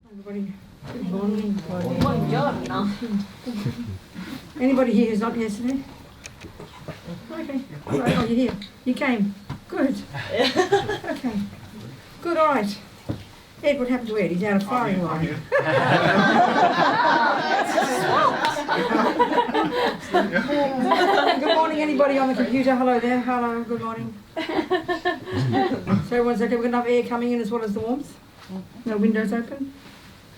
Everybody, good morning. Buongiorno. Anybody here who's not here yesterday? Okay. All right, oh, you're here. You came. Good. Okay. Good, all right. Ed, what happened to Ed? He's out of firing line. Good morning, anybody on the computer? Hello there. Hello, good morning. So everyone's okay? We've got enough air coming in as well as the warmth? No windows open?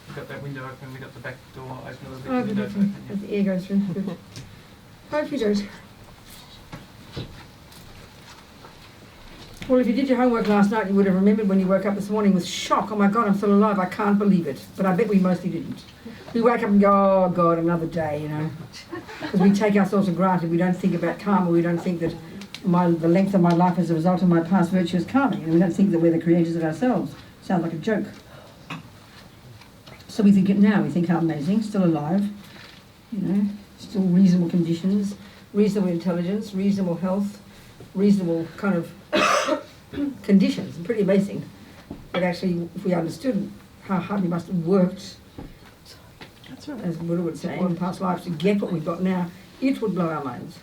We've got that window open, we've got the back door open a little bit, Oh, the windows good. open. As the air goes through. Good. Hope you don't. Well, if you did your homework last night, you would have remembered when you woke up this morning with shock. Oh my God, I'm still alive. I can't believe it. But I bet we mostly didn't. We wake up and go, oh God, another day, you know. Because we take ourselves for granted. We don't think about karma. We don't think that the length of my life as a result of my past virtuous karma. And we don't think that we're the creators of ourselves. Sounds like a joke. So we think it now. We think how amazing, still alive, you know, still reasonable conditions, reasonable intelligence, reasonable health, reasonable kind of conditions. Pretty amazing. But actually, if we understood how hard we must have worked, that's right, as Buddha would say, in past lives to get what we've got now, it would blow our minds.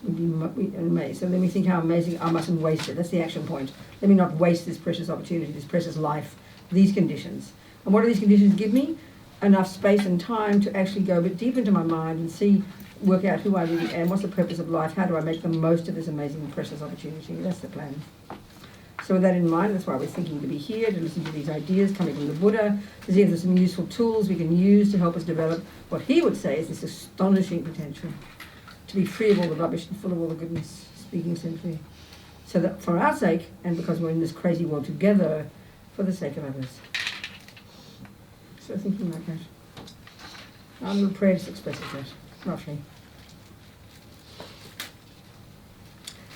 We'd be amazed. So then we think how amazing, I mustn't waste it. That's the action point. Let me not waste this precious opportunity, this precious life, these conditions. And what do these conditions give me? Enough space and time to actually go a bit deep into my mind and work out who I really am, what's the purpose of life, how do I make the most of this amazing, precious opportunity. That's the plan. So with that in mind, that's why we're thinking to be here, to listen to these ideas coming from the Buddha, to see if there's some useful tools we can use to help us develop what he would say is this astonishing potential, to be free of all the rubbish and full of all the goodness, speaking simply. So that for our sake, and because we're in this crazy world together, for the sake of others. So thinking like that. Our little prayer just expresses that, roughly.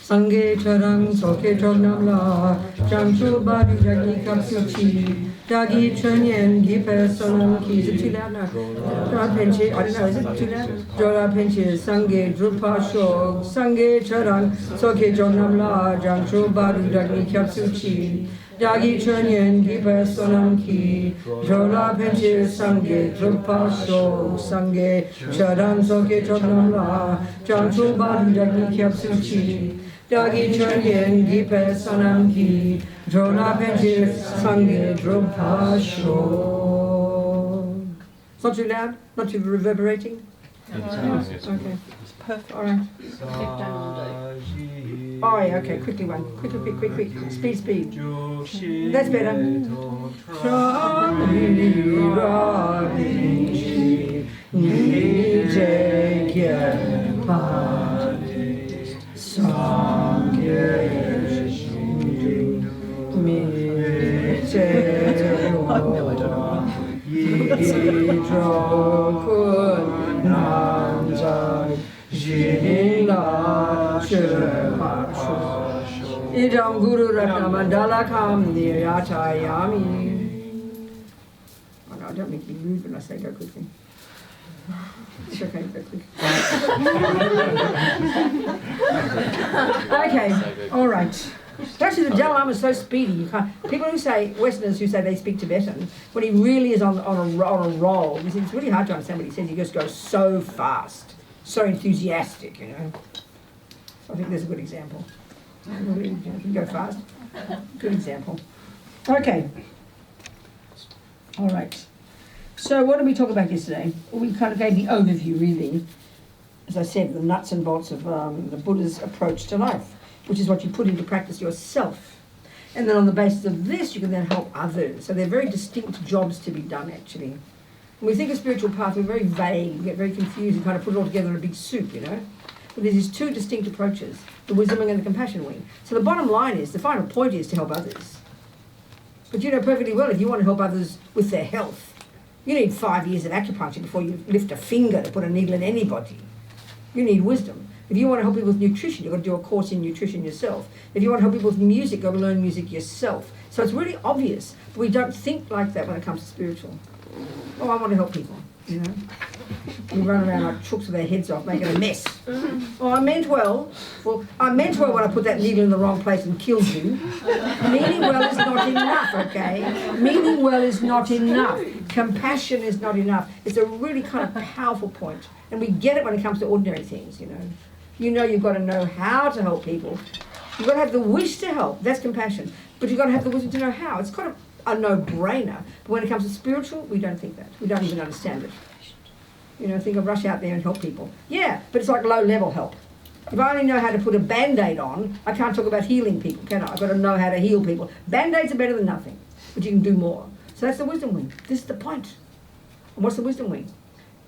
Sangye charang soke chognam la, jamshu bari jagi kapsuchi, dagi chunyen gipe sonam ki. Is it too loud now? Jola penche, I don't know, is it too loud? Jola penche, sangye drupa shog, sangye charang soke chognam la, jamshu bari jagi kapsuchi, dagi chunyen gipe sonam ki. Jola penche, sangye drupa shog, sangye charang soke chognam la, jamshu bari jagi kapsuchi. Dagi chunyen gipe sonam ki, jola penche sangye drupa sho. It's not too loud, not too reverberating. Yes. Okay. It's perfect. All right. Saji. Oh yeah, okay, quickly one. Quick. Speed. That's better. Shami Ravinji Nije Gyapadi Sangye Yidrokun Namjai Jinila Chemachu Idam Guru Ratna Mandala Kam Niyatayami. Oh no, don't make me rude when I say go quickly. It's okay, go quick. Okay, all right. Actually, the Dalai Lama is so speedy. You can't. People who say, Westerners who say they speak Tibetan, when he really is on a roll, it's really hard to understand what he says. He just goes so fast, so enthusiastic, you know. So I think there's a good example. You can go fast. Good example. Okay. All right. So what did we talk about yesterday? Well, we kind of gave the overview, really. As I said, the nuts and bolts of the Buddha's approach to life, which is what you put into practice yourself. And then on the basis of this, you can then help others. So they're very distinct jobs to be done, actually. When we think of spiritual path, we're very vague, we get very confused and kind of put it all together in a big soup, you know. But there's these two distinct approaches, the wisdom wing and the compassion wing. So the bottom line is, the final point is to help others. But you know perfectly well, if you want to help others with their health, you need 5 years of acupuncture before you lift a finger to put a needle in anybody. You need wisdom. If you want to help people with nutrition, you've got to do a course in nutrition yourself. If you want to help people with music, you've got to learn music yourself. So it's really obvious, but we don't think like that when it comes to spiritual. Oh, I want to help people. you know. We run around like chooks with our heads off, making a mess. Oh, I meant well. Well, I meant well when I put that needle in the wrong place and killed you. Meaning well is not enough, okay? Meaning well is not enough. Compassion is not enough. It's a really kind of powerful point. And we get it when it comes to ordinary things, you know. You know you've got to know how to help people. You've got to have the wish to help. That's compassion. But you've got to have the wisdom to know how. It's kind of a no-brainer. But when it comes to spiritual, we don't think that. We don't even understand it. You know, think of rush out there and help people. Yeah, but it's like low-level help. If I only know how to put a Band-Aid on, I can't talk about healing people, can I? I've got to know how to heal people. Band-Aids are better than nothing, but you can do more. So that's the wisdom wing. This is the point. And what's the wisdom wing?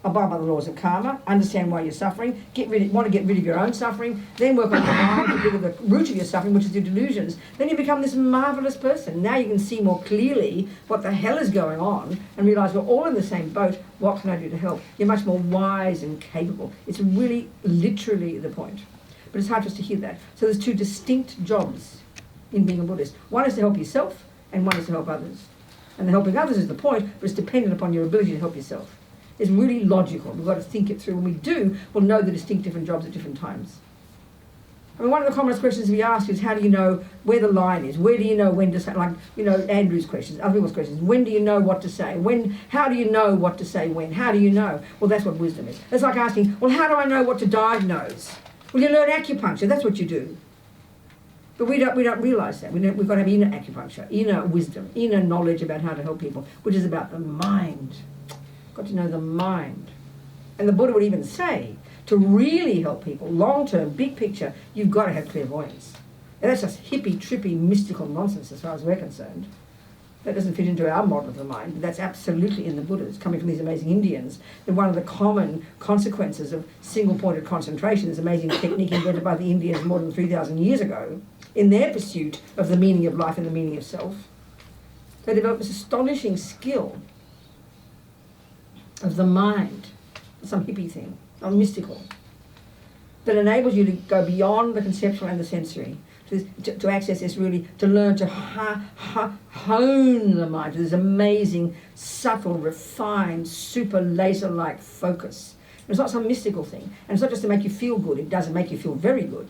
Abide by the laws of karma, understand why you're suffering, want to get rid of your own suffering, then work on the mind, get rid of the root of your suffering, which is your delusions. Then you become this marvellous person. Now you can see more clearly what the hell is going on and realise we're all in the same boat. What can I do to help? You're much more wise and capable. It's really, literally the point. But it's hard for us to hear that. So there's two distinct jobs in being a Buddhist. One is to help yourself, and one is to help others. And the helping others is the point, but it's dependent upon your ability to help yourself. It's really logical. We've got to think it through. When we do, we'll know the distinct different jobs at different times. I mean, one of the commonest questions we ask is, how do you know where the line is? Where do you know when to say, like, you know, Andrew's questions, other people's questions. When do you know what to say? How do you know what to say when? How do you know? Well, that's what wisdom is. It's like asking, well, how do I know what to diagnose? Well, you learn acupuncture. That's what you do. But we don't realise that. We've got to have inner acupuncture, inner wisdom, inner knowledge about how to help people, which is about the mind. Got to know the mind. And the Buddha would even say, to really help people, long-term, big picture, you've got to have clairvoyance. And that's just hippie, trippy, mystical nonsense as far as we're concerned. That doesn't fit into our model of the mind, but that's absolutely in the Buddhas, coming from these amazing Indians. And one of the common consequences of single-pointed concentration, this amazing technique invented by the Indians more than 3,000 years ago, in their pursuit of the meaning of life and the meaning of self, they developed this astonishing skill of the mind, some hippie thing, not mystical, that enables you to go beyond the conceptual and the sensory, to access this really, to learn to hone the mind to this amazing, subtle, refined, super laser-like focus. And it's not some mystical thing, and it's not just to make you feel good, it doesn't make you feel very good.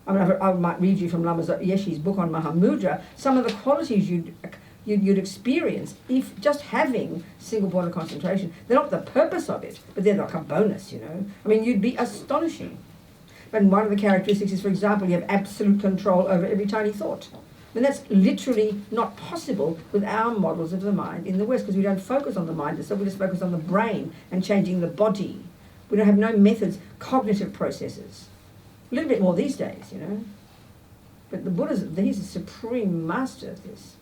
I mean, I might read you from Lama Yeshe's book on Mahamudra, some of the qualities you'd experience if just having single point of concentration. They're not the purpose of it, but they're like a bonus, you know. I mean, you'd be astonishing. But one of the characteristics is, for example, you have absolute control over every tiny thought. And that's literally not possible with our models of the mind in the West, because we don't focus on the mind, so we just focus on the brain and changing the body. We don't have no methods, cognitive processes. A little bit more these days, you know. But the Buddha's, he's a supreme master of this.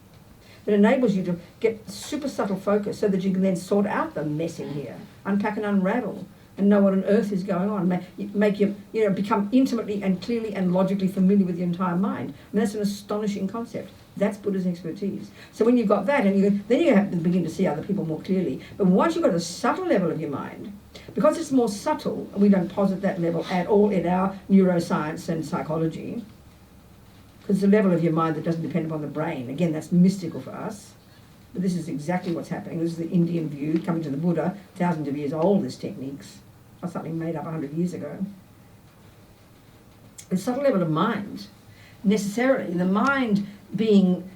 It enables you to get super subtle focus so that you can then sort out the mess in here, unpack and unravel, and know what on earth is going on. Make you become intimately and clearly and logically familiar with your entire mind. And that's an astonishing concept. That's Buddha's expertise. So when you've got that, and then you have to begin to see other people more clearly. But once you've got the subtle level of your mind, because it's more subtle, and we don't posit that level at all in our neuroscience and psychology, because it's the level of your mind that doesn't depend upon the brain. Again, that's mystical for us. But this is exactly what's happening. This is the Indian view, coming to the Buddha, thousands of years old, this technique's not something made up 100 years ago. The subtle level of mind, necessarily, the mind being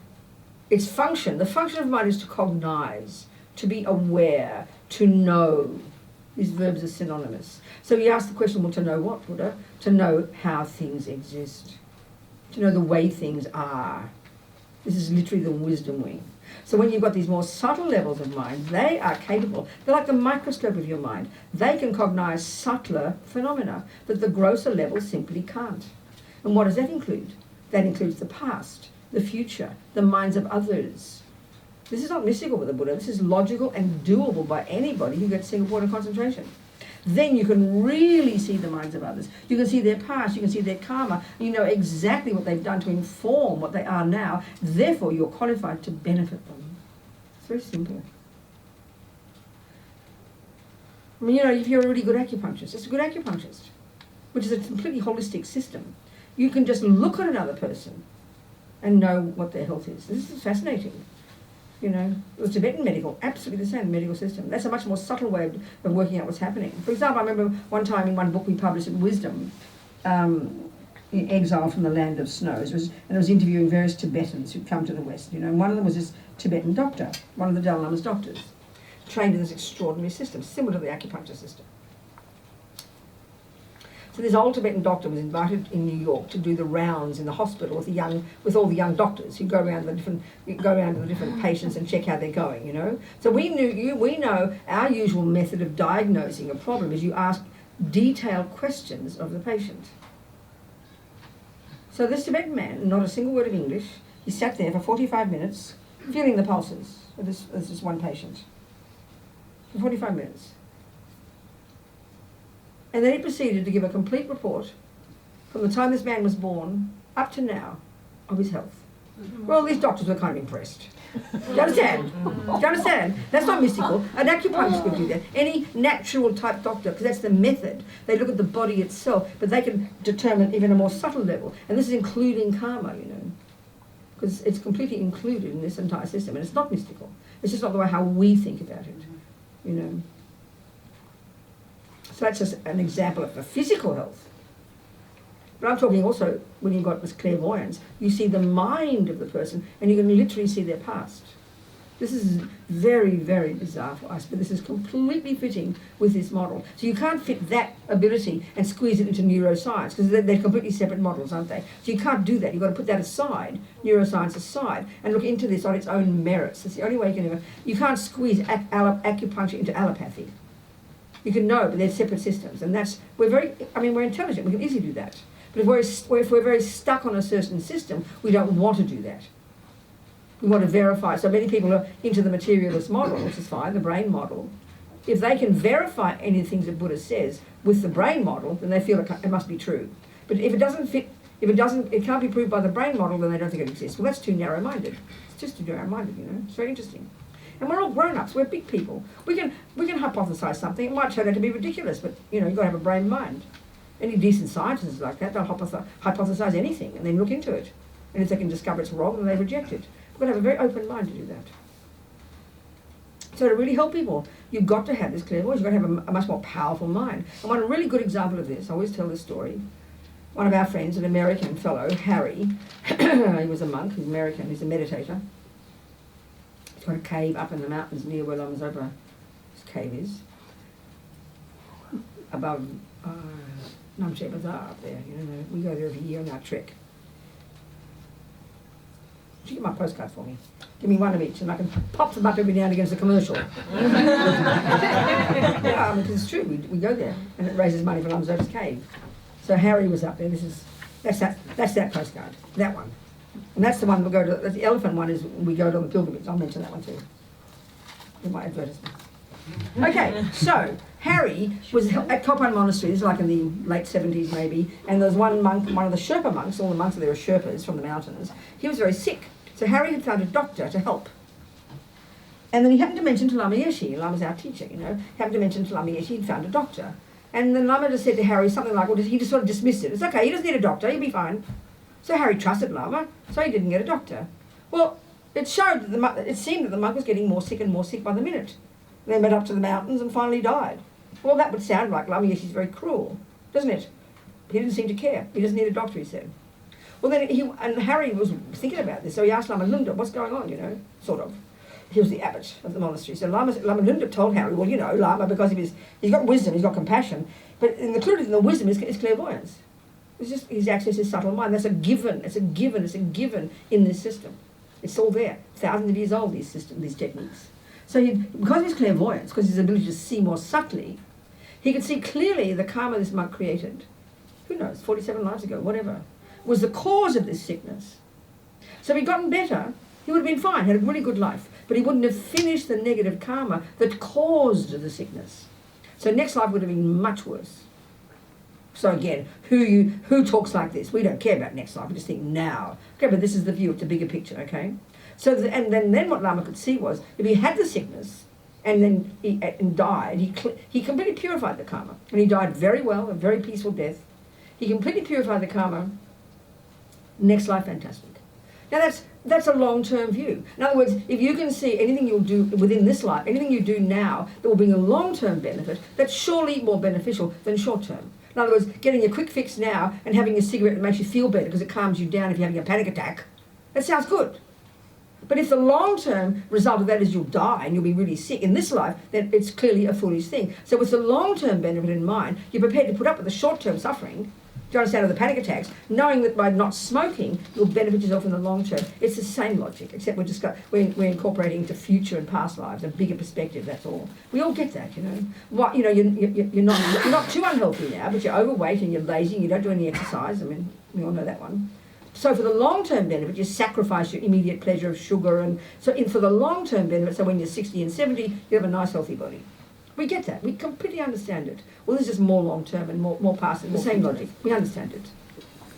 its function, the function of mind is to cognize, to be aware, to know. These verbs are synonymous. So you ask the question, well, to know what, Buddha? To know how things exist. To know the way things are. This is literally the wisdom wing. So when you've got these more subtle levels of mind, they are capable. They're like the microscope of your mind. They can cognize subtler phenomena that the grosser levels simply can't. And what does that include? That includes the past, the future, the minds of others. This is not mystical with the Buddha. This is logical and doable by anybody who gets single point of concentration. Then you can really see the minds of others. You can see their past, you can see their karma. You know exactly what they've done to inform what they are now. Therefore, you're qualified to benefit them. It's very simple. I mean, you know, if you're a really good acupuncturist, it's a good acupuncturist, which is a completely holistic system. You can just look at another person and know what their health is. This is fascinating. You know, the Tibetan medical, absolutely the same medical system. That's a much more subtle way of working out what's happening. For example, I remember one time in one book we published in Wisdom, in exile from the land of snows, and it was interviewing various Tibetans who'd come to the West, you know, and one of them was this Tibetan doctor, one of the Dalai Lama's doctors, trained in this extraordinary system, similar to the acupuncture system. So this old Tibetan doctor was invited in New York to do the rounds in the hospital with all the young doctors who go around to the different patients and check how they're going, you know. So we know our usual method of diagnosing a problem is you ask detailed questions of the patient. So this Tibetan man, not a single word of English, he sat there for 45 minutes, feeling the pulses of this one patient. For 45 minutes. And then he proceeded to give a complete report from the time this man was born up to now of his health. Well, these doctors were kind of impressed. Do you understand? Do you understand? That's not mystical. An acupuncturist would do that. Any natural type doctor, because that's the method. They look at the body itself, but they can determine even a more subtle level. And this is including karma, you know, because it's completely included in this entire system. And it's not mystical. It's just not the way how we think about it, you know. So that's just an example of the physical health. But I'm talking also, when you've got this clairvoyance, you see the mind of the person and you can literally see their past. This is very, very bizarre for us, but this is completely fitting with this model. So you can't fit that ability and squeeze it into neuroscience, because they're completely separate models, aren't they? So you can't do that. You've got to put that aside, neuroscience aside, and look into this on its own merits. It's the only way you can ever... You can't squeeze acupuncture into allopathy. You can know, but they're separate systems, and that's... we're intelligent. We can easily do that. But if we're very stuck on a certain system, we don't want to do that. We want to verify. So many people are into the materialist model, which is fine, the brain model. If they can verify any of the things that Buddha says with the brain model, then they feel it must be true. But if it doesn't fit, it can't be proved by the brain model, then they don't think it exists. Well, that's too narrow-minded. It's just too narrow-minded, you know. It's very interesting. And we're all grown-ups. We're big people. We can hypothesize something. It might turn out to be ridiculous, but, you know, you've got to have a brain mind. Any decent scientists like that, they'll hypothesize anything and then look into it. And if they can discover it's wrong, then they reject it. We've got to have a very open mind to do that. So to really help people, you've got to have this clairvoyance. You've got to have a much more powerful mind. And one really good example of this, I always tell this story. One of our friends, an American fellow, Harry, he was a monk, he's American, he's a meditator. He's got a cave up in the mountains near where Lama Zopa's cave is. Above Namche Bazaar up there, you know, we go there every year on our trek. Would you get my postcard for me? Give me one of each and I can pop them up every now and again as a commercial. Yeah, I mean, it's true, we go there and it raises money for Lama Zopa's cave. So Harry was up there, that's that postcard, that one. And that's the one we go to, the elephant one is we go to on the pilgrimage, I'll mention that one too. In my advertisement. Okay, so Harry was at Khapa Monastery, this is like in the late 70s maybe, and there was one monk, one of the Sherpa monks, all the monks there were Sherpas from the mountains, he was very sick. So Harry had found a doctor to help. And then he happened to mention to Lama Yeshe, Lama's our teacher, you know, happened to mention to Lama Yeshe he'd found a doctor. And then Lama just said to Harry something like, well, he just sort of dismissed it. It's okay, he doesn't need a doctor, he'll be fine. So Harry trusted Lama, so he didn't get a doctor. Well, it showed that it seemed that the monk was getting more sick and more sick by the minute. They went up to the mountains and finally died. Well, that would sound like Lama Yeshe's very cruel, doesn't it? He didn't seem to care. He doesn't need a doctor, he said. Well, then and Harry was thinking about this, so he asked Lama Lunda, what's going on, you know, sort of. He was the abbot of the monastery. So Lama Lunda told Harry, well, you know, Lama, because he's got wisdom, he's got compassion, but included in the wisdom is clairvoyance. It's just his access his subtle mind. That's a given. It's a given in this system. It's all there. Thousands of years old, these techniques. So because of his clairvoyance, because his ability to see more subtly, he could see clearly the karma this monk created. Who knows, 47 lives ago, whatever, was the cause of this sickness. So if he'd gotten better, he would have been fine, had a really good life, but he wouldn't have finished the negative karma that caused the sickness. So next life would have been much worse. So again, who talks like this? We don't care about next life, we just think now. Okay, but this is the view of the bigger picture, okay? So and then what Lama could see was, if he had the sickness and then he died, he completely purified the karma. And he died very well, a very peaceful death. He completely purified the karma. Next life, fantastic. Now that's a long-term view. In other words, if you can see anything you'll do within this life, anything you do now that will bring a long-term benefit, that's surely more beneficial than short-term. In other words, getting a quick fix now and having a cigarette that makes you feel better because it calms you down if you're having a panic attack, that sounds good. But if the long-term result of that is you'll die and you'll be really sick in this life, then it's clearly a foolish thing. So with the long-term benefit in mind, you're prepared to put up with the short-term suffering, do you understand, of the panic attacks, knowing that by not smoking, you'll benefit yourself in the long term. It's the same logic, except we're incorporating into future and past lives, a bigger perspective, that's all. We all get that, you know. What, you know, you're not too unhealthy now, but you're overweight and you're lazy and you don't do any exercise. I mean, we all know that one. So for the long-term benefit, you sacrifice your immediate pleasure of sugar, and so for the long-term benefit, so when you're 60 and 70, you have a nice healthy body. We get that. We completely understand it. Well, this is more long-term and more past. The same logic. We understand it.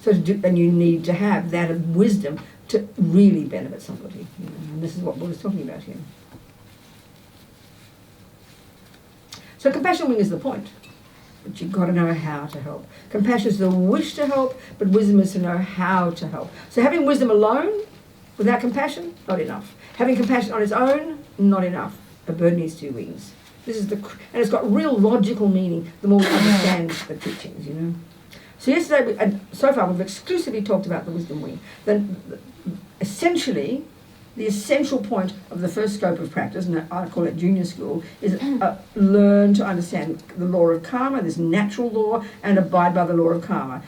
So and you need to have that wisdom to really benefit somebody. You know, and this is what Buddha's talking about here. So compassion wing is the point. But you've got to know how to help. Compassion is the wish to help, but wisdom is to know how to help. So having wisdom alone, without compassion, not enough. Having compassion on its own, not enough. A bird needs two wings. This is and it's got real logical meaning the more we understand the teachings, you know. So yesterday, and so far, we've exclusively talked about the wisdom wing. Then, essentially, the essential point of the first scope of practice, and I call it junior school, is learn to understand the law of karma, this natural law, and abide by the law of karma.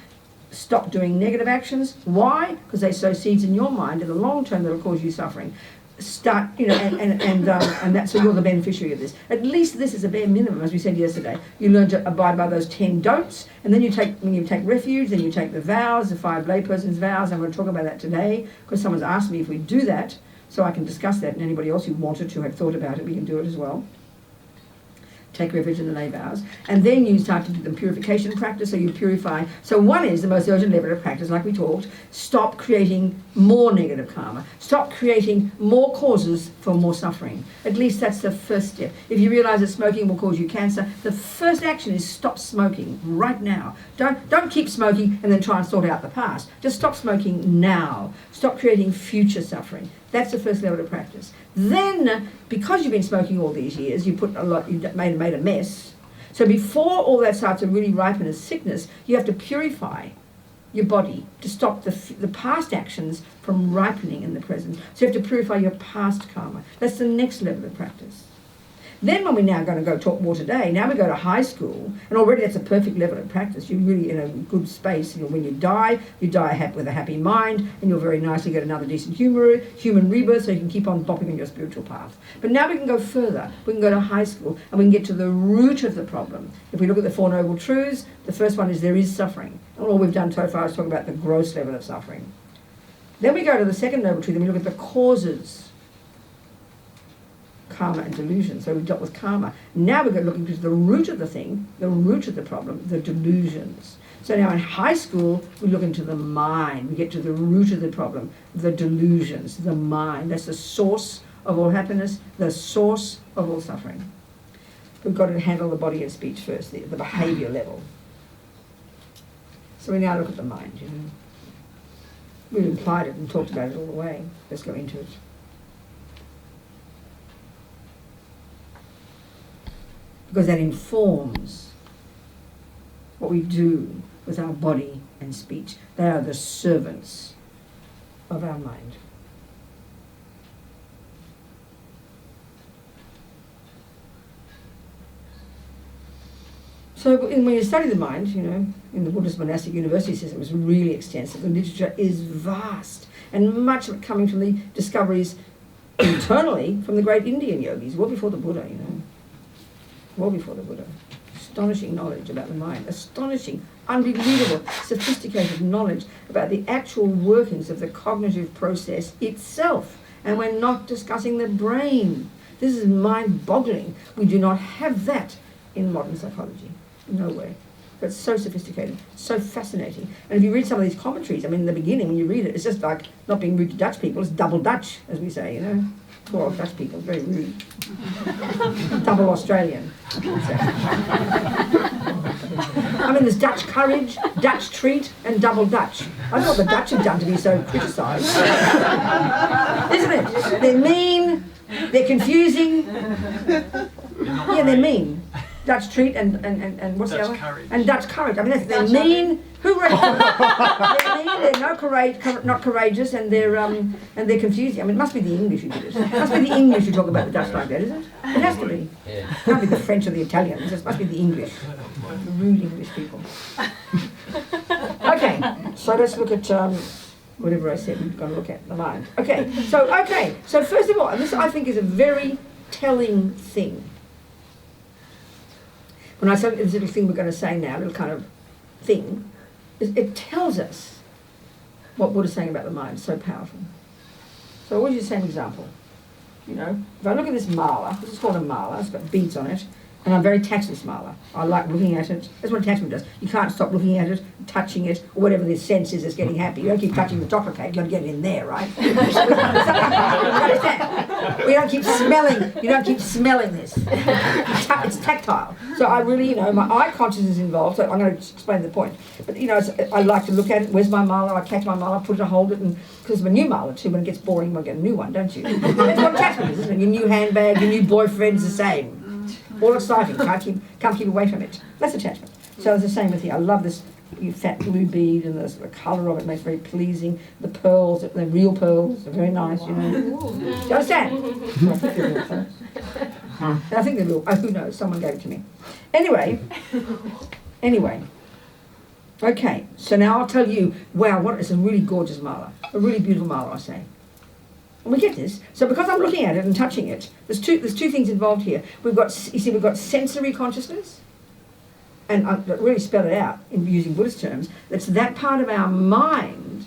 Stop doing negative actions. Why? Because they sow seeds in your mind in the long term that will cause you suffering. Start, you know, and that, so you're the beneficiary of this. At least this is a bare minimum, as we said yesterday. You learn to abide by those 10 don'ts, and then when you take refuge, then you take the vows, the 5 layperson's vows. I'm going to talk about that today, because someone's asked me if we do that, so I can discuss that, and anybody else who wanted to have thought about it, we can do it as well. Take refuge in the lay vows, and then you start to do the purification practice, so you purify. So one is the most urgent level of practice, like we talked. Stop creating more negative karma. Stop creating more causes for more suffering. At least that's the first step. If you realize that smoking will cause you cancer, the first action is stop smoking right now. Don't keep smoking and then try and sort out the past. Just stop smoking now. Stop creating future suffering. That's the first level of practice. Then, because you've been smoking all these years, you made a mess. So before all that starts to really ripen as sickness, you have to purify your body to stop the past actions from ripening in the present. So you have to purify your past karma. That's the next level of practice. Then when we're now going to go talk more today, now we go to high school, and already that's a perfect level of practice. You're really in a good space. You know, when you die with a happy mind, and you'll very nicely get another decent human rebirth, so you can keep on bopping on your spiritual path. But now we can go further. We can go to high school, and we can get to the root of the problem. If we look at the 4 Noble Truths, the first one is there is suffering. And all we've done so far is talk about the gross level of suffering. Then we go to the second Noble Truth, and we look at the causes. Karma and delusion. So we've dealt with karma. Now we're going to look into the root of the thing, the root of the problem, the delusions. So now in high school, we look into the mind. We get to the root of the problem, the delusions, the mind. That's the source of all happiness, the source of all suffering. We've got to handle the body and speech first, the behaviour level. So we now look at the mind, you know. We've implied it and talked about it all the way. Let's go into it. Because that informs what we do with our body and speech. They are the servants of our mind. So when you study the mind, you know, in the Buddhist monastic university system, it's really extensive. The literature is vast, and much of it coming from the discoveries internally from the great Indian yogis, well before the Buddha, you know. Well before the Buddha. Astonishing knowledge about the mind. Astonishing, unbelievable, sophisticated knowledge about the actual workings of the cognitive process itself. And we're not discussing the brain. This is mind-boggling. We do not have that in modern psychology. No way. But it's so sophisticated, so fascinating. And if you read some of these commentaries, I mean, in the beginning, when you read it, it's just like not being rude to Dutch people. It's double Dutch, as we say, you know. Poor old Dutch people, very rude. Double Australian. I mean, there's Dutch courage, Dutch treat, and double Dutch. I don't know what the Dutch have done to be so criticised. Isn't it? They're mean, they're confusing. Yeah, they're mean. Dutch treat and what's the Dutch other? courage. And Dutch courage. I mean, they're mean. Who wrote it? They're mean. They're not courageous, and they're confusing. I mean, it must be the English who did it. It must be the English who talk about the Dutch like that, is it? It has to be. Yeah. It can't be the French or the Italians. It must be the English. The rude English people. Okay, so let's look at whatever I said. We've got to look at the mind. Okay, so first of all, and this I think is a very telling thing. When I say this little thing we're going to say now, little kind of thing, it tells us what Buddha's saying about the mind. It's so powerful. So I want you to say an example. You know, if I look at this mala, this is called a mala, it's got beads on it, and I'm very attached to this mala. I like looking at it. That's what attachment does. You can't stop looking at it, touching it, or whatever this sense is that's getting happy. You don't keep touching the chocolate cake, you've got to get it in there, right? You understand? You don't keep smelling this. It's tactile. So I really, my eye consciousness is involved, so I'm going to explain the point. But, I like to look at it. Where's my mala? I catch my mala, put it, hold it, and because it's a new mala too, when it gets boring, you'll get a new one, don't you? That's what attachment is, isn't it? Your new handbag, your new boyfriend's the same. All exciting, can't keep away from it. That's attachment. So it's the same with here. I love this fat blue bead, and the colour of it makes it very pleasing. The pearls, they're real pearls, they're very nice, Do you understand? I think they're real. Who knows? Someone gave it to me. Anyway. Okay, so now I'll tell you, wow, it's a really gorgeous mala. A really beautiful mala, I say. And we get this. So because I'm looking at it and touching it, there's two things involved here. We've got sensory consciousness, and I really spell it out in using Buddhist terms. That's that part of our mind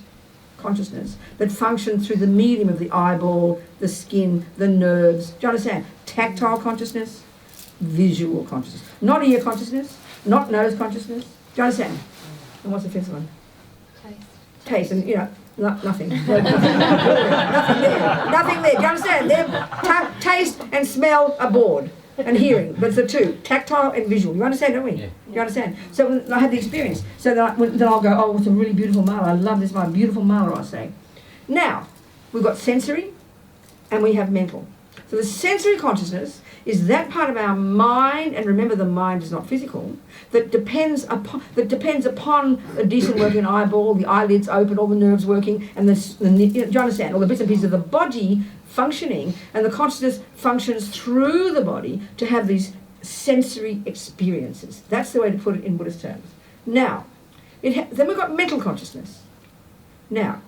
consciousness that functions through the medium of the eyeball, the skin, the nerves. Do you understand? Tactile consciousness, visual consciousness. Not ear consciousness, not nose consciousness. Do you understand? And what's the fifth one? Taste. And, nothing. Nothing there. Nothing there. Do you understand? Taste and smell are bored. And hearing. But it's the two. Tactile and visual. You understand, don't we? Yeah. You understand? So when I had the experience. So then I'll go, oh, it's a really beautiful mala. I love this mala. Beautiful mala, I say. Now, we've got sensory and we have mental. So the sensory consciousness is that part of our mind, and remember the mind is not physical, that depends upon a decent working eyeball, the eyelids open, all the nerves working, and do you understand? All the bits and pieces of the body functioning, and the consciousness functions through the body to have these sensory experiences. That's the way to put it in Buddhist terms. Now, then we've got mental consciousness. Now,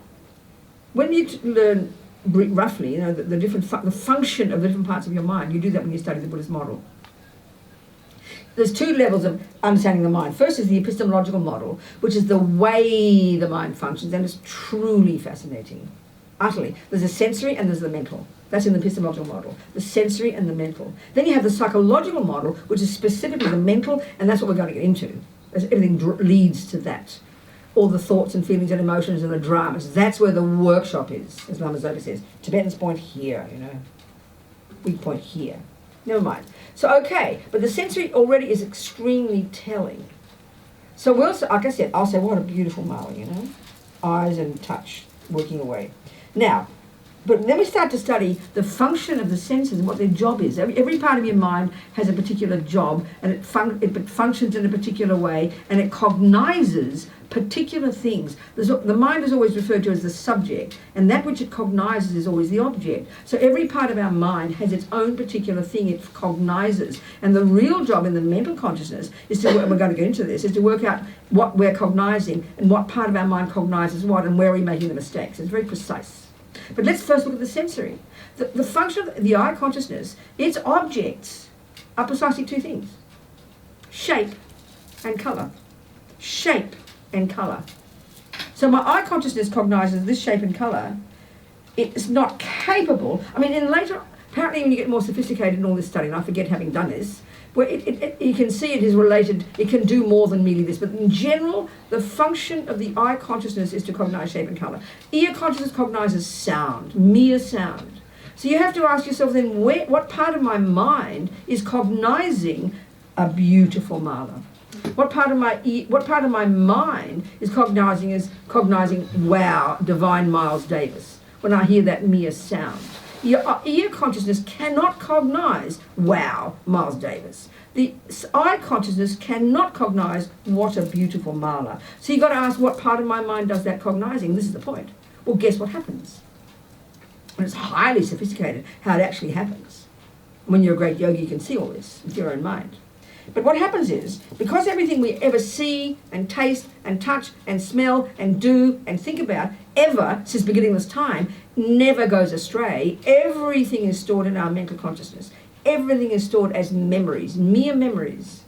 when you learn roughly, the function of the different parts of your mind. You do that when you study the Buddhist model. There's two levels of understanding the mind. First is the epistemological model, which is the way the mind functions, and it's truly fascinating. Utterly. There's the sensory and there's the mental. That's in the epistemological model. The sensory and the mental. Then you have the psychological model, which is specifically the mental, and that's what we're going to get into. Everything leads to that. All the thoughts and feelings and emotions and the dramas. That's where the workshop is, as Lama Zopa says. Tibetans point here, We point here. Never mind. So, okay, but the sensory already is extremely telling. So like I said, I'll say, what a beautiful mala, Eyes and touch working away. Now, but then we start to study the function of the senses and what their job is. Every part of your mind has a particular job, and it functions in a particular way, and it cognizes particular things. The mind is always referred to as the subject, and that which it cognizes is always the object. So every part of our mind has its own particular thing it cognizes. And the real job in the mental consciousness is and we're going to get into this, is to work out what we're cognizing and what part of our mind cognizes what and where are we making the mistakes. It's very precise. But let's first look at the sensory. The function of the eye consciousness, its objects are precisely two things. Shape and colour. Shape and colour. So my eye consciousness cognizes this shape and colour. It's not capable. I mean, apparently when you get more sophisticated in all this study, and I forget having done this, where you can see it is related, it can do more than merely this. But in general, the function of the eye consciousness is to cognize shape and colour. Ear consciousness cognizes sound, mere sound. So you have to ask yourself then, what part of my mind is cognizing a beautiful mala? what part of my mind is cognizing, wow, divine Miles Davis, when I hear that mere sound. Your ear consciousness cannot cognize, wow, Miles Davis. The eye consciousness cannot cognize, what a beautiful mala. So you've got to ask, what part of my mind does that cognizing? This is the point. Well, guess what happens? And it's highly sophisticated how it actually happens. When you're a great yogi, you can see all this with your own mind. But what happens is, because everything we ever see and taste and touch and smell and do and think about, ever since beginningless time, never goes astray, everything is stored in our mental consciousness. Everything is stored as memories, mere memories.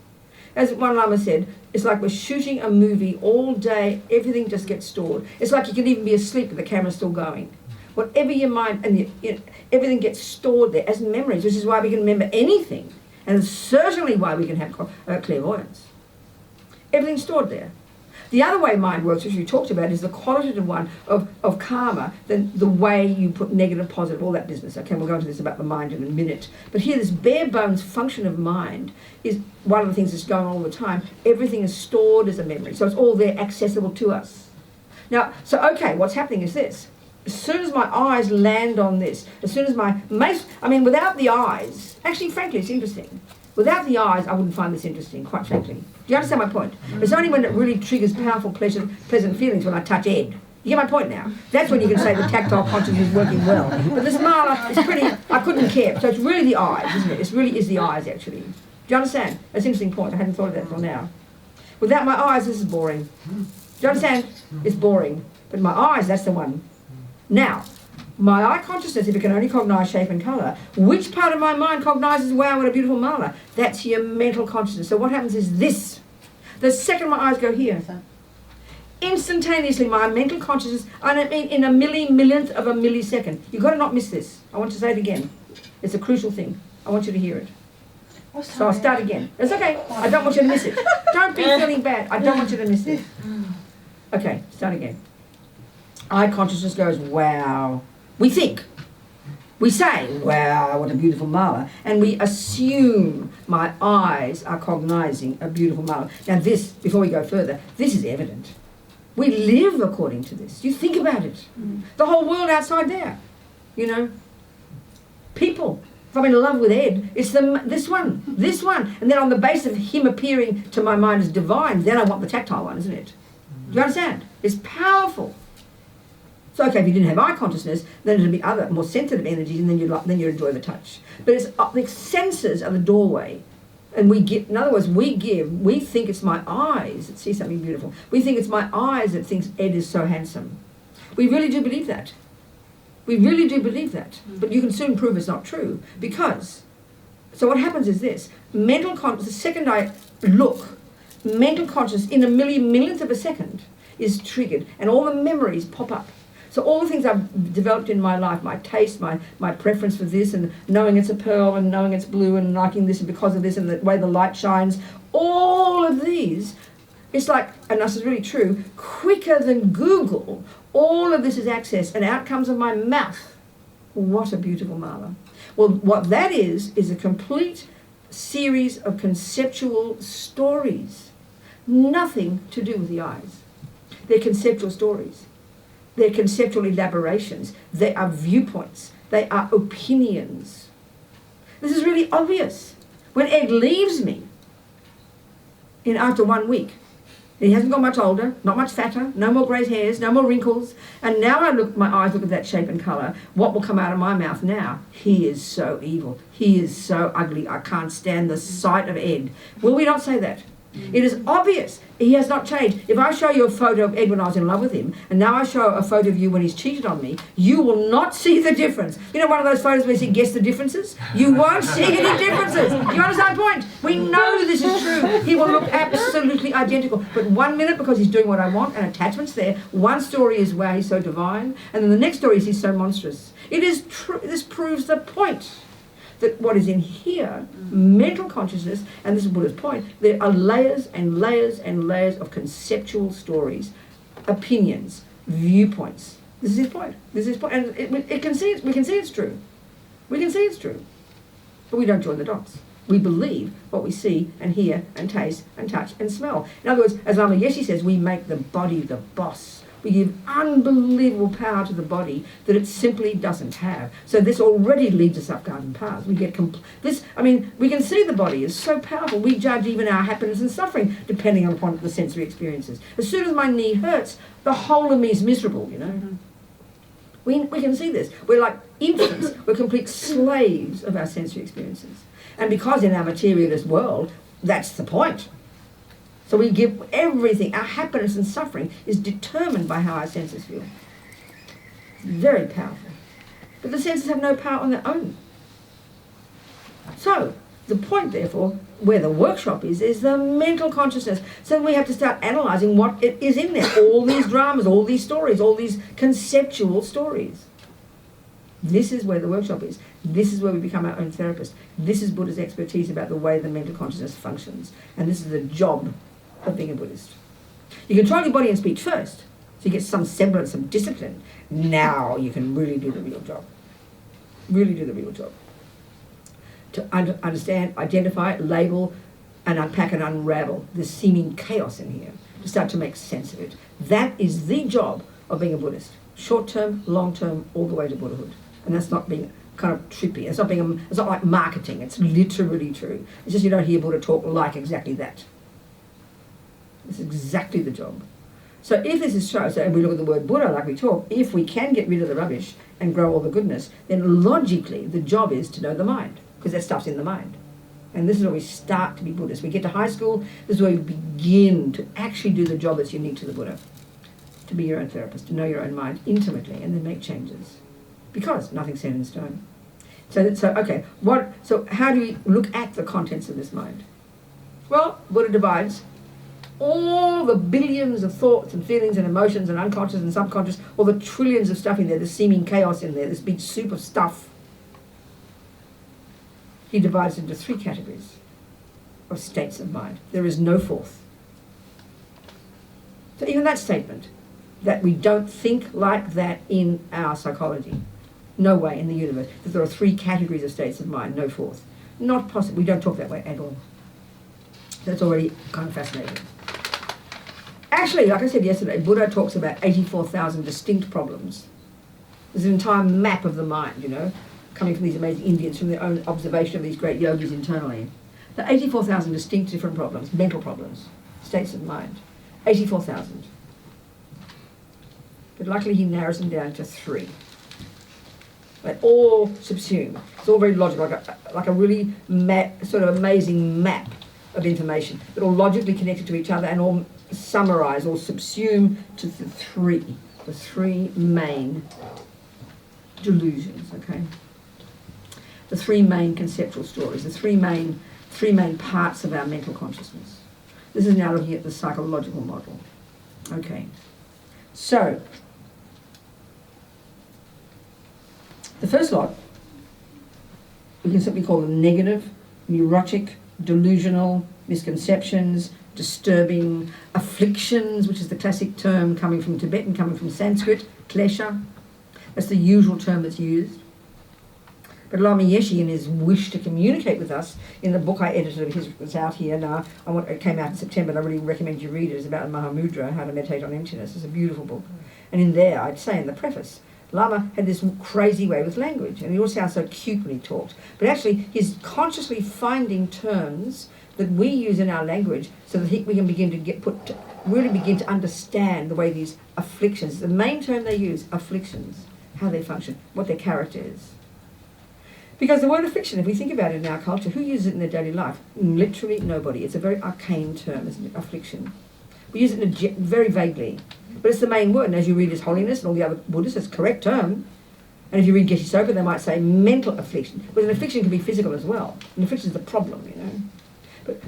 As one Lama said, it's like we're shooting a movie all day, everything just gets stored. It's like you can even be asleep but the camera's still going. Whatever your mind, and everything gets stored there as memories, which is why we can remember anything. And it's certainly why we can have clairvoyance. Everything's stored there. The other way mind works, which we talked about, is the qualitative one of karma, the way you put negative, positive, all that business. Okay, we'll go into this about the mind in a minute. But here, this bare bones function of mind is one of the things that's going on all the time. Everything is stored as a memory. So it's all there, accessible to us. Now, so okay, what's happening is this. As soon as my eyes land on this, as soon as without the eyes, actually, frankly, it's interesting. Without the eyes, I wouldn't find this interesting, quite frankly. Do you understand my point? It's only when it really triggers powerful, pleasant feelings when I touch Ed. You get my point now? That's when you can say the tactile consciousness is working well. But this mala is pretty, I couldn't care. So it's really the eyes, isn't it? It really is the eyes, actually. Do you understand? That's an interesting point. I hadn't thought of that until now. Without my eyes, this is boring. Do you understand? It's boring. But my eyes, that's the one. Now, my eye consciousness, if it can only cognize shape and colour, which part of my mind cognizes, wow, what a beautiful mala? That's your mental consciousness. So what happens is this. The second my eyes go here, instantaneously my mental consciousness, I mean in a millionth of a millisecond. You've got to not miss this. I want to say it again. It's a crucial thing. I want you to hear it. So I'll start again. It's okay. I don't want you to miss it. Don't be feeling bad. I don't want you to miss it. Okay, start again. Eye consciousness goes, wow. We think. We say, wow, what a beautiful mala. And we assume my eyes are cognizing a beautiful mala. Now this, before we go further, this is evident. We live according to this. You think about it. The whole world outside there, People. If I'm in love with Ed, it's this one. And then on the basis of him appearing to my mind as divine, then I want the tactile one, isn't it? Do you understand? It's powerful. So okay, if you didn't have eye consciousness, then it'd be other more sensitive energies, and then you'd enjoy the touch. But it's the senses are the doorway, and we think it's my eyes that see something beautiful. We think it's my eyes that thinks Ed is so handsome. We really do believe that. But you can soon prove it's not true, because. So what happens is this: the second I look, mental consciousness in a millionth of a second is triggered, and all the memories pop up. So all the things I've developed in my life, my taste, my preference for this, and knowing it's a pearl, and knowing it's blue, and liking this, and because of this, and the way the light shines, all of these, it's like, and this is really true, quicker than Google, all of this is accessed, and out comes of my mouth. What a beautiful mala. Well, what that is a complete series of conceptual stories. Nothing to do with the eyes. They're conceptual stories. They're conceptual elaborations. They are viewpoints. They are opinions. This is really obvious. When Ed leaves me, after 1 week, he hasn't got much older, not much fatter, no more grey hairs, no more wrinkles, and now my eyes look at that shape and colour. What will come out of my mouth now? He is so evil. He is so ugly. I can't stand the sight of Ed. Will we not say that? It is obvious. He has not changed. If I show you a photo of Ed when I was in love with him, and now I show a photo of you when he's cheated on me, you will not see the difference. You know one of those photos where you say, guess the differences? You won't see any differences. You understand my point? We know this is true. He will look absolutely identical. But 1 minute, because he's doing what I want, and attachment's there, one story is, wow, he's so divine, and then the next story is, he's so monstrous. It is true. This proves the point. That what is in here, mental consciousness, and this is Buddha's point, there are layers and layers and layers of conceptual stories, opinions, viewpoints. This is his point. And we can see it's true. We can see it's true. But we don't join the dots. We believe what we see and hear and taste and touch and smell. In other words, as Lama Yeshe says, we make the body the boss. We give unbelievable power to the body that it simply doesn't have. So this already leads us up garden paths. We get we can see the body is so powerful. We judge even our happiness and suffering depending upon the sensory experiences. As soon as my knee hurts, the whole of me is miserable, you know. Mm-hmm. We can see this. We're like infants. We're complete slaves of our sensory experiences. And because in our materialist world, that's the point. So we give everything. Our happiness and suffering is determined by how our senses feel. It's very powerful. But the senses have no power on their own. So the point, therefore, where the workshop is the mental consciousness. So we have to start analysing what it is in there. All these dramas, all these stories, all these conceptual stories. This is where the workshop is. This is where we become our own therapist. This is Buddha's expertise about the way the mental consciousness functions. And this is the job of being a Buddhist. You control your body and speech first, so you get some semblance of discipline. Now you can really do the real job. Really do the real job. To understand, identify, label, and unpack and unravel the seeming chaos in here. To start to make sense of it. That is the job of being a Buddhist. Short term, long term, all the way to Buddhahood. And that's not being kind of trippy. It's not like marketing. It's literally true. It's just you don't hear Buddha talk like exactly that. It's exactly the job. So if this is true, and we look at the word Buddha like we talk, if we can get rid of the rubbish and grow all the goodness, then logically the job is to know the mind, because that stuff's in the mind. And this is where we start to be Buddhists. We get to high school, this is where we begin to actually do the job that's unique to the Buddha. To be your own therapist, to know your own mind intimately and then make changes. Because nothing's set in stone. So how do we look at the contents of this mind? Well, Buddha divides all the billions of thoughts and feelings and emotions and unconscious and subconscious, all the trillions of stuff in there, the seeming chaos in there, this big soup of stuff. He divides into 3 categories of states of mind. There is no fourth. So even that statement, that we don't think like that in our psychology. No way in the universe. That there are 3 categories of states of mind, no fourth. Not possible. We don't talk that way at all. That's already kind of fascinating. Actually, like I said yesterday, Buddha talks about 84,000 distinct problems. There's an entire map of the mind, you know, coming from these amazing Indians, from their own observation of these great yogis internally. The 84,000 distinct different problems, mental problems, states of mind. 84,000. But luckily he narrows them down to 3. They all subsume. It's all very logical, like a really sort of amazing map of information that all logically connected to each other and all summarize or subsume to the 3 main delusions, okay? The 3 main conceptual stories, the 3 main parts of our mental consciousness. This is now looking at the psychological model. Okay, so the first lot we can simply call them negative, neurotic, delusional, misconceptions, disturbing, afflictions, which is the classic term coming from Tibetan, coming from Sanskrit, klesha. That's the usual term that's used. But Lama Yeshe, in his wish to communicate with us, in the book I edited of his, it's out here now, it came out in September, and I really recommend you read it. It's about Mahamudra, How to Meditate on Emptiness. It's a beautiful book. And in there, I'd say in the preface, Lama had this crazy way with language, and he always sounds so cute when he talked. But actually, he's consciously finding terms that we use in our language so that we can begin to really begin to understand the way these afflictions, the main term they use, afflictions, how they function, what their character is. Because the word affliction, if we think about it in our culture, who uses it in their daily life? Literally nobody. It's a very arcane term, isn't it? Affliction. We use it very vaguely. But it's the main word, and as you read His Holiness and all the other Buddhists, it's a correct term. And if you read Geshe Soka, they might say mental affliction. But an affliction can be physical as well. An affliction is the problem, you know.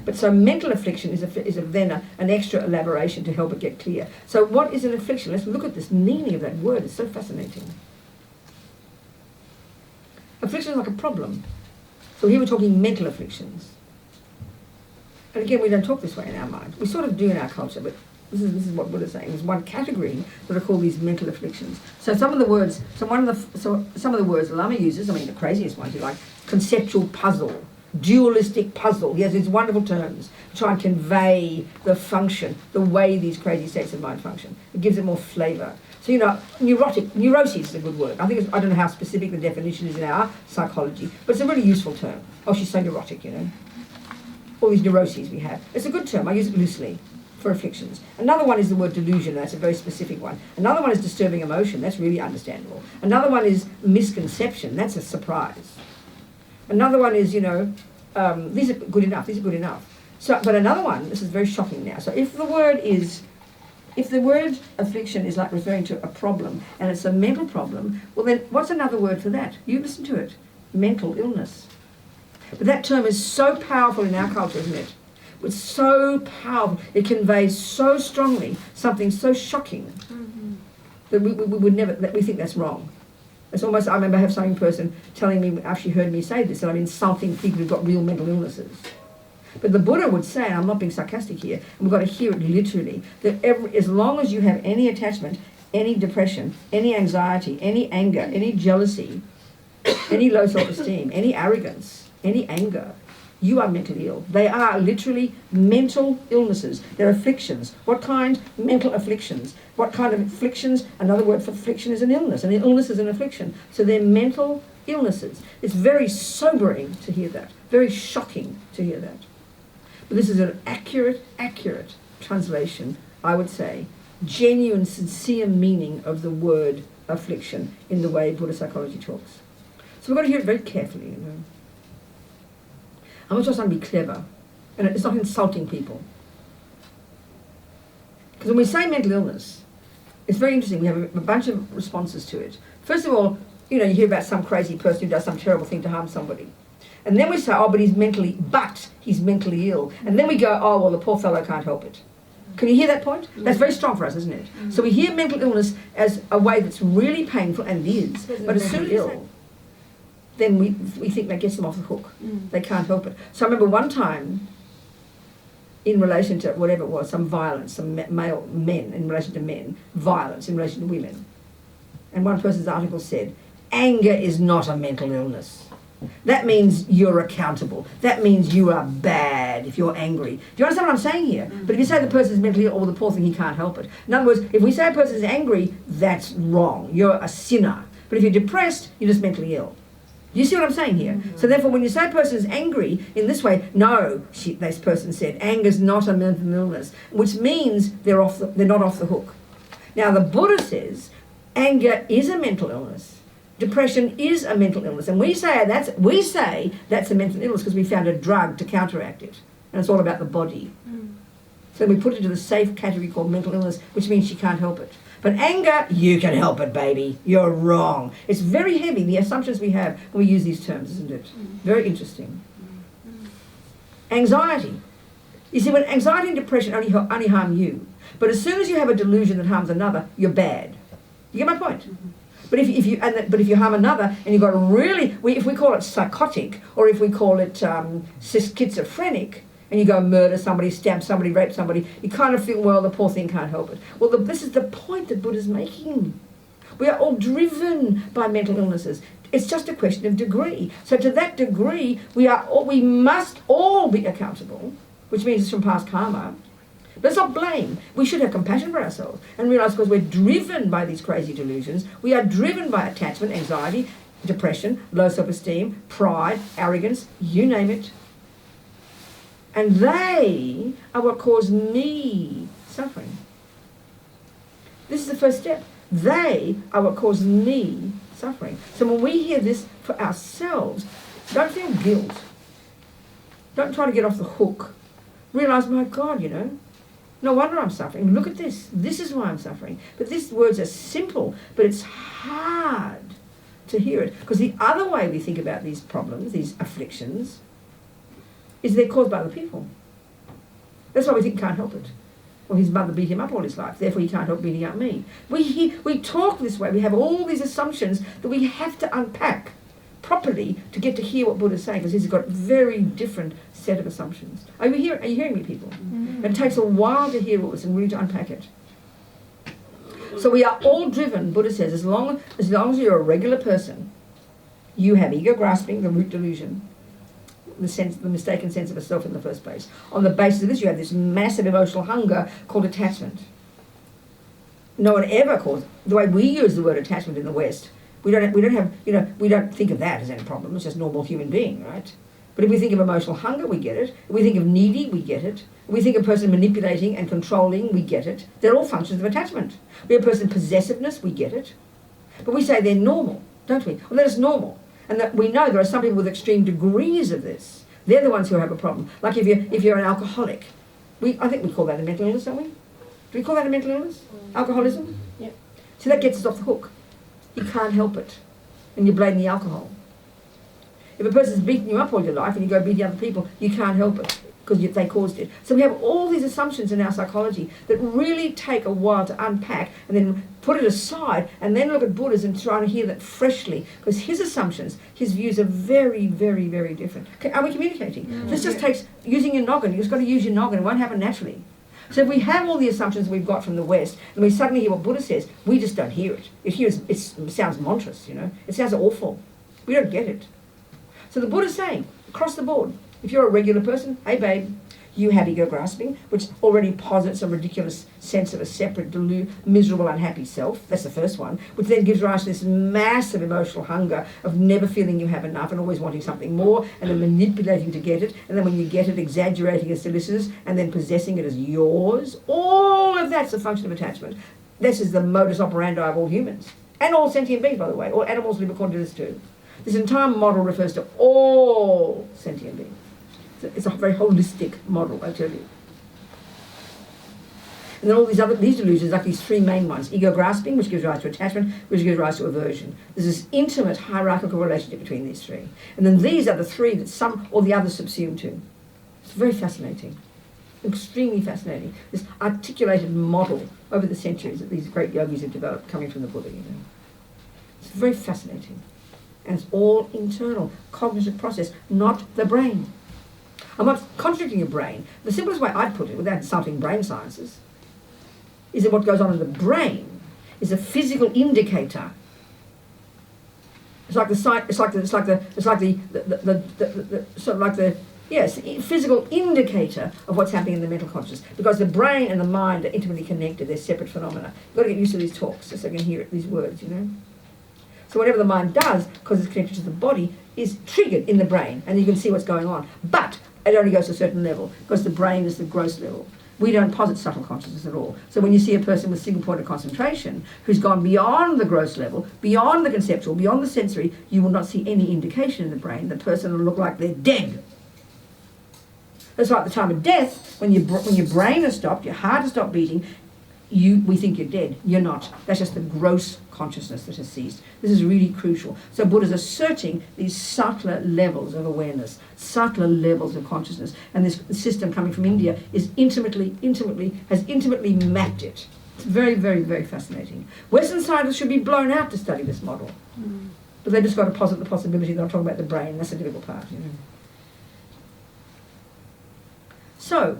But so mental affliction is then an extra elaboration to help it get clear. So what is an affliction? Let's look at this meaning of that word. It's so fascinating. Affliction is like a problem. So here we're talking mental afflictions. And again, we don't talk this way in our mind. We sort of do in our culture, but this is what Buddha's saying. There's one category that are called these mental afflictions. So some of the words Lama uses, I mean the craziest ones, you like, conceptual puzzle, dualistic puzzle. He has these wonderful terms to try and convey the function, the way these crazy states of mind function. It gives it more flavour. So, neurosis is a good word. I don't know how specific the definition is in our psychology, but it's a really useful term. Oh, she's so neurotic, All these neuroses we have. It's a good term. I use it loosely for afflictions. Another one is the word delusion. That's a very specific one. Another one is disturbing emotion. That's really understandable. Another one is misconception. That's a surprise. Another one is, these are good enough. These are good enough. So, but another one, this is very shocking now. So if the word affliction is like referring to a problem and it's a mental problem, well then what's another word for that? You listen to it. Mental illness. But that term is so powerful in our culture, isn't it? It's so powerful. It conveys so strongly something so shocking that we would never, that we think that's wrong. It's almost, I remember I have some person telling me after she heard me say this that I'm insulting people who've got real mental illnesses. But the Buddha would say, and I'm not being sarcastic here, and we've got to hear it literally, that as long as you have any attachment, any depression, any anxiety, any anger, any jealousy, any low self-esteem, any arrogance, any anger, you are mentally ill. They are literally mental illnesses. They're afflictions. What kind? Mental afflictions. What kind of afflictions? Another word for affliction is an illness. An illness is an affliction. So they're mental illnesses. It's very sobering to hear that. Very shocking to hear that. But this is an accurate translation, I would say, genuine, sincere meaning of the word affliction in the way Buddhist psychology talks. So we've got to hear it very carefully, I'm not just trying to be clever, and it's not insulting people. Because when we say mental illness, it's very interesting. We have a bunch of responses to it. First of all, you hear about some crazy person who does some terrible thing to harm somebody. And then we say, but he's mentally ill. And then we go, well, the poor fellow can't help it. Can you hear that point? That's very strong for us, isn't it? So we hear mental illness as a way that's really painful, and it is. But as soon as ill, then we think that gets them off the hook. They can't help it. So I remember one time, in relation to whatever it was, some violence, some male men in relation to men, violence in relation to women. And one person's article said, anger is not a mental illness. That means you're accountable. That means you are bad if you're angry. Do you understand what I'm saying here? But if you say the person's mentally ill, or the poor thing, he can't help it. In other words, if we say a person's angry, that's wrong. You're a sinner. But if you're depressed, you're just mentally ill. Do you see what I'm saying here? So therefore, when you say a person is angry in this way, no, this person said, anger's not a mental illness, which means they're not off the hook. Now, the Buddha says anger is a mental illness. Depression is a mental illness, and we say that's a mental illness because we found a drug to counteract it, and it's all about the body. So we put it into the safe category called mental illness, which means she can't help it. But anger, you can help it, baby. You're wrong. It's very heavy, the assumptions we have when we use these terms, isn't it? Very interesting. Anxiety. You see, when anxiety and depression only harm you, but as soon as you have a delusion that harms another, you're bad. You get my point? But if you harm another, and you've got if we call it psychotic, or if we call it schizophrenic, and you go murder somebody, stab somebody, rape somebody, you kind of feel, well, the poor thing can't help it. Well, this is the point that Buddha's making. We are all driven by mental illnesses. It's just a question of degree. So to that degree, we must all be accountable, which means it's from past karma. Let's not blame. We should have compassion for ourselves and realise because we're driven by these crazy delusions, we are driven by attachment, anxiety, depression, low self-esteem, pride, arrogance, you name it. And they are what cause me suffering. This is the first step. They are what cause me suffering. So when we hear this for ourselves, don't feel guilt. Don't try to get off the hook. Realise, my God, no wonder I'm suffering. Look at this. This is why I'm suffering. But these words are simple, but it's hard to hear it. Because the other way we think about these problems, these afflictions, is they're caused by other people. That's why we think he can't help it. Well, his mother beat him up all his life, therefore he can't help beating up me. We talk this way. We have all these assumptions that we have to unpack properly to get to hear what Buddha's saying, because he's got a very different set of assumptions. Are you hearing me, people? And it takes a while to hear all this and really to unpack it. So we are all driven, Buddha says, as long as you're a regular person, you have ego grasping, the root delusion, the mistaken sense of a self in the first place. On the basis of this, you have this massive emotional hunger called attachment. No one ever calls, the way we use the word attachment in the West, we don't have, we don't think of that as any problem. It's just normal human being, right? But if we think of emotional hunger, we get it. If we think of needy, we get it. If we think of a person manipulating and controlling, we get it. They're all functions of attachment. We have a person possessiveness, we get it. But we say they're normal, don't we? Well, that is normal. And that we know there are some people with extreme degrees of this. They're the ones who have a problem. Like if you're an alcoholic, I think we call that a mental illness, don't we? Do we call that a mental illness? Alcoholism? Yep. So that gets us off the hook. You can't help it. And you blame the alcohol. If a person's beaten you up all your life and you go beating other people, you can't help it because they caused it. So we have all these assumptions in our psychology that really take a while to unpack and then put it aside and then look at Buddhism and try to hear that freshly, because his assumptions, his views are very, very, very different. Are we communicating? This just takes using your noggin. You've just got to use your noggin. It won't happen naturally. So if we have all the assumptions we've got from the West and we suddenly hear what Buddha says, we just don't hear it. It sounds monstrous, It sounds awful. We don't get it. So the Buddha's saying, across the board, if you're a regular person, hey babe, you have ego grasping, which already posits a ridiculous sense of a separate, miserable, unhappy self. That's the first one, which then gives rise to this massive emotional hunger of never feeling you have enough and always wanting something more, and then manipulating to get it, and then when you get it, exaggerating as solicitous, and then possessing it as yours. All of that's a function of attachment. This is the modus operandi of all humans, and all sentient beings, by the way. All animals live according to this too. This entire model refers to all sentient beings. It's a very holistic model, I tell you. And then all these delusions, like these three main ones: ego grasping, which gives rise to attachment, which gives rise to aversion. There's this intimate hierarchical relationship between these three. And then these are the three that some or the others subsume to. It's very fascinating, extremely fascinating. This articulated model over the centuries that these great yogis have developed coming from the Buddha, It's very fascinating. And it's all internal, cognitive process, not the brain. I'm not contradicting your brain. The simplest way I'd put it, without insulting brain sciences, is that what goes on in the brain is a physical indicator. It's like the physical indicator of what's happening in the mental consciousness. Because the brain and the mind are intimately connected. They're separate phenomena. You've got to get used to these talks just so you can hear these words, So whatever the mind does, because it's connected to the body, is triggered in the brain, and you can see what's going on. But it only goes to a certain level, because the brain is the gross level. We don't posit subtle consciousness at all. So when you see a person with single point of concentration who's gone beyond the gross level, beyond the conceptual, beyond the sensory, you will not see any indication in the brain. The person will look like they're dead. That's why at the time of death, when your brain has stopped, your heart has stopped beating, we think you're dead. You're not. That's just the gross consciousness that has ceased. This is really crucial. So Buddha's asserting these subtler levels of awareness, subtler levels of consciousness, and this system coming from India has intimately mapped it. It's very, very, very fascinating. Western scientists should be blown out to study this model, but they've just got to posit the possibility that I'm talking about the brain. That's the difficult part, So,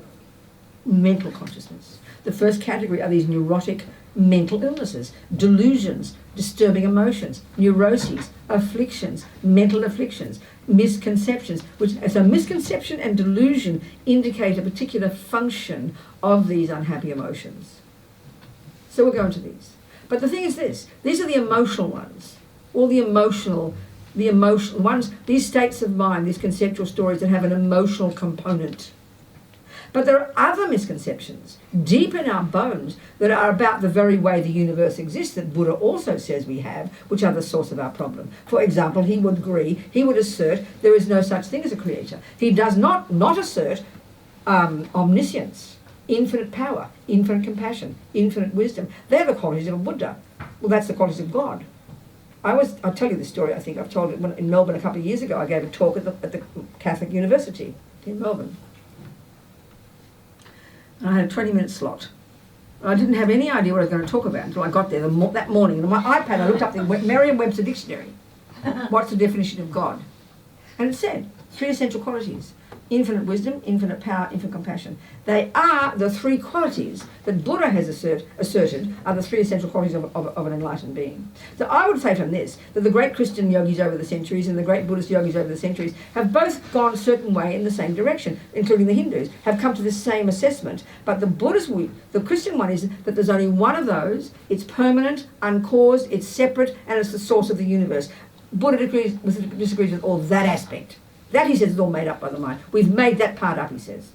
mental consciousness. The first category are these neurotic mental illnesses, delusions, disturbing emotions, neuroses, afflictions, mental afflictions, misconceptions. So misconception and delusion indicate a particular function of these unhappy emotions. So we'll go into these. But the thing is this, these are the emotional ones, all the emotional ones, these states of mind, these conceptual stories that have an emotional component. But there are other misconceptions deep in our bones that are about the very way the universe exists that Buddha also says we have, which are the source of our problem. For example, he would assert there is no such thing as a creator. He does not assert omniscience, infinite power, infinite compassion, infinite wisdom. They're the qualities of Buddha. Well, that's the qualities of God. I'll tell you this story, I think I've told it in Melbourne a couple of years ago. I gave a talk at the Catholic University in Melbourne. And I had a 20-minute slot. I didn't have any idea what I was going to talk about until I got there that morning. And on my iPad, I looked up the Merriam-Webster dictionary. What's the definition of God? And it said 3 essential qualities: infinite wisdom, infinite power, infinite compassion. They are the three qualities that Buddha has asserted are the three essential qualities of an enlightened being. So I would say from this that the great Christian yogis over the centuries and the great Buddhist yogis over the centuries have both gone a certain way in the same direction, including the Hindus, have come to the same assessment. But the Christian one is that there's only one of those, it's permanent, uncaused, it's separate, and it's the source of the universe. Buddha disagrees with all that aspect. That, he says, is all made up by the mind. We've made that part up, he says.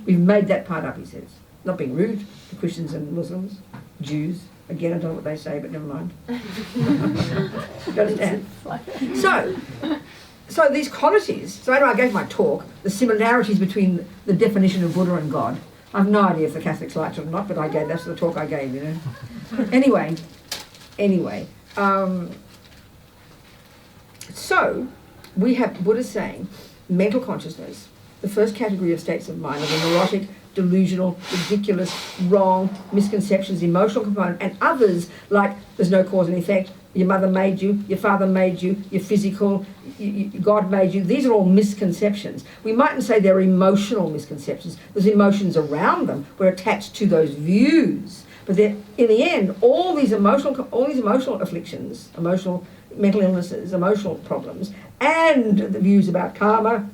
We've made that part up, he says. Not being rude to Christians and Muslims, Jews. Again, I don't know what they say, but never mind. You understand? So these qualities, so I gave my talk, the similarities between the definition of Buddha and God. I have no idea if the Catholics liked it or not, but that's the talk I gave, you know. Anyway. So, we have Buddha saying mental consciousness, the first category of states of mind, are the neurotic, delusional, ridiculous, wrong, misconceptions, emotional component, and others like there's no cause and effect, your mother made you, your father made you, you're physical, God made you. These are all misconceptions. We mightn't say they're emotional misconceptions. There's emotions around them. We're attached to those views. But in the end, all these emotional afflictions, emotional mental illnesses, emotional problems, and the views about karma,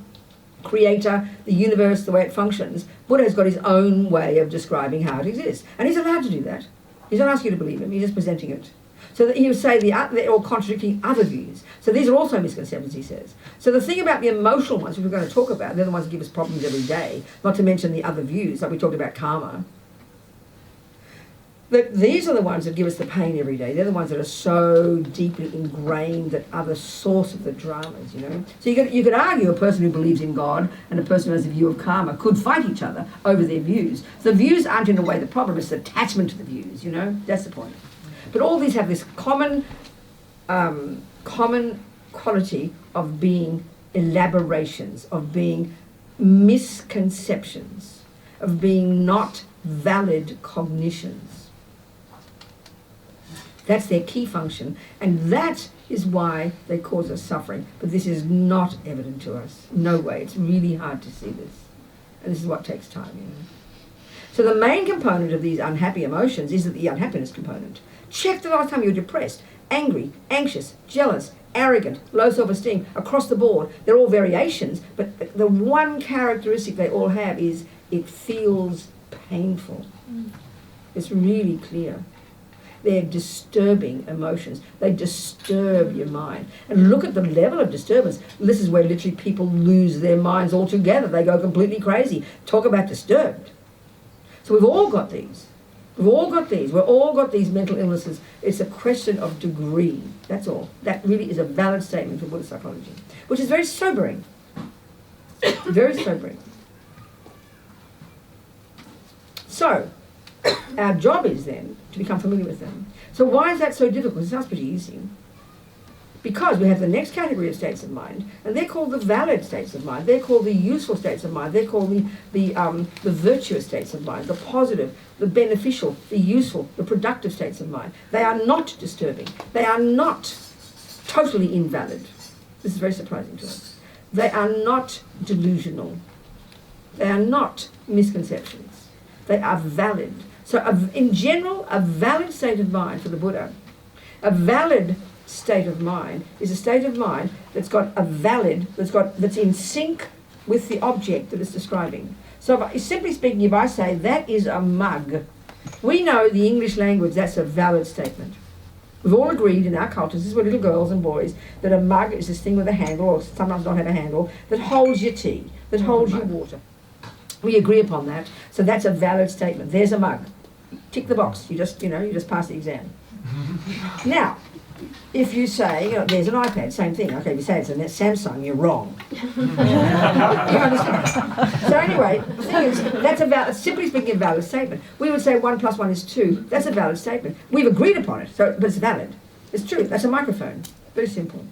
creator, the universe, the way it functions, Buddha has got his own way of describing how it exists. And he's allowed to do that. He's not asking you to believe him, he's just presenting it. So that he would say they're all contradicting other views. So these are also misconceptions, he says. So the thing about the emotional ones, which we're going to talk about, they're the ones that give us problems every day, not to mention the other views, like we talked about karma. But these are the ones that give us the pain every day. They're the ones that are so deeply ingrained that are the source of the dramas, you know. So you could argue a person who believes in God and a person who has a view of karma could fight each other over their views. The views aren't in a way the problem, it's the attachment to the views, you know. That's the point. But all these have this common quality of being elaborations, of being misconceptions, of being not valid cognitions. That's their key function, and that is why they cause us suffering. But this is not evident to us. No way. It's really hard to see this. And this is what takes time, you know. So the main component of these unhappy emotions is the unhappiness component. Check the last time you were depressed, angry, anxious, jealous, arrogant, low self-esteem, across the board. They're all variations, but the one characteristic they all have is it feels painful. It's really clear. They're disturbing emotions. They disturb your mind. And look at the level of disturbance. This is where literally people lose their minds altogether. They go completely crazy. Talk about disturbed. So we've all got these. We've all got these. We've all got these mental illnesses. It's a question of degree. That's all. That really is a valid statement for Buddhist psychology, which is very sobering. Very sobering. So, our job is then to become familiar with them. So why is that so difficult? It sounds pretty easy. Because we have the next category of states of mind, and they're called the valid states of mind. They're called the useful states of mind. They're called the virtuous states of mind, the positive, the beneficial, the useful, the productive states of mind. They are not disturbing. They are not totally invalid. This is very surprising to us. They are not delusional. They are not misconceptions. They are valid. So in general, a valid state of mind for the Buddha, a valid state of mind is a state of mind that's in sync with the object that it's describing. So simply speaking, if I say that is a mug, we know the English language, that's a valid statement. We've all agreed in our cultures, this is where little girls and boys, that a mug is this thing with a handle, or sometimes not have a handle, that holds your tea, that holds your water. We agree upon that, so that's a valid statement. There's a mug. Tick the box. You just pass the exam. Now, if you say, there's an iPad, same thing. Okay, if you say it's a Samsung, you're wrong. You understand? So anyway, the thing is, that's simply speaking, a valid statement. We would say 1 + 1 is 2. That's a valid statement. We've agreed upon it, but it's valid. It's true. That's a microphone. Very simple.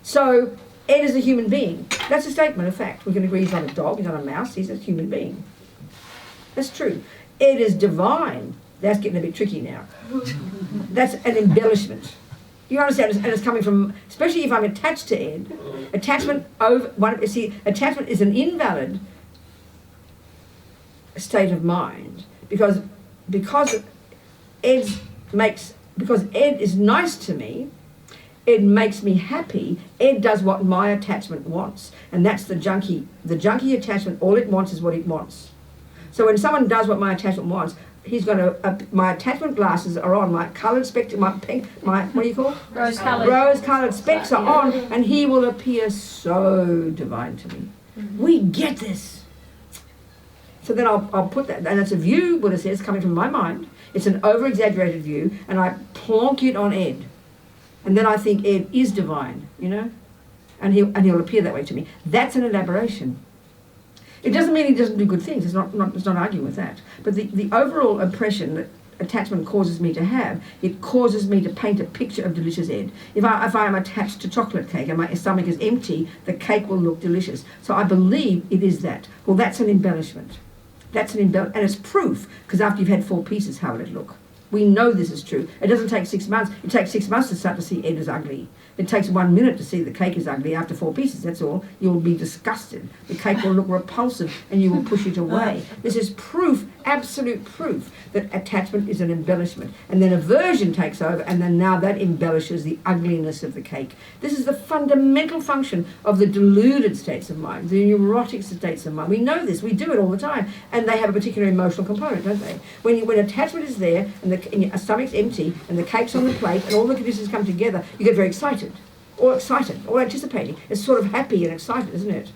So Ed is a human being. That's a statement of fact. We can agree he's not a dog, he's not a mouse, he's a human being. That's true. Ed is divine. That's getting a bit tricky now. That's an embellishment. You understand? And it's coming from, especially if I'm attached to Ed, attachment is an invalid state of mind because Ed is nice to me, Ed makes me happy, Ed does what my attachment wants. And that's the junkie. The junkie attachment, all it wants is what it wants. So when someone does what my attachment wants, he's going to, my attachment glasses are on, my coloured spectacles, my pink, what do you call? Rose-coloured specs are on, and he will appear so divine to me. We get this. So then I'll put that, and it's a view, Buddha says, coming from my mind. It's an over-exaggerated view, and I plonk it on Ed. And then I think Ed is divine, you know? And he'll appear that way to me. That's an elaboration. It doesn't mean he doesn't do good things. It's not arguing with that. But the overall impression that attachment causes me to have, it causes me to paint a picture of delicious Ed. If I am attached to chocolate cake and my stomach is empty, the cake will look delicious. So I believe it is that. Well, that's an embellishment. And it's proof, because after you've had 4 pieces, how will it look? We know this is true. It doesn't take 6 months. It takes 6 months to start to see Ed as ugly. It takes 1 minute to see the cake is ugly. After 4 pieces, that's all. You'll be disgusted. The cake will look repulsive and you will push it away. This is proof, absolute proof, that attachment is an embellishment. And then aversion takes over, and then now that embellishes the ugliness of the cake. This is the fundamental function of the deluded states of mind, the neurotic states of mind. We know this. We do it all the time. And they have a particular emotional component, don't they? When attachment is there and your stomach's empty and the cake's on the plate and all the conditions come together, you get very excited, or anticipating. It's sort of happy and excited, isn't it?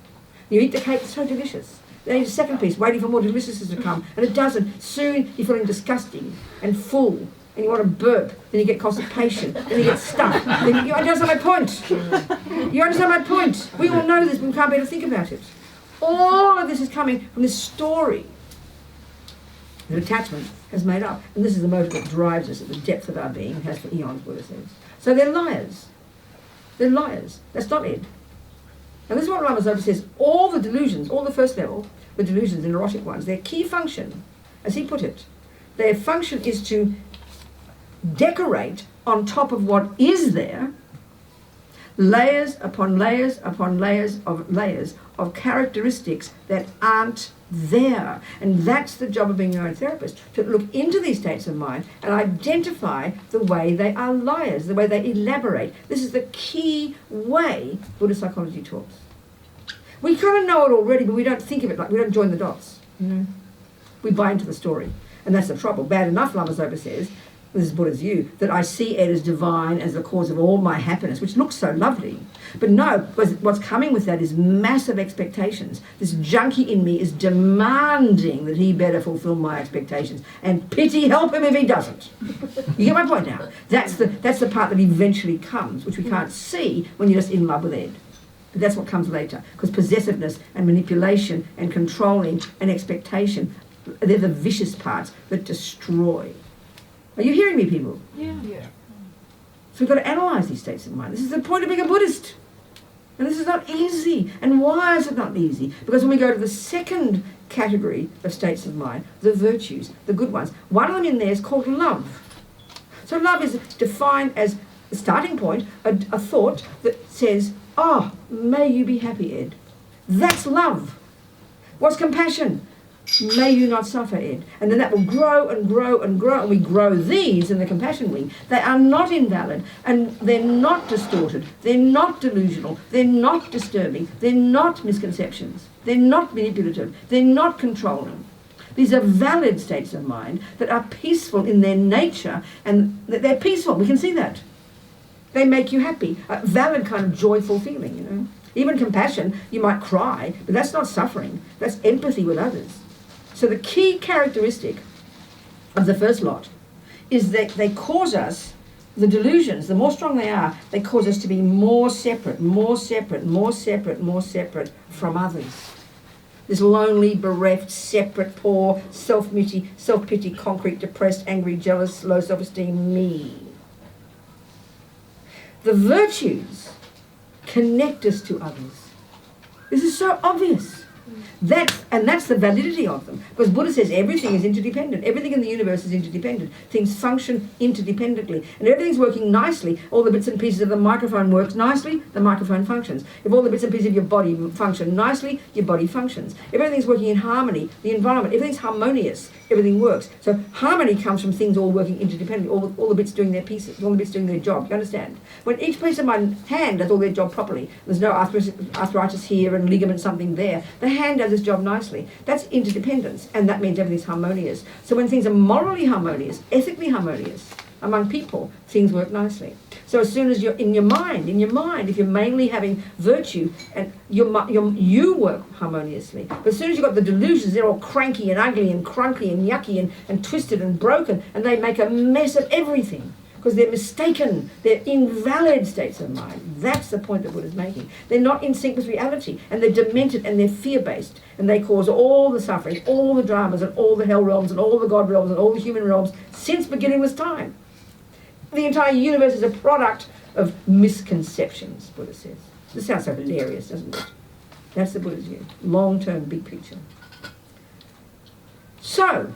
You eat the cake, it's so delicious. Then you eat a second piece, waiting for more deliciousness to come, and it doesn't. Soon you're feeling disgusting and full, and you want to burp, then you get constipation, then you get stuck. Then you understand my point? You understand my point? We all know this, but we can't bear to think about it. All of this is coming from this story that attachment has made up. And this is the motive that drives us at the depth of our being, and has for eons, Buddha says. So they're liars. They're liars. That's not it. And this is what Lama Zopa says. All the delusions, all the first level, the delusions, the neurotic ones, their key function, as he put it, their function is to decorate on top of what is there, layers upon layers upon layers of characteristics that aren't there. And that's the job of being a neurotherapist, to look into these states of mind and identify the way they are liars, the way they elaborate. This is the key way Buddhist psychology talks. We kind of know it already, but we don't think of it, like we don't join the dots. We buy into the story. And that's the trouble. Bad enough, Lama Zopa says, this is Buddha's view, that I see Ed as divine, as the cause of all my happiness, which looks so lovely. But no, because what's coming with that is massive expectations. This junkie in me is demanding that he better fulfill my expectations. And pity help him if he doesn't. You get my point now? That's the part that eventually comes, which we can't see when you're just in love with Ed. But that's what comes later. Because possessiveness and manipulation and controlling and expectation, they're the vicious parts that destroy. Are you hearing me, people? Yeah. So we've got to analyse these states of mind. This is the point of being a Buddhist. And this is not easy. And why is it not easy? Because when we go to the second category of states of mind, the virtues, the good ones, one of them in there is called love. So love is defined as the starting point, a thought that says, oh, may you be happy, Ed. That's love. What's compassion? May you not suffer, Ed. And then that will grow and grow and grow. And we grow these in the compassion wing. They are not invalid. And they're not distorted. They're not delusional. They're not disturbing. They're not misconceptions. They're not manipulative. They're not controlling. These are valid states of mind that are peaceful in their nature. And they're peaceful. We can see that. They make you happy. A valid kind of joyful feeling, you know. Even compassion, you might cry, but that's not suffering. That's empathy with others. So the key characteristic of the first lot is that they cause us, the delusions, the more strong they are, they cause us to be more separate from others. This lonely, bereft, separate, poor, self-pity, concrete, depressed, angry, jealous, low self-esteem, me. The virtues connect us to others. This is so obvious. That's the validity of them. Because Buddha says everything is interdependent. Everything in the universe is interdependent. Things function interdependently. And everything's working nicely. All the bits and pieces of the microphone works nicely, the microphone functions. If all the bits and pieces of your body function nicely, your body functions. If everything's working in harmony, the environment, everything's harmonious, everything works. So harmony comes from things all working interdependently, all the bits doing their pieces, all the bits doing their job. You understand? When each piece of my hand does all their job properly, there's no arthritis here and ligament something there, the hand does its job nicely. That's interdependence, and that means everything's harmonious. So when things are morally harmonious, ethically harmonious among people, things work nicely. So as soon as you're in your mind, if you're mainly having virtue, and you work harmoniously. But as soon as you've got the delusions, they're all cranky and ugly and crunky and yucky and twisted and broken, and they make a mess of everything. Because they're mistaken, they're invalid states of mind. That's the point that Buddha's making. They're not in sync with reality, and they're demented, and they're fear-based, and they cause all the suffering, all the dramas, and all the hell realms, and all the God realms, and all the human realms since beginningless time. The entire universe is a product of misconceptions, Buddha says. This sounds so hilarious, doesn't it? That's the Buddha's view. Long-term, big picture. So,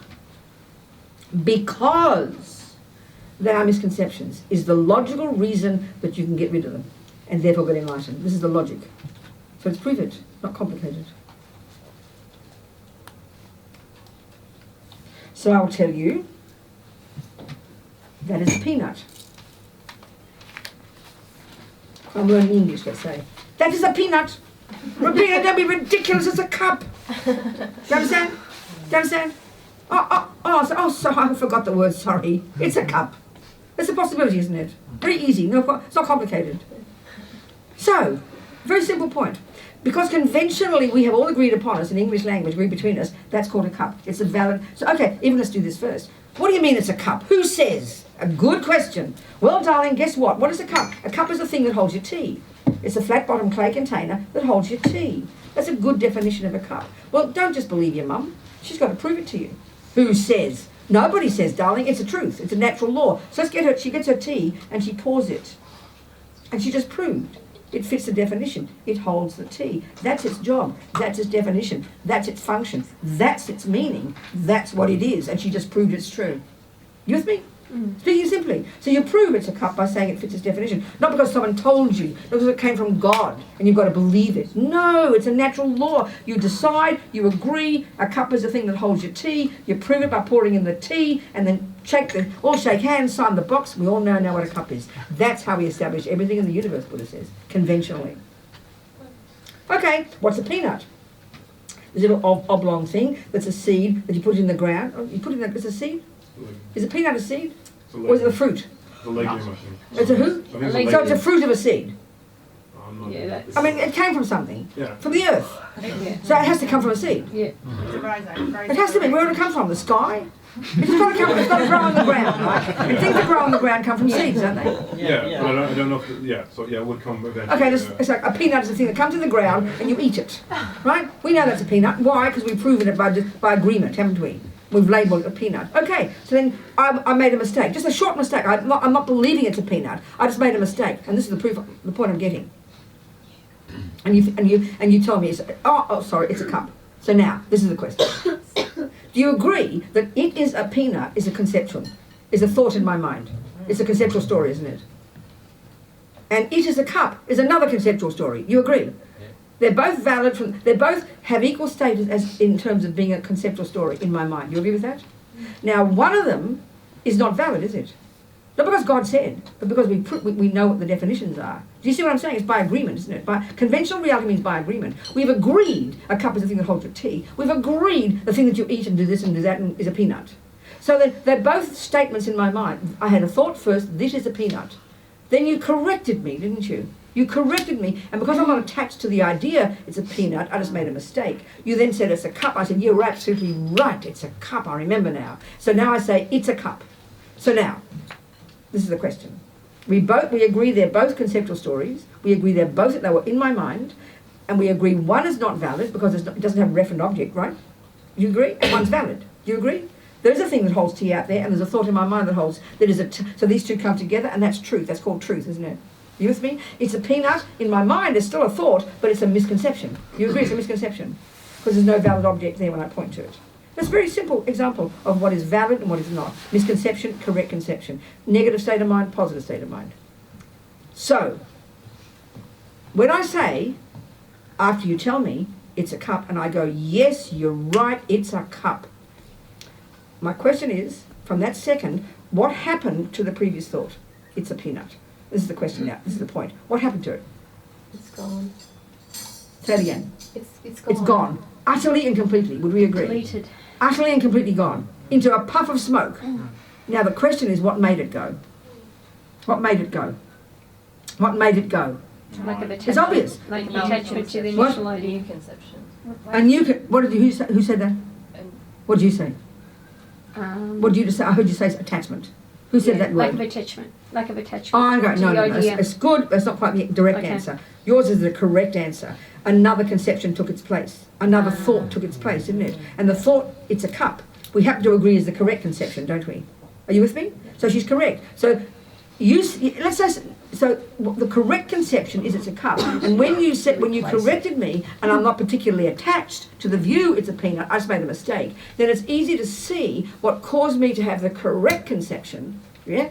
because they are misconceptions, is the logical reason that you can get rid of them and therefore get enlightened. This is the logic. So let's prove it, not complicated. So I'll tell you, that is a peanut. I'm learning English, let's say. That is a peanut. Robina, don't be ridiculous, it's a cup. Do you understand? Do you understand? So I forgot the word, sorry. It's a cup. It's a possibility, isn't it? Very easy, it's not complicated. So, very simple point. Because conventionally we have all agreed upon us in English language, agreed between us, that's called a cup. It's a valid... So, okay, even let's do this first. What do you mean it's a cup? Who says? A good question. Well, darling, guess what? What is a cup? A cup is a thing that holds your tea. It's a flat-bottomed clay container that holds your tea. That's a good definition of a cup. Well, don't just believe your mum. She's got to prove it to you. Who says? Nobody says, darling. It's a truth. It's a natural law. So let's get her. She gets her tea and she pours it. And she just proved. It fits the definition. It holds the tea. That's its job. That's its definition. That's its function. That's its meaning. That's what it is. And she just proved it's true. You with me? Speaking simply. So you prove it's a cup by saying it fits its definition. Not because someone told you, not because it came from God and you've got to believe it. No, it's a natural law. You decide, you agree, a cup is a thing that holds your tea, you prove it by pouring in the tea and then all shake hands, sign the box. We all know now what a cup is. That's how we establish everything in the universe, Buddha says, conventionally. Okay, what's a peanut? This little oblong thing that's a seed that you put in the ground. You put it in it's a seed? Is a peanut a seed? Or is it a fruit? It's a legume, I think. It's a who? So it's a fruit of a seed. I mean, it came from something. Yeah. From the earth. Yeah. So it has to come from a seed. Yeah. It has to be. Where would it come from? The sky? It's got to grow on the ground, right? And things that grow on the ground come from seeds, don't they? Yeah, but I don't know if, it would come eventually. Okay, it's like a peanut is a thing that comes in the ground and you eat it, right? We know that's a peanut. Why? Because we've proven it by agreement, haven't we? We've labelled it a peanut. Okay, so then I made a mistake. Just a short mistake. I'm not believing it's a peanut. I just made a mistake. And this is the proof, the point I'm getting. And you tell me, sorry, it's a cup. So now, this is the question. Do you agree that it is a peanut is a conceptual, is a thought in my mind? It's a conceptual story, isn't it? And it is a cup is another conceptual story. You agree? They're both valid. They both have equal status as in terms of being a conceptual story in my mind. You agree with that? Now, one of them is not valid, is it? Not because God said, but because we know what the definitions are. Do you see what I'm saying? It's by agreement, isn't it? By conventional reality means by agreement. We've agreed a cup is the thing that holds your tea. We've agreed the thing that you eat and do this and do that and is a peanut. So they're both statements in my mind. I had a thought first, this is a peanut. Then you corrected me, didn't you? You corrected me, and because I'm not attached to the idea it's a peanut, I just made a mistake. You then said it's a cup. I said, you're absolutely right, it's a cup, I remember now. So now I say, it's a cup. So now, this is the question. We agree they're both conceptual stories. We agree they were in my mind, and we agree one is not valid because it doesn't have a referent object, right? You agree? And one's valid. Do you agree? There's a thing that holds tea out there, and there's a thought in my mind that holds, so these two come together, and that's truth. That's called truth, isn't it? You with me? It's a peanut. In my mind, it's still a thought, but it's a misconception. You agree it's a misconception? because there's no valid object there when I point to it. That's a very simple example of what is valid and what is not. Misconception, correct conception. Negative state of mind, positive state of mind. So, when I say, after you tell me it's a cup, and I go, yes, you're right, it's a cup. My question is, from that second, what happened to the previous thought? It's a peanut. This is the question now. This is the point. What happened to it? It's gone. Say it again. It's gone. It's gone. Utterly and completely. Would we agree? Deleted. Utterly and completely gone. Into a puff of smoke. Now the question is, what made it go? What made it go? What made it go? Lack of attachment. It's obvious. Lack of attachment to the What? initial idea. Conception. And you can, what did you, who said that? What did you say? What did you just say? I heard you say attachment. Who said that Lack word? of attachment. Lack of attachment. Oh, I to no, the no, no. idea. It's good, but it's not quite the direct Okay. answer. Yours is the correct answer. Another conception took its place. Another thought took its place, didn't it? And the thought, it's a cup, we happen to agree is the correct conception, don't we? Are you with me? So she's correct. So let's say, so the correct conception is it's a cup. And when you said, when you corrected me, and I'm not particularly attached to the view it's a peanut, I just made a mistake, then it's easy to see what caused me to have the correct conception, yeah,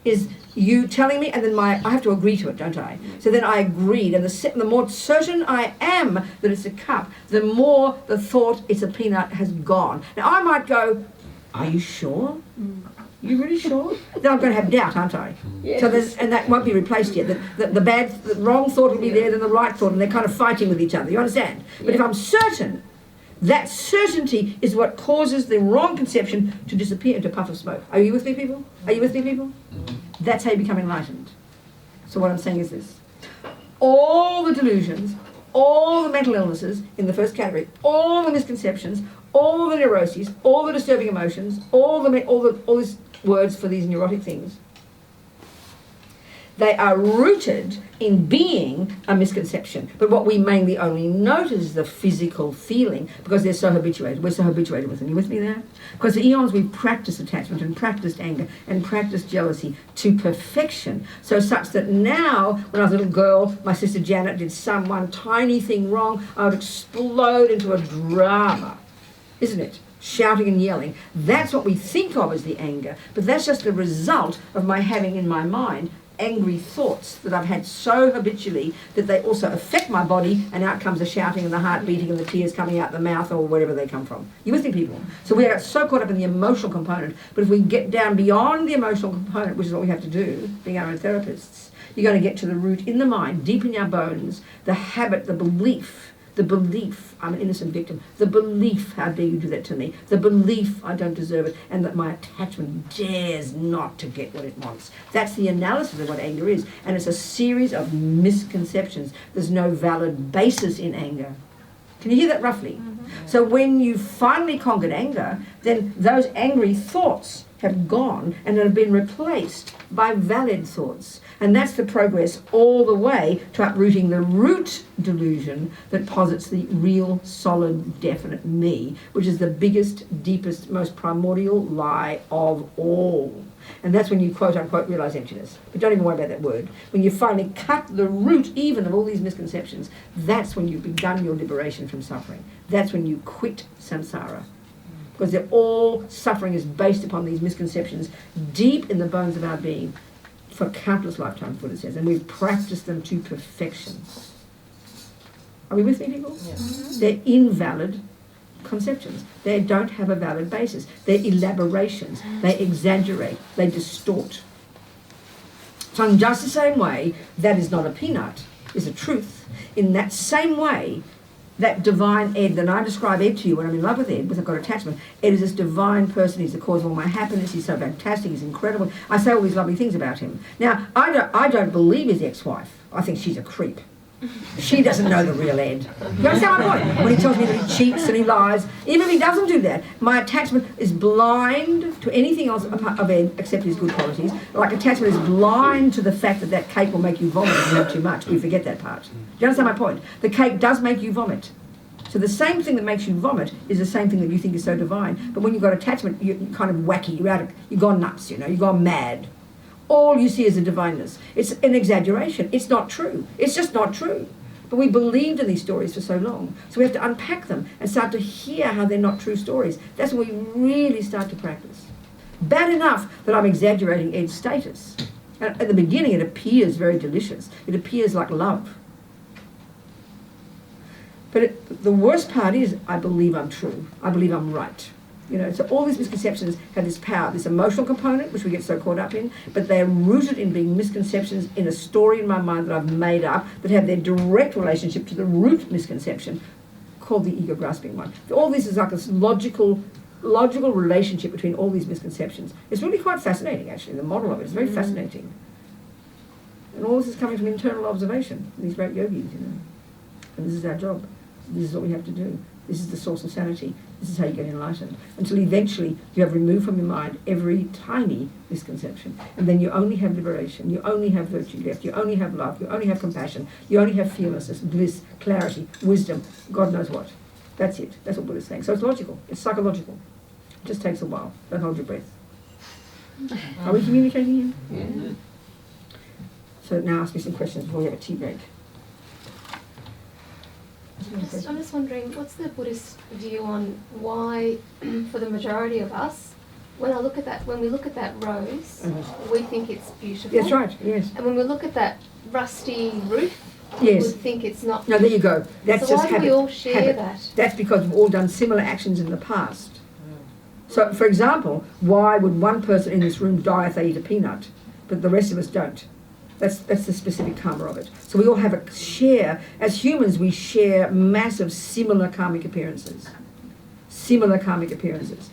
is you telling me, and then I have to agree to it, don't I? So then I agreed, and the more certain I am that it's a cup, the more the thought it's a peanut has gone. Now I might go, are you sure? You really sure? Then I'm going to have doubt, aren't I? Yes. So and that won't be replaced yet. The wrong thought will be there, then the right thought, and they're kind of fighting with each other. You understand? But if I'm certain, that certainty is what causes the wrong conception to disappear into a puff of smoke. Are you with me, people? Are you with me, people? That's how you become enlightened. So what I'm saying is this. All the delusions, all the mental illnesses in the first category, all the misconceptions, all the neuroses, all the disturbing emotions, all these words for these neurotic things, they are rooted in being a misconception. But what we mainly only notice is the physical feeling because they're so habituated. We're so habituated with them. You with me there? Because for eons we've practiced attachment and practiced anger and practiced jealousy to perfection. So such that now, when I was a little girl, my sister Janet did one tiny thing wrong, I would explode into a drama. Isn't it? Shouting and yelling. That's what we think of as the anger. But that's just a result of my having in my mind angry thoughts that I've had so habitually that they also affect my body, and out comes the shouting and the heart beating and the tears coming out the mouth or wherever they come from. You with me, people? So we are so caught up in the emotional component, but if we get down beyond the emotional component, which is what we have to do, being our own therapists, you're going to get to the root in the mind, deep in our bones, the habit, the belief, I'm an innocent victim, the belief, how dare you do that to me, the belief I don't deserve it, and that my attachment dares not to get what it wants. That's the analysis of what anger is, and it's a series of misconceptions. There's no valid basis in anger. Can you hear that roughly? Mm-hmm. So when you finally conquered anger, then those angry thoughts have gone and have been replaced by valid thoughts. And that's the progress all the way to uprooting the root delusion that posits the real, solid, definite me, which is the biggest, deepest, most primordial lie of all. And that's when you quote-unquote realise emptiness. But don't even worry about that word. When you finally cut the root even of all these misconceptions, that's when you've begun your liberation from suffering. That's when you quit samsara. Because they're all, suffering is based upon these misconceptions deep in the bones of our being for countless lifetimes, Buddha says, and we've practiced them to perfection. Are we with me, people? Yeah. They're invalid conceptions. They don't have a valid basis. They're elaborations. They exaggerate. They distort. So in just the same way, that is not a peanut, is a truth. In that same way, that divine Ed, that I describe Ed to you when I'm in love with Ed, with I've got attachment. Ed is this divine person. He's the cause of all my happiness. He's so fantastic. He's incredible. I say all these lovely things about him. Now, I don't believe his ex-wife. I think she's a creep. She doesn't know the real Ed. You understand my point? When he tells me that he cheats and he lies, even if he doesn't do that, my attachment is blind to anything else of Ed except his good qualities. Like attachment is blind to the fact that that cake will make you vomit if you have too much. We forget that part. Do you understand my point? The cake does make you vomit. So the same thing that makes you vomit is the same thing that you think is so divine. But when you've got attachment, you're kind of wacky. You've gone nuts, you've gone mad. All you see is a divineness. It's an exaggeration. It's not true. It's just not true. But we believed in these stories for so long. So we have to unpack them and start to hear how they're not true stories. That's when we really start to practice. Bad enough that I'm exaggerating Ed's status. At the beginning, it appears very delicious. It appears like love. But the worst part is, I believe I'm true. I believe I'm right. You know, so all these misconceptions have this power, this emotional component, which we get so caught up in, but they're rooted in being misconceptions in a story in my mind that I've made up that have their direct relationship to the root misconception called the ego grasping one. All this is like this logical relationship between all these misconceptions. It's really quite fascinating, actually. The model of it is very fascinating. And all this is coming from internal observation, these great yogis, you know. And this is our job. This is what we have to do. This is the source of sanity. This is how you get enlightened. Until eventually you have removed from your mind every tiny misconception. And then you only have liberation. You only have virtue left. You only have love. You only have compassion. You only have fearlessness, bliss, clarity, wisdom, God knows what. That's it. That's what Buddha's saying. So it's logical. It's psychological. It just takes a while. Don't hold your breath. Are we communicating here? Yeah. So now ask me some questions before we have a tea break. I'm just wondering, what's the Buddhist view on why, for the majority of us, when we look at that rose, we think it's beautiful. That's right, yes. And when we look at that rusty roof, Yes. we think it's not. No, there you go. That's So just why do habit. we all share habit. that? That's because we've all done similar actions in the past. So, for example, why would one person in this room die if they eat a peanut, but the rest of us don't? That's the specific karma of it. So we all have a share. As humans, we share massive similar karmic appearances. Similar karmic appearances.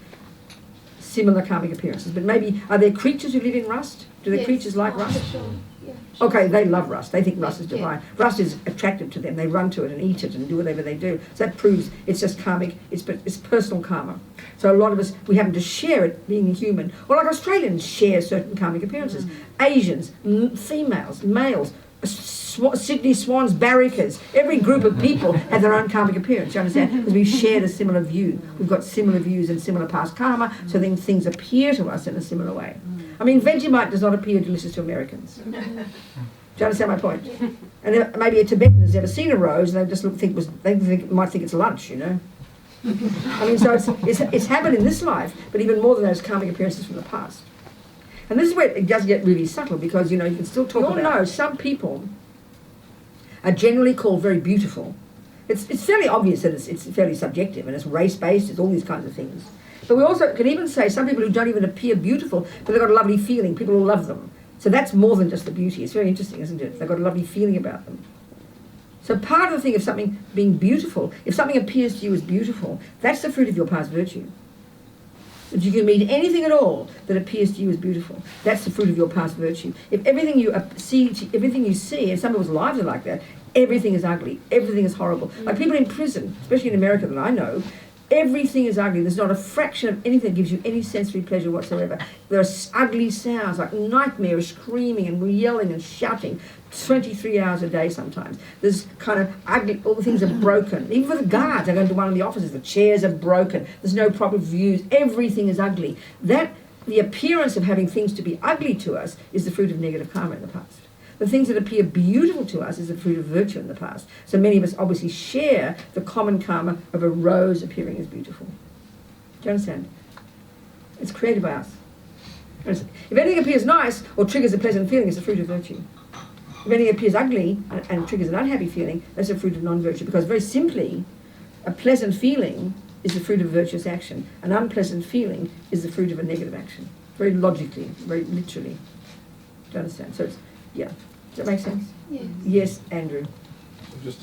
Similar karmic appearances. But maybe, are there creatures who live in rust? Do the Yes. creatures like Oh, rust? for sure. Yeah, for Okay, they love rust. They think rust is Yeah. divine. Rust is attractive to them. They run to it and eat it and do whatever they do. So that proves it's just karmic. It's personal karma. So a lot of us, we happen to share it being a human. Or like Australians share certain karmic appearances. Asians, females, males, Sydney Swans, Barricas. Every group of people have their own karmic appearance. You understand? Because we've shared a similar view. We've got similar views and similar past karma. So then things appear to us in a similar way. I mean, Vegemite does not appear delicious to Americans. Do you understand my point? And maybe a Tibetan has never seen a rose, and they just might think it's lunch, you know. I mean, so it's habit in this life, but even more than those karmic appearances from the past. And this is where it does get really subtle, because you know you can still talk about. You all know some people are generally called very beautiful. It's fairly obvious that it's fairly subjective and it's race based. It's all these kinds of things. But we also can even say some people who don't even appear beautiful, but they've got a lovely feeling. People will love them. So that's more than just the beauty. It's very interesting, isn't it? They've got a lovely feeling about them. So part of the thing of something being beautiful, if something appears to you as beautiful, that's the fruit of your past virtue. If you can meet anything at all that appears to you as beautiful, that's the fruit of your past virtue. If everything you see, and some people's lives are like that, everything is ugly, everything is horrible. Like people in prison, especially in America that I know, everything is ugly. There's not a fraction of anything that gives you any sensory pleasure whatsoever. There are ugly sounds, like nightmarish screaming and yelling and shouting, 23 hours a day sometimes. There's kind of ugly, all the things are broken. Even for the guards, I go into one of the offices, the chairs are broken. There's no proper views. Everything is ugly. The appearance of having things to be ugly to us is the fruit of negative karma in the past. The things that appear beautiful to us is the fruit of virtue in the past. So many of us obviously share the common karma of a rose appearing as beautiful. Do you understand? It's created by us. If anything appears nice or triggers a pleasant feeling, it's the fruit of virtue. If anything appears ugly and triggers an unhappy feeling, that's the fruit of non-virtue. Because very simply, a pleasant feeling is the fruit of virtuous action. An unpleasant feeling is the fruit of a negative action. Very logically, very literally. Do you understand? So it's, yeah. Does that make sense? Yes. Yes, Andrew. Just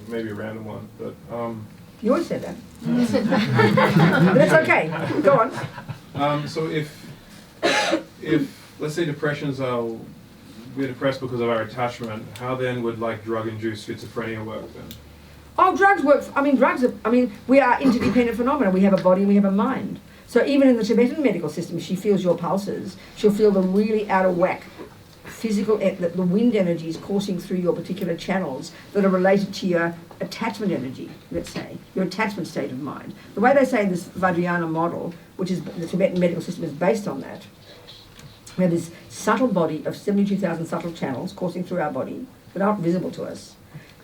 maybe a random one, but You always said that. But that's okay. Go on. so if let's say depressions are, we're depressed because of our attachment, how then would like drug-induced schizophrenia work then? Oh, drugs work. We are interdependent phenomena. We have a body and we have a mind. So even in the Tibetan medical system, she feels your pulses. She'll feel the really out of whack physical, the wind energies coursing through your particular channels that are related to your attachment energy, let's say, your attachment state of mind. The way they say this Vajrayana model, which is the Tibetan medical system, is based on that. We have this subtle body of 72,000 subtle channels coursing through our body that aren't visible to us.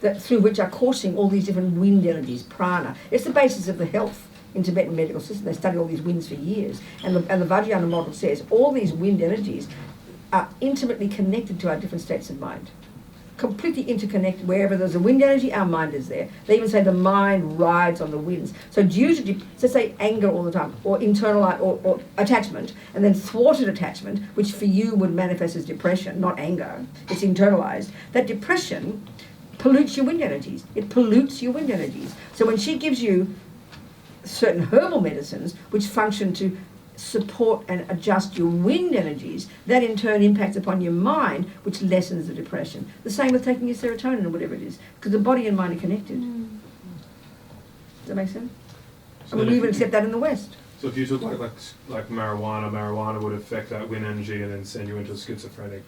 that through which are coursing all these different wind energies, prana. It's the basis of the health in Tibetan medical system. They study all these winds for years. And the Vajrayana model says all these wind energies are intimately connected to our different states of mind. Completely interconnected. Wherever there's a wind energy, our mind is there. They even say the mind rides on the winds. So due to, let's say, anger all the time, or internal or attachment, and then thwarted attachment, which for you would manifest as depression, not anger, it's internalized, that depression pollutes your wind energies. It pollutes your wind energies. So when she gives you certain herbal medicines which function to support and adjust your wind energies, that in turn impacts upon your mind, which lessens the depression. The same with taking your serotonin or whatever it is, because the body and mind are connected. Does that make sense? So I mean, we even accept that in the West. So if you took like marijuana would affect that wind energy and then send you into schizophrenic.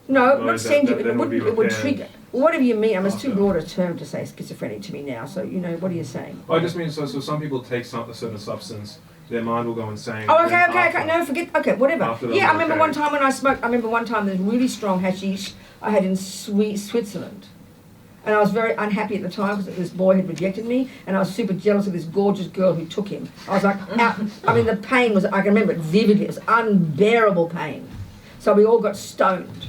No, Well, not send you, that it would be would repaired trigger. Whatever you mean, I mean, it's too after. broad a term to say schizophrenic to me now, so, you know, what are you saying? I just mean, so some people take a certain substance, their mind will go insane. Oh, and then okay, after- no, forget, okay, whatever. After that, Yeah, I remember okay. one time when I smoked, I remember one time there's really strong hashish I had in Switzerland. And I was very unhappy at the time because this boy had rejected me, and I was super jealous of this gorgeous girl who took him. I was like, I mean, the pain was, I can remember it vividly, it was unbearable pain. So we all got stoned,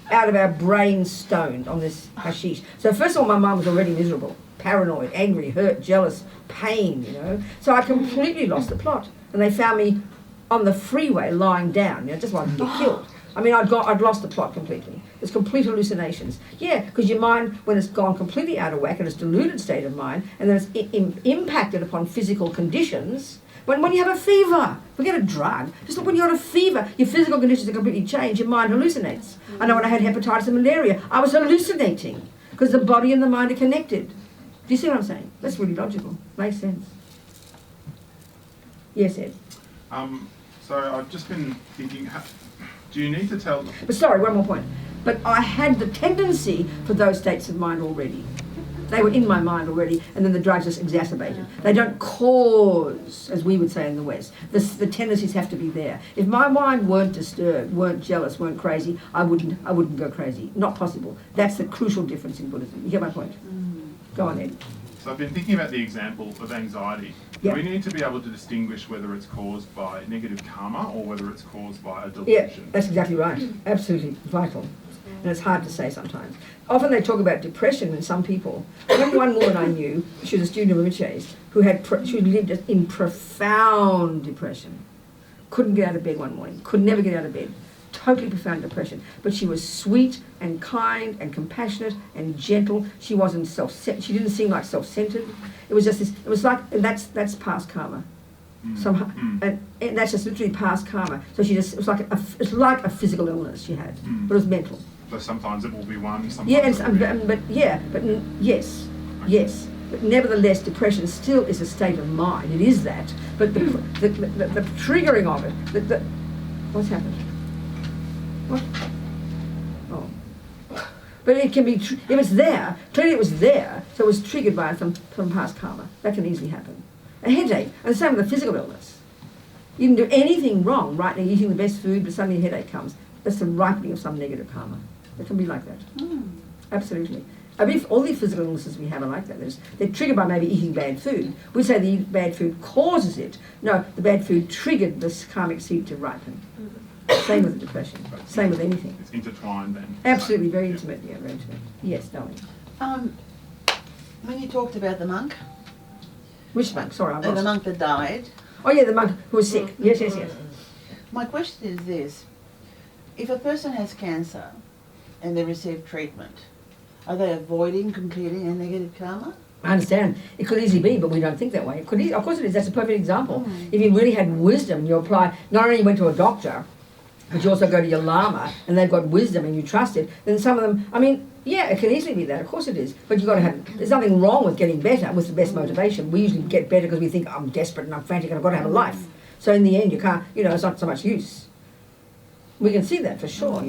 out of our brains stoned on this hashish. So first of all, my mum was already miserable, paranoid, angry, hurt, jealous, pain, you know. So I completely lost the plot. And they found me on the freeway lying down, you know, just wanted to get killed. I mean, I'd lost the plot completely. It's complete hallucinations. Yeah, because your mind, when it's gone completely out of whack and it's deluded state of mind, and then it's impacted upon physical conditions. When you have a fever, forget a drug. Just look, when you have a fever, your physical conditions are completely changed. Your mind hallucinates. I know when I had hepatitis and malaria, I was hallucinating because the body and the mind are connected. Do you see what I'm saying? That's really logical. Makes sense. Yes, Ed. So I've just been thinking, do you need to tell them? But sorry, one more point. But I had the tendency for those states of mind already. They were in my mind already, and then the drugs just exacerbated. They don't cause, as we would say in the West. The tendencies have to be there. If my mind weren't disturbed, weren't jealous, weren't crazy, I wouldn't go crazy. Not possible. That's the crucial difference in Buddhism. You get my point? Go on, Ed. So I've been thinking about the example of anxiety. Yeah. Do we need to be able to distinguish whether it's caused by negative karma or whether it's caused by a Yeah, delusion? that's exactly right. Absolutely vital. And it's hard to say sometimes. Often they talk about depression in some people. I remember one woman I knew, she was a student of Rinpoche's, who she lived in profound depression. Couldn't get out of bed one morning, could never get out of bed. Totally profound depression. But she was sweet and kind and compassionate and gentle. She wasn't she didn't seem like self-centered. It was just this, it was like, and that's past karma. Somehow, and that's just literally past karma. So she just, it's like a physical illness she had, but it was mental. So sometimes it will be one, sometimes Yeah, it will be... yes. But nevertheless, depression still is a state of mind. It is that. But the triggering of it, what's happened? What? Oh. But it can be, if it's there, clearly it was there, so it was triggered by some past karma. That can easily happen. A headache, and the same with a physical illness. You can do anything wrong right now, eating the best food, but suddenly a headache comes. That's the ripening of some negative karma. It can be like that. Absolutely. I mean, all the physical illnesses we have are like that. They're triggered by maybe eating bad food. We say the bad food causes it. No, the bad food triggered this karmic seed to ripen. Same with the depression. Same with anything. It's intertwined then. Absolutely, very intimate. Yeah, very intimate. Yes, darling. When you talked about the monk, Which monk? Sorry, I the lost. monk that died, Oh yeah, the monk who was sick. Yes. my question is this. If a person has cancer and they receive treatment, are they avoiding completing a negative karma? I understand. It could easily be, but we don't think that way. It could of course it is. That's a perfect example. If you really had wisdom, you apply, not only you went to a doctor, but you also go to your Lama, and they've got wisdom and you trust it, then some of them, I mean, yeah, it can easily be that. Of course it is. But you've got to have, there's nothing wrong with getting better with the best motivation. We usually get better because we think, I'm desperate and I'm frantic and I've got to have a life. So in the end, you can't, it's not so much use. We can see that for sure,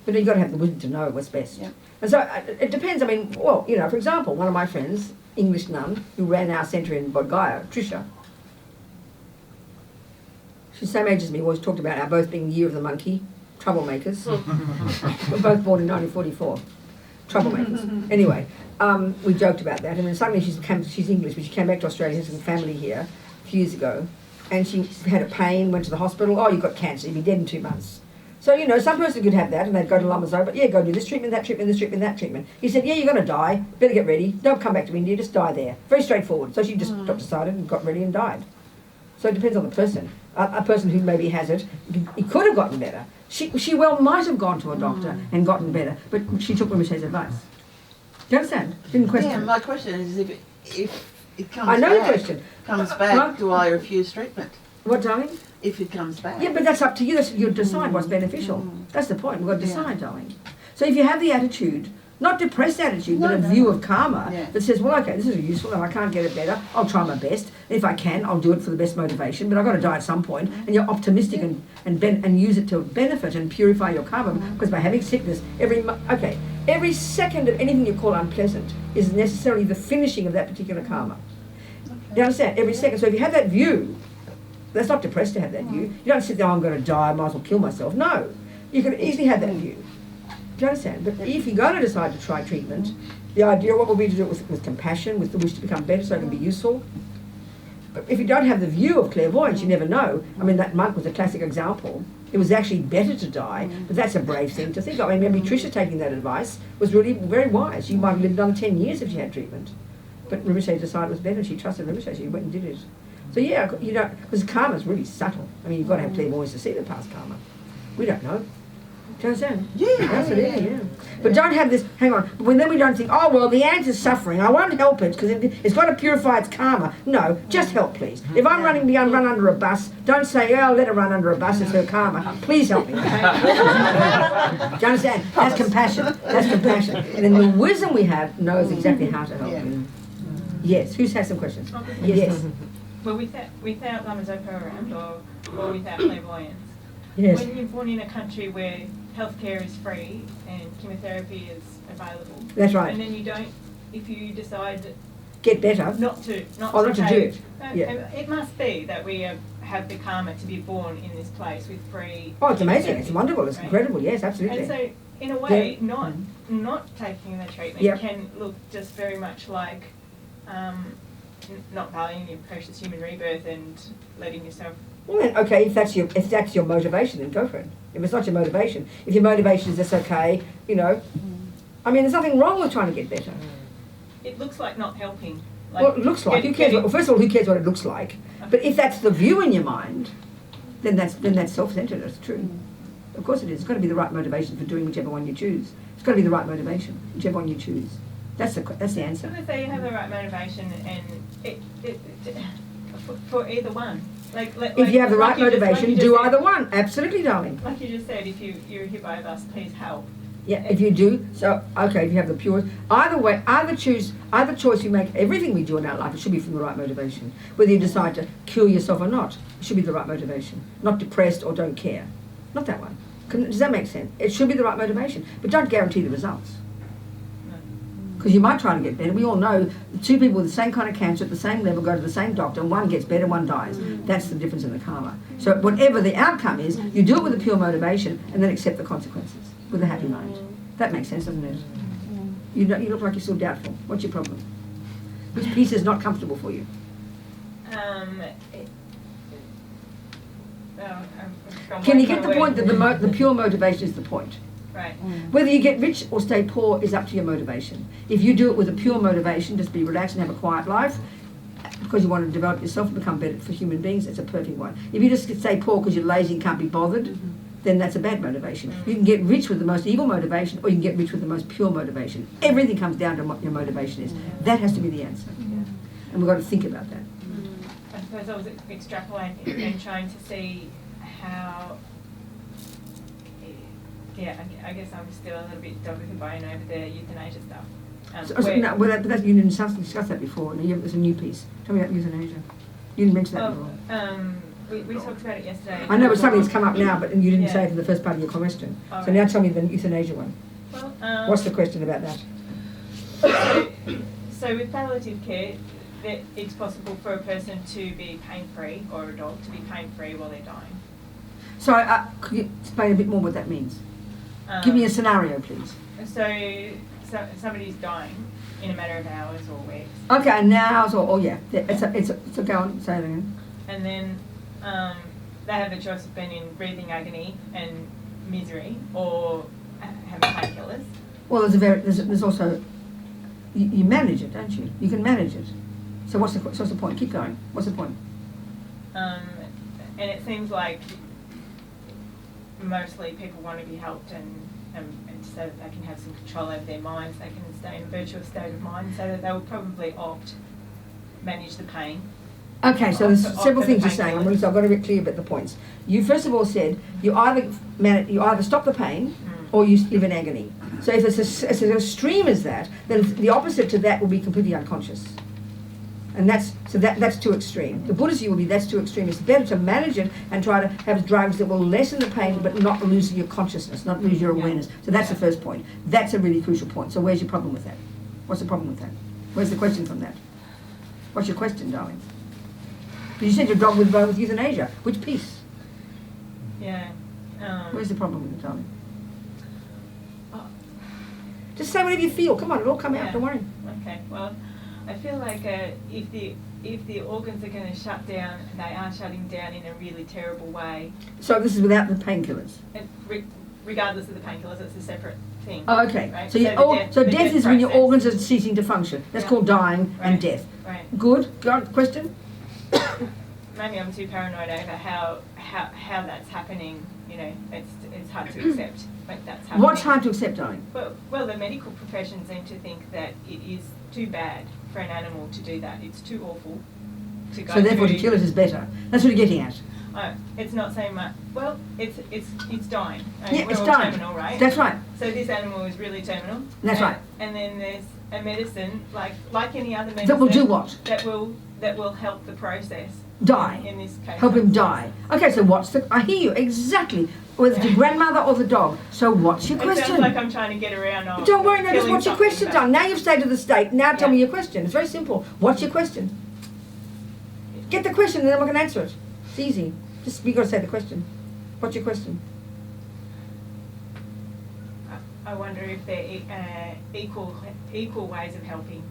But you've got to have the wisdom to know what's best. Yeah. And so it depends. I mean, well, for example, one of my friends, English nun, who ran our centre in Bodh Gaya, Trisha, she's the same age as me, we always talked about our both being the year of the monkey, troublemakers. We're both born in 1944. troublemakers. Anyway, we joked about that, and then suddenly she's English, but she came back to Australia, has some family here a few years ago, and she had a pain, went to the hospital. Oh, you've got cancer, you'll be dead in 2 months. So, you know, some person could have that, and they'd go to Lama Zopa, yeah, go do this treatment, that treatment, this treatment, that treatment. He said, yeah, you're going to die, better get ready, don't come back to India, just die there. Very straightforward. So she just decided and got ready and died. So it depends on the person. A person who maybe has it, he could have gotten better. She well might have gone to a doctor and gotten better, but she took Rinpoche's advice. Do you understand? Didn't question. Yeah, my question is if it comes I know back, the question. comes back, do I refuse treatment? What, darling? If it comes back. Yeah, but that's up to you. You decide what's beneficial. That's the point. We've got to decide, darling. So if you have the attitude, not depressed attitude, but a view of karma that says, well, okay, this is useful and I can't get it better. I'll try my best. If I can, I'll do it for the best motivation, but I've got to die at some point. And you're optimistic and use it to benefit and purify your karma, because by having sickness, every second of anything you call unpleasant is necessarily the finishing of that particular karma. You understand? Every second. So if you have that view, that's not depressed to have that view. You don't sit there, I'm going to die, I might as well kill myself. No. You can easily have that view. Do you understand? But if you're going to decide to try treatment, the idea, what will be to do it with compassion, with the wish to become better so it can be useful. But if you don't have the view of clairvoyance, you never know. I mean, that monk was a classic example. It was actually better to die, but that's a brave thing to think of. I mean, maybe Tricia taking that advice was really very wise. She might have lived another 10 years if she had treatment. But Rinpoche decided it was better. She trusted Rinpoche. She went and did it. So yeah, you know, because karma's really subtle. I mean, you've got to have clairvoyance to see the past karma. We don't know. Do you understand? Yeah, absolutely, yeah. But don't have this, hang on, then we don't think, oh, well, the ant's suffering, I won't help it because it's got to purify its karma. No, just help, please. If I'm run under a bus, don't say, oh, let her run under a bus, it's her karma. Please help me. Do you understand? That's compassion. That's compassion. And then the wisdom we have knows exactly how to help you. Yes, who's had some questions? Yes. Well, without Lama Zopa around or without clairvoyance, Yes. when you're born in a country where healthcare is free and chemotherapy is available, That's right. and then you don't, if you decide Get better. not to do it. Yeah. It must be that we have the karma to be born in this place with free. Oh, it's amazing. chemotherapy, It's wonderful. It's right? incredible. Yes, absolutely. And so, in a way, Yeah. not taking the treatment Yep. can look just very much like not valuing your precious human rebirth and letting yourself. Well, then, okay, if that's your motivation, then go for it. If it's not your motivation, if your motivation is just okay, you know, I mean, there's nothing wrong with trying to get better. It looks like not helping. Well, it looks like. Who cares? Well, first of all, who cares what it looks like? But if that's the view in your mind, then that's self-centered. That's true. Of course it is. It's got to be the right motivation for doing whichever one you choose. It's got to be the right motivation, whichever one you choose. That's the answer. So let's say you have the right motivation and for either one. If you have the right motivation, do either one. Absolutely, darling. Like you just said, if you're hit by a bus, please help. Yeah, if you do, so, okay, if you have the pure, either way, either choice you make, everything we do in our life, it should be from the right motivation. Whether you decide to kill yourself or not, it should be the right motivation. Not depressed or don't care. Not that one. Does that make sense? It should be the right motivation, but don't guarantee the results. Because you might try to get better. We all know two people with the same kind of cancer at the same level go to the same doctor, and one gets better, one dies. That's the difference in the karma. So whatever the outcome is, you do it with a pure motivation and then accept the consequences with a happy mind. That makes sense, doesn't it? You look like you're still doubtful. What's your problem? Which piece is not comfortable for you? Can you get the point that the pure motivation is the point? Right. Whether you get rich or stay poor is up to your motivation. If you do it with a pure motivation, just be relaxed and have a quiet life, because you want to develop yourself and become better for human beings, it's a perfect one. If you just stay poor because you're lazy and can't be bothered, then that's a bad motivation. You can get rich with the most evil motivation, or you can get rich with the most pure motivation. Everything comes down to what your motivation is. That has to be the answer. And we've got to think about that. I suppose I was extrapolating and trying to see how. Yeah, I guess I'm still a little bit dog with a bone over the euthanasia stuff. You didn't discuss that before. There's a new piece. Tell me about euthanasia. You didn't mention that before. We talked about it yesterday. I know, but something that's come up now, but you didn't say it in the first part of your question. Oh, so now tell me the euthanasia one. Well, what's the question about that? So with palliative care, that it's possible for a person to be pain-free, or a dog to be pain-free while they're dying. So could you explain a bit more what that means? Give me a scenario, please. So somebody's dying in a matter of hours or weeks, Okay, now, so, oh yeah, so go on, say it again. and then they have the choice of being in breathing agony and misery, or having painkillers. Well, there's also, you manage it, don't you? You can manage it. So what's the point? Keep going. What's the point? And it seems like mostly people want to be helped and so that they can have some control over their minds, they can stay in a virtuous state of mind, so that they will probably manage the pain. Okay, so there's Of several the things you're saying. painkillers. I've got to be clear about the points. You first of all said you either stop the pain or you live in agony. So if it's as extreme as that, then the opposite to that will be completely unconscious. And that's too extreme. The Buddhist view will be that's too extreme. It's better to manage it and try to have drugs that will lessen the pain but not lose your consciousness, not lose your awareness. So that's the first point. That's a really crucial point. So where's your problem with that? What's the problem with that? Where's the question from that? What's your question, darling? Because you said your dog would go with euthanasia. Which piece? Yeah. Where's the problem with it, darling? Oh. Just say whatever you feel. Come on, it'll all come out. Yeah. Don't worry. Okay. Well, I feel like if the organs are going to shut down, they are shutting down in a really terrible way. So this is without the painkillers. And regardless of the painkillers, it's a separate thing. Oh, okay. Right? So, the death is when your process. organs are ceasing to function. That's Yeah. called dying and Right. death. Right. Good. Question? Maybe I'm too paranoid over how that's happening. You know, it's hard to accept, but that's happening. What's hard to accept, darling? Well, the medical profession seem to think that it is too bad for an animal to do that. It's too awful to go So therefore to through. kill it is better. That's what you're getting at. Oh, it's not so much. Well, it's dying. I mean, Yeah, we're it's all dying. terminal, right? That's right. So this animal is really terminal. That's right. And then there's a medicine like any other medicine That will do what? That will help the process. Die. In this case. Help him die. Okay, so I hear you, exactly. Whether it's your grandmother or the dog. So what's your It question? sounds like I'm trying to get around. Don't worry, no, just killing what's your something, question, but- darling? Now you've stated the state, now tell Yeah. me your question. It's very simple. What's your question? Get the question and then we're going to answer it. It's easy. Just, you've got to say the question. What's your question? I wonder if they're equal ways of helping.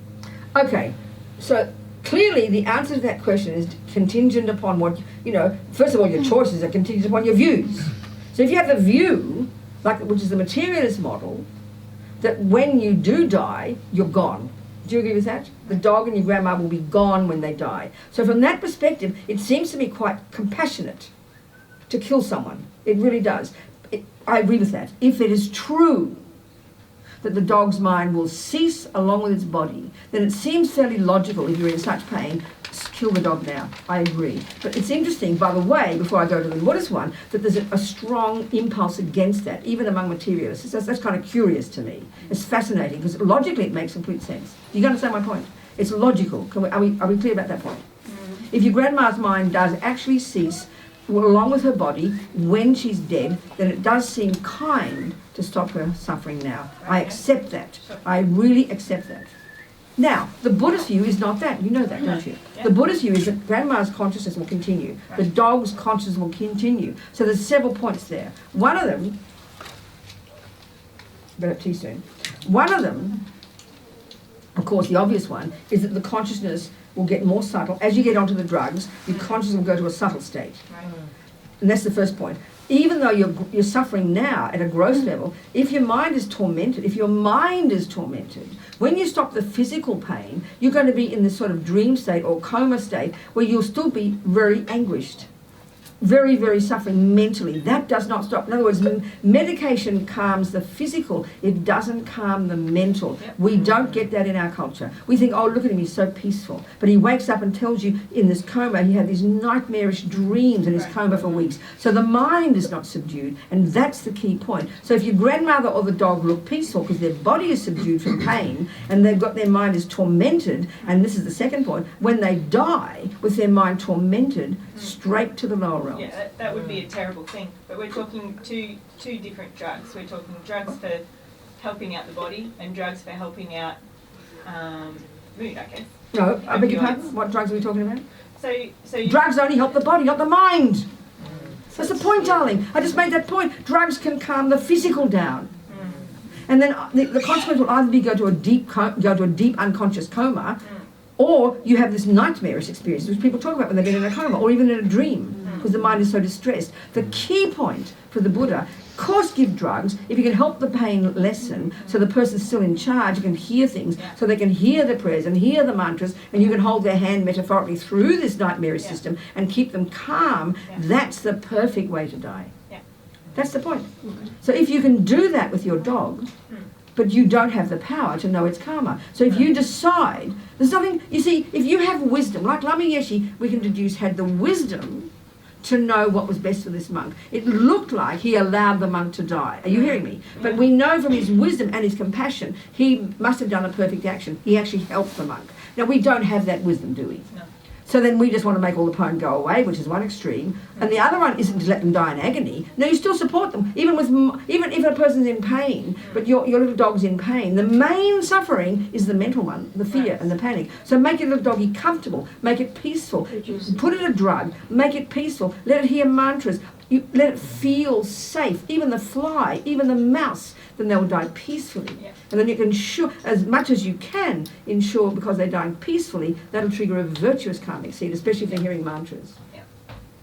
Okay, so clearly the answer to that question is contingent upon what, first of all, your choices are contingent upon your views. So if you have the view, which is the materialist model, that when you do die, you're gone. Do you agree with that? The dog and your grandma will be gone when they die. So from that perspective, it seems to me quite compassionate to kill someone. It really does. I agree with that. If it is true that the dog's mind will cease along with its body, then it seems fairly logical if you're in such pain, kill the dog now. I agree. But it's interesting, by the way, before I go to the Buddhist one, that there's a strong impulse against that, even among materialists. That's kind of curious to me. It's fascinating, because logically it makes complete sense. Do you understand my point? It's logical. Are we clear about that point? If your grandma's mind does actually cease along with her body when she's dead, then it does seem kind to stop her suffering now. I accept that. I really accept that. Now, the Buddhist view is not that. You know that, don't you? Yeah. The Buddhist view is that grandma's consciousness will continue. Right. The dog's consciousness will continue. So there's several points there. One of them, better too soon. One of them, of course, the obvious one, is that the consciousness will get more subtle. As you get onto the drugs, your consciousness will go to a subtle state. Right. And that's the first point. Even though you're suffering now at a gross level, if your mind is tormented, when you stop the physical pain, you're going to be in this sort of dream state or coma state where you'll still be very anguished, very, very suffering mentally. That does not stop. In other words, medication calms the physical. It doesn't calm the mental. Yep. We don't get that in our culture. We think, oh, look at him, he's so peaceful. But he wakes up and tells you in this coma, he had these nightmarish dreams in his coma for weeks. So the mind is not subdued, and that's the key point. So if your grandmother or the dog look peaceful because their body is subdued from pain and they've got their mind is tormented, and this is the second point, when they die with their mind tormented, straight to the lower realms. Yeah, that would be a terrible thing. But we're talking two different drugs. We're talking drugs for helping out the body and drugs for helping out mood, I guess. No, I beg your Opioids. pardon? What drugs are we talking about? So you, Drugs only help the body, not the mind. That's the point, darling. I just made that point. Drugs can calm the physical down. And then the consequence will either be go to a deep unconscious coma, or you have this nightmarish experience, which people talk about when they've been in a coma, or even in a dream, because the mind is so distressed. The key point for the Buddha, of course give drugs, if you can help the pain lessen, so the person's still in charge, you can hear things, so they can hear the prayers and hear the mantras, and you can hold their hand metaphorically through this nightmarish system and keep them calm. That's the perfect way to die. That's the point. So if you can do that with your dog, but you don't have the power to know its karma. So if you decide, there's nothing, you see, if you have wisdom, like Lama Yeshe, we can deduce, had the wisdom to know what was best for this monk. It looked like he allowed the monk to die. Are you hearing me? But we know from his wisdom and his compassion, he must have done a perfect action. He actually helped the monk. Now, we don't have that wisdom, do we? No. So then we just want to make all the pain go away, which is one extreme, and the other one isn't to let them die in agony. No, you still support them, even if a person's in pain, but your little dog's in pain. The main suffering is the mental one, the fear and the panic. So make your little doggy comfortable, make it peaceful, put it a drug, make it peaceful, let it hear mantras, let it feel safe. Even the fly, even the mouse, then they'll die peacefully. Yeah. And then you can ensure, as much as you can, ensure, because they're dying peacefully, that'll trigger a virtuous karmic seed, especially if they're hearing mantras. Yeah.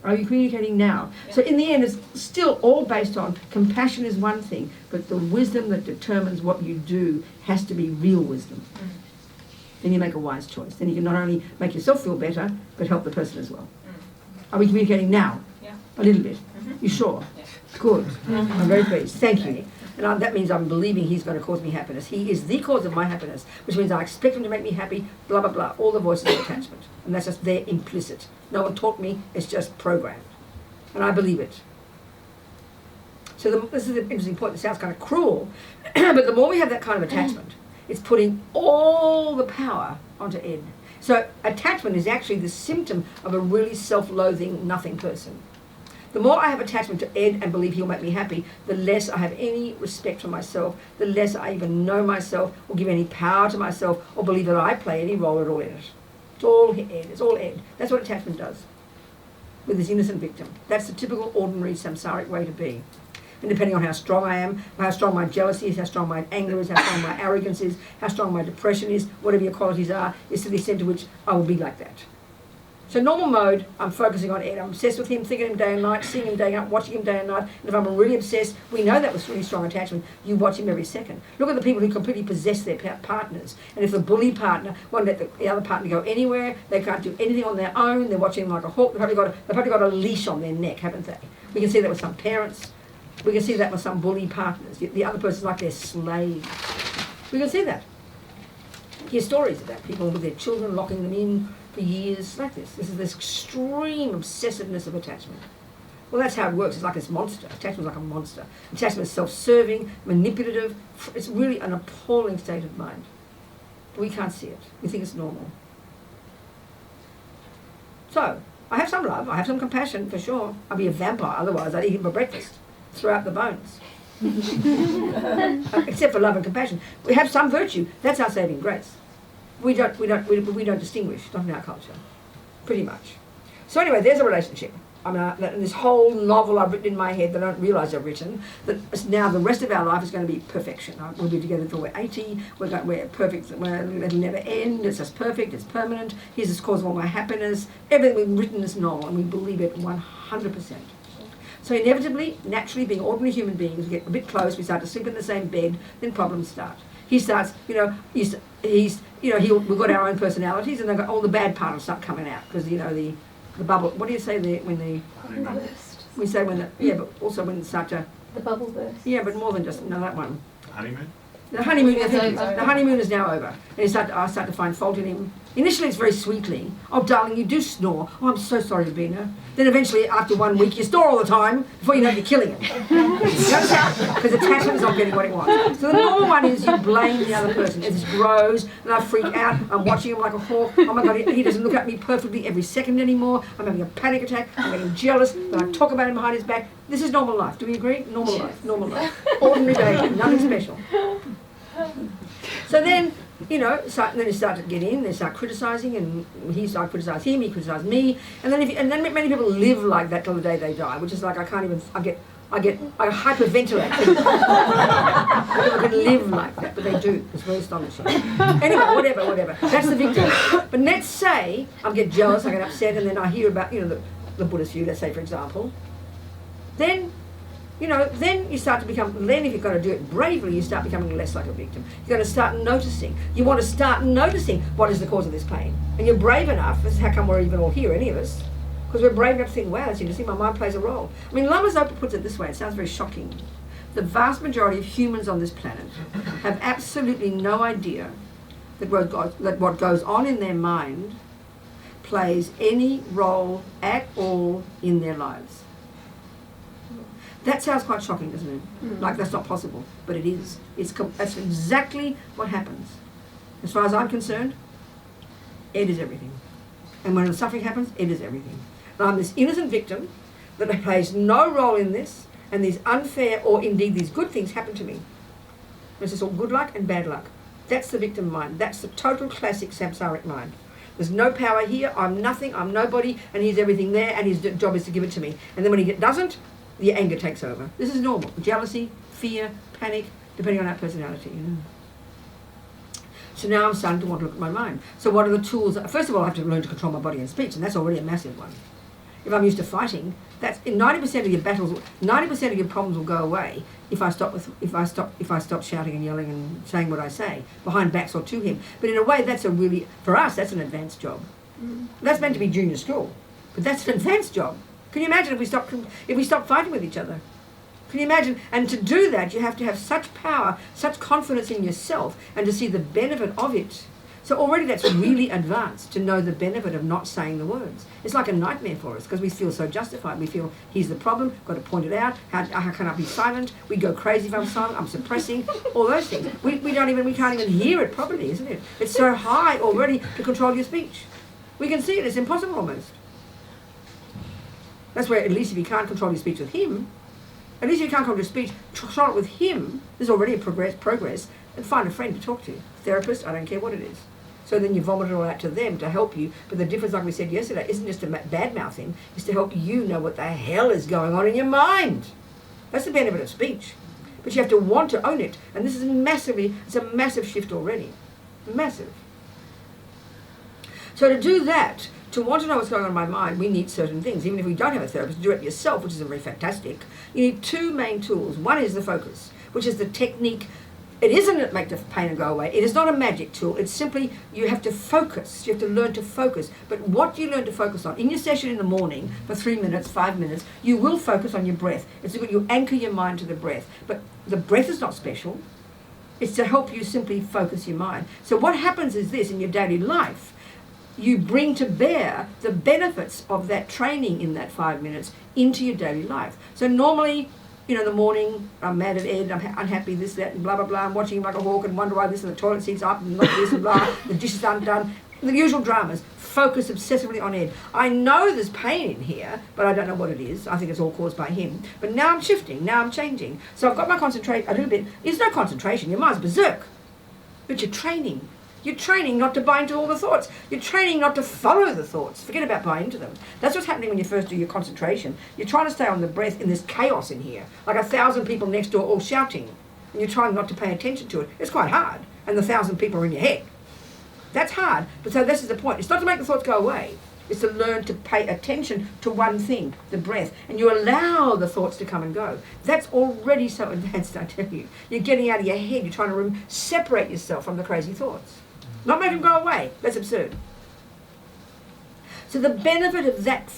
Are you communicating now? Yeah. So in the end, it's still all based on compassion is one thing, but the wisdom that determines what you do has to be real wisdom. Then you make a wise choice. Then you can not only make yourself feel better, but help the person as well. Are we communicating now? Yeah. A little bit. You sure? Yeah. Good. I'm very pleased. Thank you. And that means I'm believing he's going to cause me happiness. He is the cause of my happiness, which means I expect him to make me happy, blah, blah, blah. All the voices of attachment. And that's just there implicit. No one taught me, it's just programmed. And I believe it. So this is an interesting point. It sounds kind of cruel, but the more we have that kind of attachment, it's putting all the power onto Ed. So attachment is actually the symptom of a really self-loathing, nothing person. The more I have attachment to Ed and believe he'll make me happy, the less I have any respect for myself, the less I even know myself or give any power to myself or believe that I play any role at all in it. It's all Ed. It's all Ed. That's what attachment does with this innocent victim. That's the typical, ordinary, samsaric way to be. And depending on how strong I am, how strong my jealousy is, how strong my anger is, how strong my arrogance is, how strong my depression is, whatever your qualities are, is to the extent to which I will be like that. So normal mode, I'm focusing on Ed. I'm obsessed with him, thinking of him day and night, seeing him day and night, watching him day and night. And if I'm really obsessed, we know that was really strong attachment. You watch him every second. Look at the people who completely possess their partners. And if the bully partner won't let the other partner go anywhere, they can't do anything on their own, they're watching him like a hawk, they've probably got a leash on their neck, haven't they? We can see that with some parents. We can see that with some bully partners. The other person's like their slave. We can see that. Hear stories about people with their children locking them in for years like this. This is this extreme obsessiveness of attachment. Well, that's how it works. It's like this monster. Attachment is like a monster. Attachment is self-serving, manipulative. It's really an appalling state of mind. We can't see it. We think it's normal. So, I have some love. I have some compassion, for sure. I'd be a vampire. Otherwise, I'd eat him for breakfast. Throw out the bones. Except for love and compassion. We have some virtue. That's our saving grace. We don't distinguish, not in our culture, pretty much. So anyway, there's a relationship. I mean, this whole novel I've written in my head that I don't realise I've written, that now the rest of our life is going to be perfection. We'll be together until we're 80, we're perfect, it'll never end, it's just perfect, it's permanent, here's the cause of all my happiness, everything we've written in this novel, and we believe it 100%. So inevitably, naturally, being ordinary human beings, we get a bit close, we start to sleep in the same bed, then problems start. He starts, we've got our own personalities, and they've got all the bad part will start coming out, because, the bubble, what do you say there, when the... Burst. We say when but also when it start to... The bubble burst. Yeah, but more than just, that one. Honeymoon? The honeymoon, It's thank you. over. The honeymoon is now over. And I start to find fault in him. Initially it's very sweetly. Oh, darling, you do snore. Oh, I'm so sorry, Robina. Then eventually, after 1 week, you snore all the time before you know you're killing him. Because attachment is not getting what it wants. So the normal one is you blame the other person. As it grows, and I freak out. I'm watching him like a hawk. Oh my God, he doesn't look at me perfectly every second anymore. I'm having a panic attack. I'm getting jealous. Then I talk about him behind his back. This is normal life. Do we agree? Normal life. Normal life. Ordinary day. Nothing special. So then, then they start to get in, they start criticising, and I criticise him, he criticises me, and then many people live like that till the day they die, which is like I I hyperventilate. People can live like that, but they do. It's very astonishing. Anyway, whatever. That's the victim. But let's say I get jealous, I get upset, and then I hear about, the Buddhist view, let's say, for example. Then, then you start to become, then if you've got to do it bravely, you start becoming less like a victim. You've got to start noticing. You want to start noticing what is the cause of this pain. And you're brave enough, this is how come we're even all here, any of us, because we're brave enough to think, wow, that's interesting, my mind plays a role. I mean, Lama Zopa puts it this way, it sounds very shocking. The vast majority of humans on this planet have absolutely no idea that what goes on in their mind plays any role at all in their lives. That sounds quite shocking, doesn't it? Like that's not possible, but it is. That's exactly what happens. As far as I'm concerned, Ed is everything. And when the suffering happens, Ed is everything. And I'm this innocent victim that plays no role in this, and these unfair or indeed these good things happen to me. This is all good luck and bad luck. That's the victim mind. That's the total classic samsaric mind. There's no power here, I'm nothing, I'm nobody, and he's everything there, and his job is to give it to me. And then when he doesn't, the anger takes over. This is normal. Jealousy, fear, panic, depending on our personality. So now I'm starting to want to look at my mind. So what are the tools? First of all, I have to learn to control my body and speech, and that's already a massive one. If I'm used to fighting, that's in 90% of your battles, 90% of your problems will go away if I stop shouting and yelling and saying what I say behind backs or to him. But in a way, for us, that's an advanced job. That's meant to be junior school, but that's an advanced job. Can you imagine if we stopped fighting with each other? Can you imagine? And to do that, you have to have such power, such confidence in yourself, and to see the benefit of it. So already that's really advanced, to know the benefit of not saying the words. It's like a nightmare for us, because we feel so justified. We feel, here's the problem, got to point it out. How can I be silent? We go crazy if I'm silent, I'm suppressing, all those things. We can't even hear it properly, isn't it? It's so high already to control your speech. We can see it, it's impossible almost. That's where, at least if you can't control your speech with him, at least if you can't control your speech, control it with him. There's already a progress, and find a friend to talk to. Therapist, I don't care what it is. So then you vomit it all out to them to help you. But the difference, like we said yesterday, isn't just to bad-mouth him, it's to help you know what the hell is going on in your mind. That's the benefit of speech. But you have to want to own it. And this is it's a massive shift already. Massive. So to do that, to want to know what's going on in my mind, we need certain things. Even if we don't have a therapist, do it yourself, which is very fantastic. You need two main tools. One is the focus, which is the technique. It isn't make the pain go away. It is not a magic tool. It's simply you have to focus. You have to learn to focus. But what do you learn to focus on? In your session in the morning, for 3 minutes, 5 minutes, you will focus on your breath. It's good you anchor your mind to the breath. But the breath is not special. It's to help you simply focus your mind. So what happens is this, in your daily life, you bring to bear the benefits of that training in that 5 minutes into your daily life. So normally, in the morning, I'm mad at Ed, I'm unhappy, this, that, and blah, blah, blah. I'm watching him like a hawk and wonder why this, and the toilet seat's up, and not this, and blah, the dishes aren't done. The usual dramas. Focus obsessively on Ed. I know there's pain in here, but I don't know what it is. I think it's all caused by him. But now I'm shifting, now I'm changing. So I've got my concentration, a little bit. It's no concentration, your mind's berserk. But you're training. You're training not to buy into all the thoughts. You're training not to follow the thoughts. Forget about buying into them. That's what's happening when you first do your concentration. You're trying to stay on the breath in this chaos in here, like 1,000 people next door all shouting, and you're trying not to pay attention to it. It's quite hard, and the 1,000 people are in your head. That's hard, but so this is the point. It's not to make the thoughts go away. It's to learn to pay attention to one thing, the breath, and you allow the thoughts to come and go. That's already so advanced, I tell you. You're getting out of your head. You're trying to separate yourself from the crazy thoughts. Not make them go away. That's absurd. So the benefit of that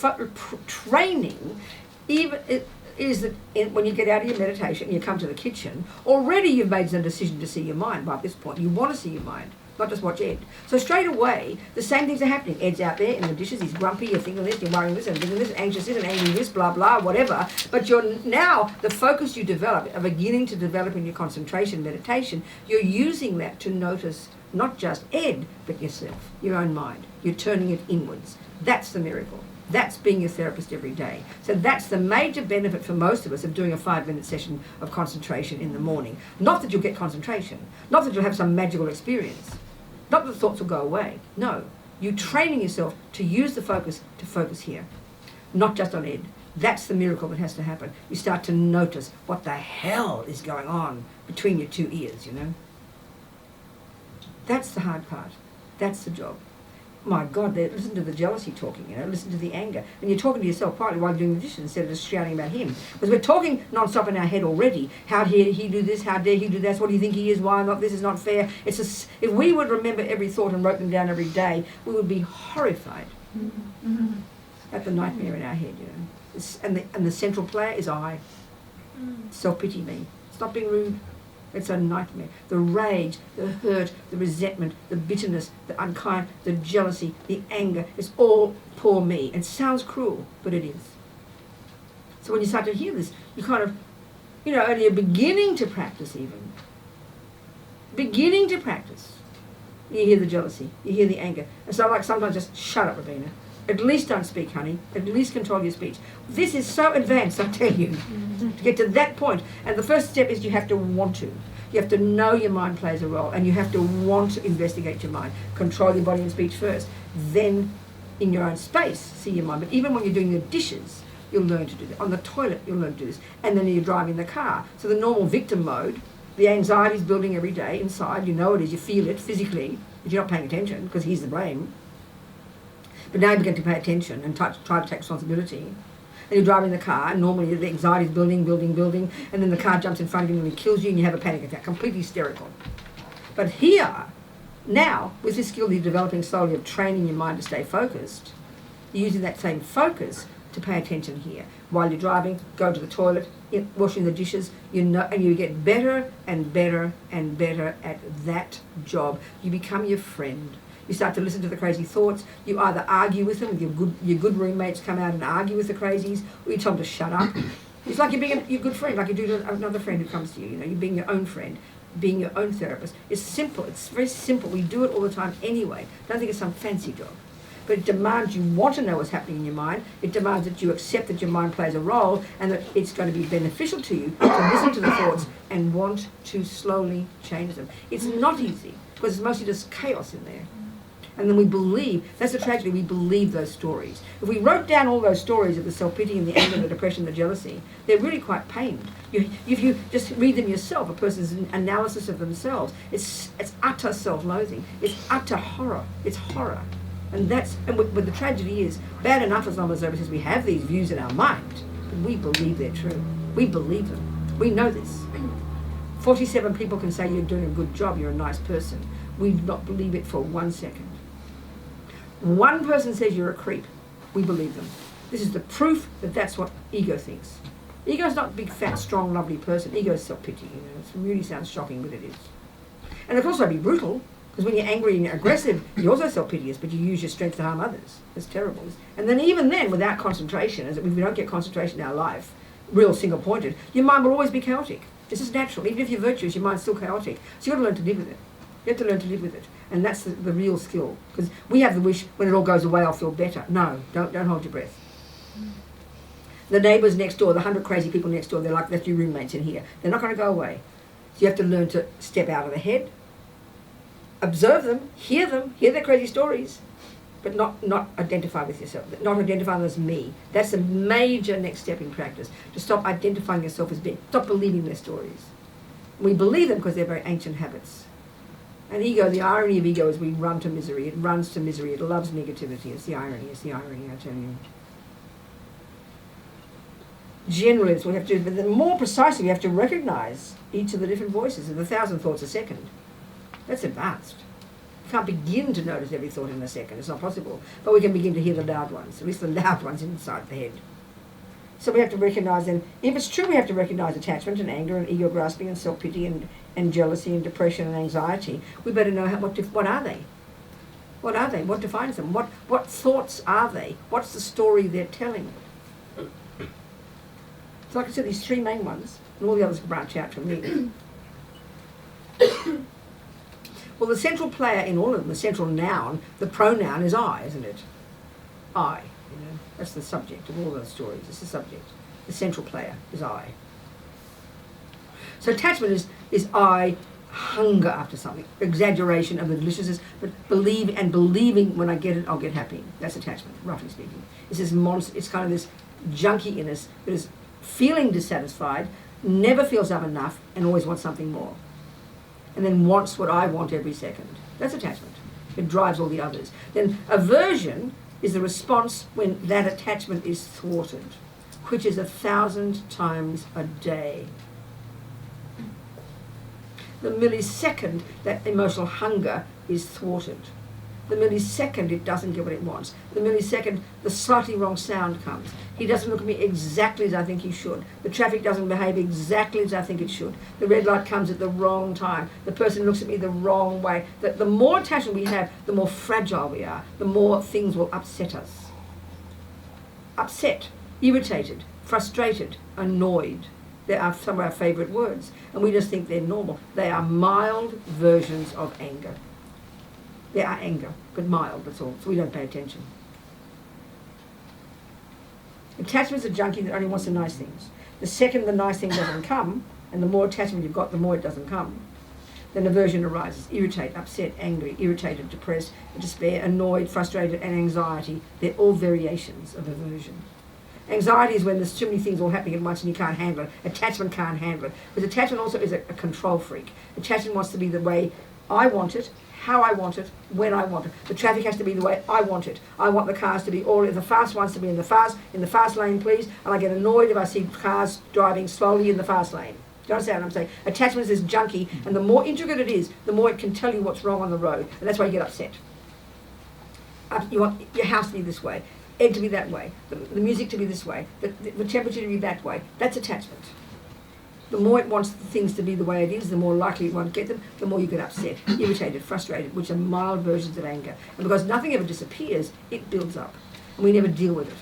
training is that when you get out of your meditation and you come to the kitchen, already you've made the decision to see your mind by this point. You want to see your mind, not just watch Ed. So straight away, the same things are happening. Ed's out there in the dishes, he's grumpy, you're thinking this, you're worrying this, and thinking this, anxious this, and angry this, blah, blah, whatever. But you're now, the focus you develop, are beginning to develop in your concentration meditation, you're using that to notice not just Ed, but yourself, your own mind. You're turning it inwards. That's the miracle. That's being your therapist every day. So that's the major benefit for most of us of doing a 5-minute session of concentration in the morning. Not that you'll get concentration. Not that you'll have some magical experience. Not that the thoughts will go away. No. You're training yourself to use the focus to focus here. Not just on Ed. That's the miracle that has to happen. You start to notice what the hell is going on between your two ears, you know. That's the hard part. That's the job. My God, listen to the jealousy talking, you know, listen to the anger. And you're talking to yourself quietly while doing the dishes instead of just shouting about him. Because we're talking non-stop in our head already. How dare he do this? How dare he do that? What do you think he is? Why not? This is not fair. If we would remember every thought and wrote them down every day, we would be horrified at the nightmare in our head, you know. And the central player is I. Self-pity me. Stop being rude. It's a nightmare. The rage, the hurt, the resentment, the bitterness, the unkind, the jealousy, the anger, it's all poor me. It sounds cruel, but it is. So when you start to hear this, you kind of, you know, and you're beginning to practice even. Beginning to practice. You hear the jealousy, you hear the anger. And so like sometimes just shut up, Robina. At least don't speak, honey. At least control your speech. This is so advanced, I tell you, to get to that point. And the first step is you have to want to. You have to know your mind plays a role, and you have to want to investigate your mind. Control your body and speech first. Then, in your own space, see your mind. But even when you're doing your dishes, you'll learn to do that. On the toilet, you'll learn to do this. And then you're driving the car. So the normal victim mode, the anxiety is building every day inside. You know it is. You feel it physically, but you're not paying attention because he's the brain. But now you begin to pay attention and try to take responsibility. And you're driving the car, and normally the anxiety is building, and then the car jumps in front of you and kills you, and you have a panic attack, completely hysterical. But here, now, with this skill you're developing slowly of training your mind to stay focused, you're using that same focus to pay attention here. While you're driving, go to the toilet, washing the dishes, you know, and you get better and better and better at that job. You become your friend. You start to listen to the crazy thoughts. You either argue with them, your good roommates come out and argue with the crazies, or you tell them to shut up. It's like you're being your good friend, like you do to another friend who comes to you. You know, you're being your own friend, being your own therapist. It's simple. It's very simple. We do it all the time anyway. Don't think it's some fancy job. But it demands you want to know what's happening in your mind. It demands that you accept that your mind plays a role and that it's going to be beneficial to you to listen to the thoughts and want to slowly change them. It's not easy because it's mostly just chaos in there. And then we believe, that's the tragedy, we believe those stories. If we wrote down all those stories of the self-pity and the anger, the depression, the jealousy, they're really quite pained. If you just read them yourself, a person's analysis of themselves, it's utter self-loathing. It's utter horror. It's horror. And what the tragedy is, bad enough as Lama Zopa says we have these views in our mind, but we believe they're true. We believe them. We know this. 47 people can say you're doing a good job, you're a nice person. We do not believe it for 1 second. One person says you're a creep. We believe them. This is the proof that that's what ego thinks. Ego's not a big, fat, strong, lovely person. Ego's self-pity. You know, it really sounds shocking, but it is. And it can also be brutal, because when you're angry and you're aggressive, you're also self-piteous, but you use your strength to harm others. It's terrible. And then even then, without concentration, as if we don't get concentration in our life, real single-pointed, your mind will always be chaotic. This is natural. Even if you're virtuous, your mind's still chaotic. So you've got to learn to live with it. You have to learn to live with it. And that's the real skill. Because we have the wish, when it all goes away, I'll feel better. No, don't hold your breath. The neighbours next door, the 100 crazy people next door, that's your roommates in here. They're not going to go away. So you have to learn to step out of the head, observe them, hear their crazy stories, but not identify with yourself, not identify them as me. That's a major next step in practice, to stop identifying yourself as being, stop believing their stories. We believe them because they're very ancient habits. And ego, the irony of ego is we run to misery. It runs to misery. It loves negativity. It's the irony, I tell you. Generally, that's what we have to do. But then more precisely, we have to recognize each of the different voices of 1,000 thoughts a second. That's advanced. You can't begin to notice every thought in a second. It's not possible. But we can begin to hear the loud ones, at least the loud ones inside the head. So we have to recognize them. If it's true, we have to recognize attachment and anger and ego grasping and self-pity and jealousy and depression and anxiety. We better know what are they? What are they? What defines them? What thoughts are they? What's the story they're telling? So like I said, these three main ones, and all the others can branch out from me. Well, the central player in all of them, the central noun, the pronoun is I, isn't it? I. You know, that's the subject of all those stories. It's the subject. The central player is I. So attachment is I hunger after something, exaggeration of the deliciousness, but believing when I get it, I'll get happy. That's attachment, roughly speaking. It's this monster. It's kind of this junkie in us that is feeling dissatisfied, never feels I'm enough, and always wants something more. And then wants what I want every second. That's attachment. It drives all the others. Then aversion is the response when that attachment is thwarted, which is 1,000 times a day. The millisecond that emotional hunger is thwarted. The millisecond it doesn't get what it wants. The millisecond the slightly wrong sound comes. He doesn't look at me exactly as I think he should. The traffic doesn't behave exactly as I think it should. The red light comes at the wrong time. The person looks at me the wrong way. The more attachment we have, the more fragile we are. The more things will upset us. Upset, irritated, frustrated, annoyed. They are some of our favourite words. And we just think they're normal. They are mild versions of anger. They are anger, but mild, that's all. So we don't pay attention. Attachment's a junkie that only wants the nice things. The second the nice thing doesn't come, and the more attachment you've got, the more it doesn't come, then aversion arises. Irritate, upset, angry, irritated, depressed, despair, annoyed, frustrated, and anxiety. They're all variations of aversion. Anxiety is when there's too many things all happening at once and you can't handle it. Attachment can't handle it. Because attachment also is a control freak. Attachment wants to be the way I want it, how I want it, when I want it. The traffic has to be the way I want it. I want the cars to be all, the fast ones to be in the fast lane, please. And I get annoyed if I see cars driving slowly in the fast lane. Do you understand what I'm saying? Attachment is this junkie, and the more intricate it is, the more it can tell you what's wrong on the road. And that's why you get upset. You want your house to be this way, egg to be that way, the music to be this way, the temperature to be that way. That's attachment. The more it wants things to be the way it is, the more likely it won't get them, the more you get upset, irritated, frustrated, which are mild versions of anger. And because nothing ever disappears, it builds up. And we never deal with it.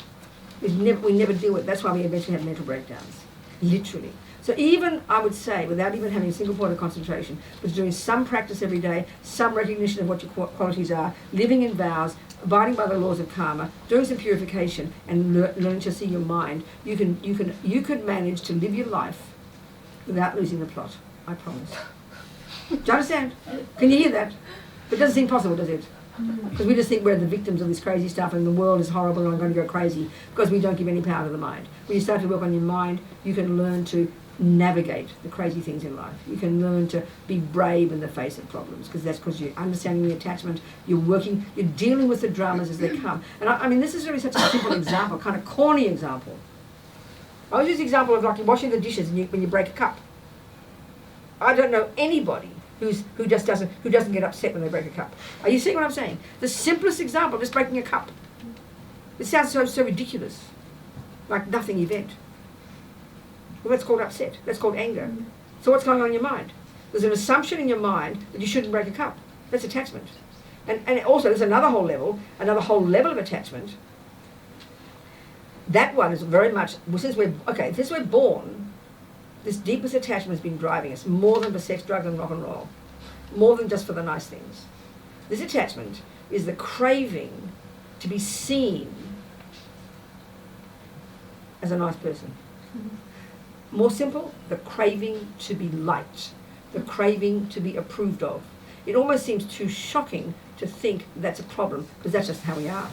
We never deal with it. That's why we eventually have mental breakdowns. Literally. So even, I would say, without even having a single point of concentration, was doing some practice every day, some recognition of what your qualities are, living in vows, abiding by the laws of karma, doing some purification, and learning to see your mind, you could manage to live your life without losing the plot, I promise. Do you understand? Can you hear that? It doesn't seem possible, does it? Because we just think we're the victims of this crazy stuff and the world is horrible and I'm going to go crazy because we don't give any power to the mind. When you start to work on your mind, you can learn to navigate the crazy things in life. You can learn to be brave in the face of problems because that's because you're understanding the attachment, you're dealing with the dramas as they come. And I mean, this is really such a simple example, kind of corny example. I always use the example of like you're washing the dishes and when you break a cup. I don't know anybody who doesn't get upset when they break a cup. Are you seeing what I'm saying? The simplest example, just breaking a cup. It sounds so ridiculous, like nothing event. Well, that's called upset. That's called anger. So what's going on in your mind? There's an assumption in your mind that you shouldn't break a cup. That's attachment. And also there's another whole level of attachment. That one is very much, since we're born, this deepest attachment has been driving us more than for sex, drugs and rock and roll. More than just for the nice things. This attachment is the craving to be seen as a nice person. More simple, the craving to be liked, the craving to be approved of. It almost seems too shocking to think that's a problem, because that's just how we are.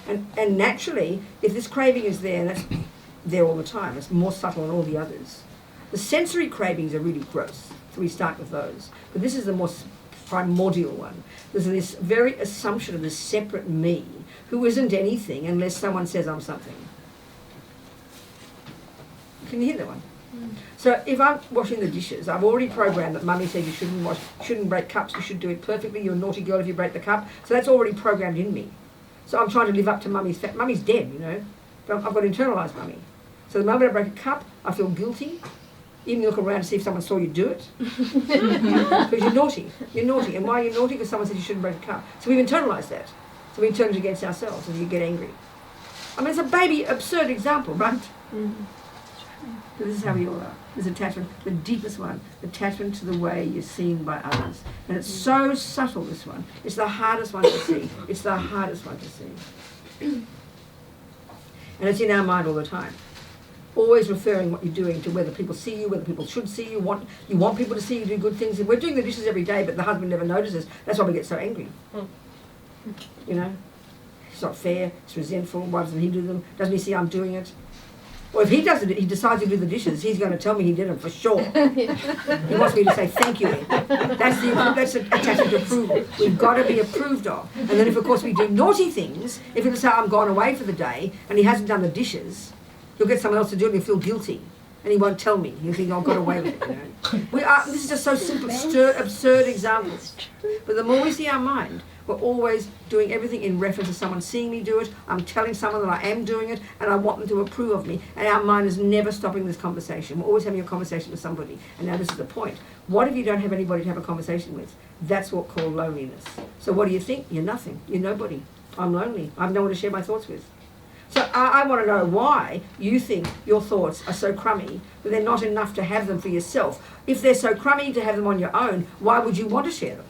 And naturally, if this craving is there, and that's there all the time, it's more subtle than all the others. The sensory cravings are really gross, so we start with those. But this is the most primordial one. There's this very assumption of this separate me, who isn't anything unless someone says I'm something. Can you hear that one? So if I'm washing the dishes, I've already programmed that Mummy said you shouldn't break cups, you should do it perfectly, you're a naughty girl if you break the cup. So that's already programmed in me. So I'm trying to live up to Mummy's Mummy's dead, you know. But I've got to internalise Mummy. So the moment I break a cup, I feel guilty. Even look around to see if someone saw you do it. Because you're naughty. You're naughty. And why are you naughty? Because someone said you shouldn't break a cup. So we've internalised that. So we turn it against ourselves and you get angry. I mean, it's a baby, absurd example, right? But this is how we all are. This attachment, the deepest one, attachment to the way you're seen by others. And it's so subtle, this one. It's the hardest one to see. It's the hardest one to see. And it's in our mind all the time. Always referring what you're doing to whether people see you, whether people should see you, you want people to see you do good things. And we're doing the dishes every day, but the husband never notices. That's why we get so angry. You know? It's not fair, it's resentful, why doesn't he do them? Doesn't he see I'm doing it? Or if he does it, he decides to do the dishes, he's going to tell me he did them for sure. He wants me to say thank you. That's the attachment to approval. We've got to be approved of. And then if, of course, we do naughty things, if he'll say I'm gone away for the day and he hasn't done the dishes, he'll get someone else to do it and he'll feel guilty. And he won't tell me. He'll think I got away with it. This is just so simple, absurd examples. But the more we see our mind, we're always doing everything in reference to someone seeing me do it. I'm telling someone that I am doing it, and I want them to approve of me. And our mind is never stopping this conversation. We're always having a conversation with somebody. And now this is the point. What if you don't have anybody to have a conversation with? That's what's called loneliness. So what do you think? You're nothing. You're nobody. I'm lonely. I have no one to share my thoughts with. So I want to know why you think your thoughts are so crummy that they're not enough to have them for yourself. If they're so crummy to have them on your own, why would you want to share them?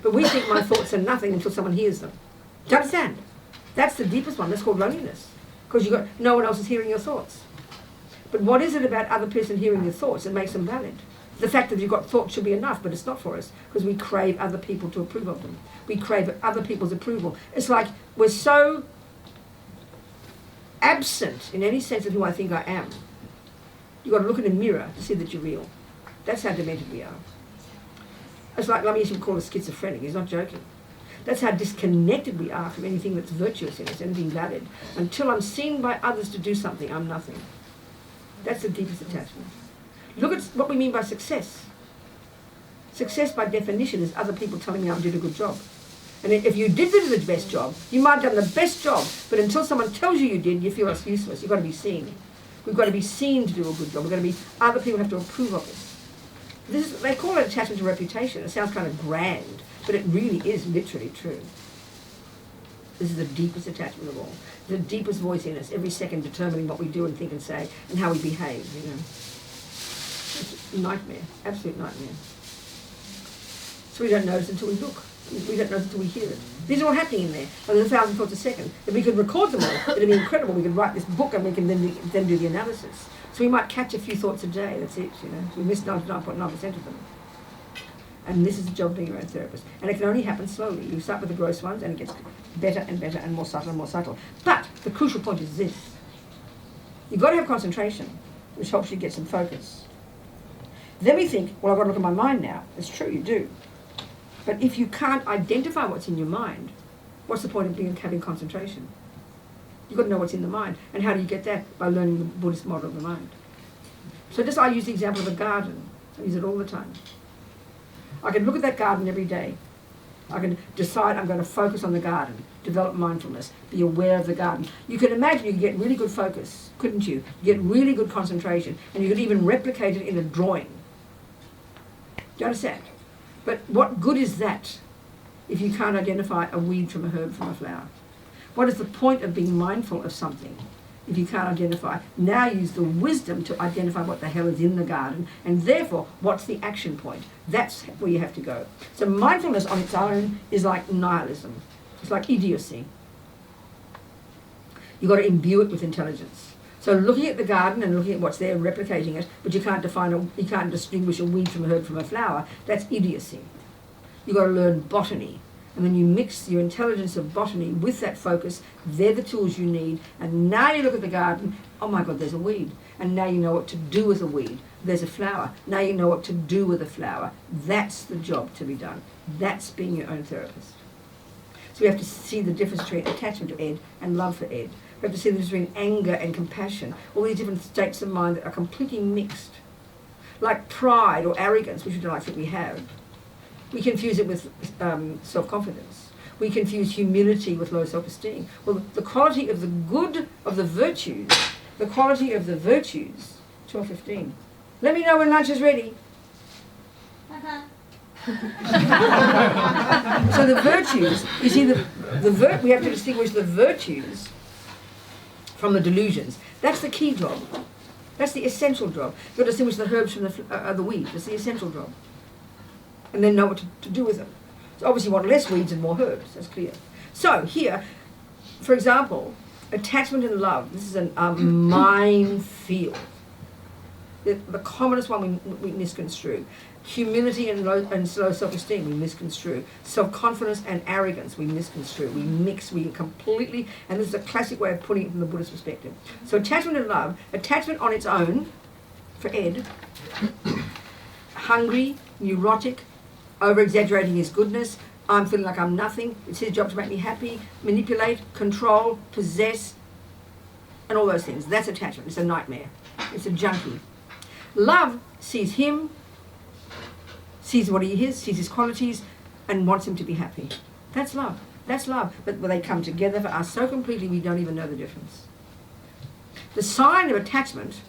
But we think my thoughts are nothing until someone hears them. Do you understand? That's the deepest one. That's called loneliness. Because no one else is hearing your thoughts. But what is it about other person hearing your thoughts that makes them valid? The fact that you've got thoughts should be enough, but it's not for us. Because we crave other people to approve of them. We crave other people's approval. It's like we're so absent in any sense of who I think I am. You've got to look in a mirror to see that you're real. That's how demented we are. It's like Lama Yeshe would call us schizophrenic. He's not joking. That's how disconnected we are from anything that's virtuous in us, anything valid. Until I'm seen by others to do something, I'm nothing. That's the deepest attachment. Look at what we mean by success. Success, by definition, is other people telling me I did a good job. And if you did do the best job, you might have done the best job, but until someone tells you did, you feel it's useless. You've got to be seen. We've got to be seen to do a good job. Other people have to approve of us. They call it attachment to reputation. It sounds kind of grand, but it really is literally true. This is the deepest attachment of all. The deepest voice in us, every second determining what we do and think and say and how we behave, you know. It's a nightmare, absolute nightmare. So we don't notice until we look. We don't notice until we hear it. These are all happening in there. And there's 1,000 thoughts a second. If we could record them all, it'd be incredible. We could write this book and we can then do the analysis. So we might catch a few thoughts a day, that's it, you know. We miss 99.9% of them. And this is the job of being your own therapist. And it can only happen slowly. You start with the gross ones and it gets better and better and more subtle and more subtle. But the crucial point is this. You've got to have concentration, which helps you get some focus. Then we think, well, I've got to look at my mind now. It's true, you do. But if you can't identify what's in your mind, what's the point of having concentration? You've got to know what's in the mind. And how do you get that? By learning the Buddhist model of the mind. So I use the example of a garden. I use it all the time. I can look at that garden every day. I can decide I'm going to focus on the garden, develop mindfulness, be aware of the garden. You can imagine you could get really good focus, couldn't you? You get really good concentration, and you could even replicate it in a drawing. Do you understand? But what good is that if you can't identify a weed from a herb from a flower? What is the point of being mindful of something if you can't identify? Now use the wisdom to identify what the hell is in the garden, and therefore, what's the action point? That's where you have to go. So mindfulness on its own is like nihilism. It's like idiocy. You've got to imbue it with intelligence. So looking at the garden and looking at what's there and replicating it, but you can't distinguish a weed from a herb from a flower, that's idiocy. You've got to learn botany. And when you mix your intelligence of botany with that focus, they're the tools you need. And now you look at the garden, oh my God, there's a weed. And now you know what to do with a weed. There's a flower. Now you know what to do with a flower. That's the job to be done. That's being your own therapist. So we have to see the difference between attachment to Ed and love for Ed. We have to see the difference between anger and compassion. All these different states of mind that are completely mixed. Like pride or arrogance, which we don't like to think we have. We confuse it with self-confidence. We confuse humility with low self-esteem. Well, the quality of the good of the virtues, 12:15. Let me know when lunch is ready. So the virtues, you see, we have to distinguish the virtues from the delusions. That's the key job. That's the essential job. You've got to distinguish the herbs from the weeds. That's the essential job. And then know what to do with them. So obviously you want less weeds and more herbs, that's clear. So here, for example, attachment and love. This is a minefield. The commonest one we misconstrue. Humility and low self-esteem, we misconstrue. Self-confidence and arrogance, we misconstrue. We mix, we completely, and this is a classic way of putting it from the Buddhist perspective. So attachment and love, attachment on its own, for Ed, hungry, neurotic, over-exaggerating his goodness, I'm feeling like I'm nothing, it's his job to make me happy, manipulate, control, possess, and all those things. That's attachment. It's a nightmare. It's a junkie. Love sees him, sees what he is, sees his qualities, and wants him to be happy. That's love. That's love. But when they come together for us so completely, we don't even know the difference. The sign of attachment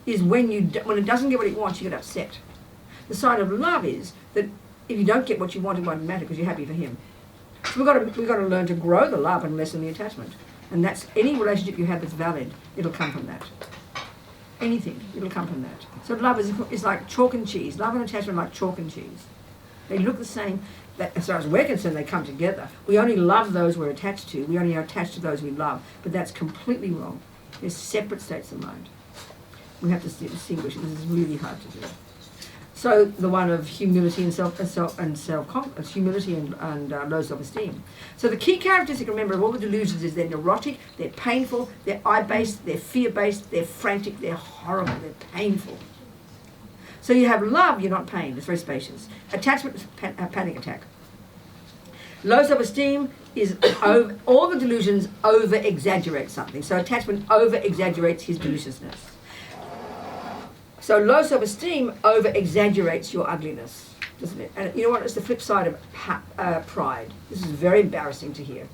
is when it doesn't get what it wants, you get upset. The sign of love is that if you don't get what you want, it won't matter because you're happy for him. So we've got to learn to grow the love and lessen the attachment. And that's any relationship you have that's valid, it'll come from that. Anything, it'll come from that. So love is like chalk and cheese. Love and attachment are like chalk and cheese. They look the same. That, as far as we're concerned, they come together. We only love those we're attached to. We only are attached to those we love. But that's completely wrong. They're separate states of mind. We have to distinguish. This is really hard to do. So the one of humility and humility and low self-esteem. So the key characteristic, remember, of all the delusions is they're neurotic, they're painful, they're I-based, they're fear-based, they're frantic, they're horrible, they're painful. So you have love, you're not pain. It's very spacious. Attachment is a panic attack. Low self-esteem is all the delusions over-exaggerate something. So attachment over-exaggerates his deliciousness. So low self-esteem over-exaggerates your ugliness, doesn't it? And you know what? It's the flip side of pride. This is very embarrassing to hear.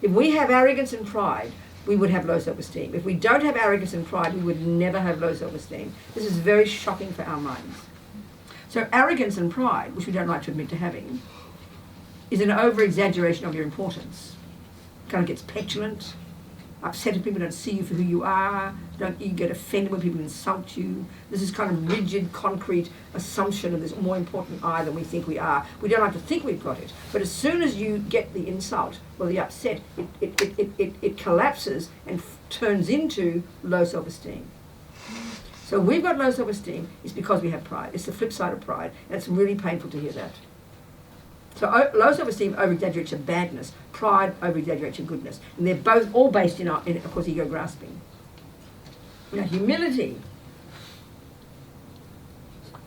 If we have arrogance and pride, we would have low self-esteem. If we don't have arrogance and pride, we would never have low self-esteem. This is very shocking for our minds. So arrogance and pride, which we don't like to admit to having, is an over-exaggeration of your importance. Kind of gets petulant, upset if people don't see you for who you are, you get offended when people insult you. This is kind of rigid, concrete assumption of this more important I than we think we are. We don't like to think we've got it, but as soon as you get the insult or the upset, it collapses and turns into low self-esteem. So we've got low self-esteem, it's because we have pride. It's the flip side of pride, and it's really painful to hear that. So low self-esteem over-exaggerates your badness, pride over-exaggerates your goodness. And they're both all based in of course, ego grasping. Now, humility.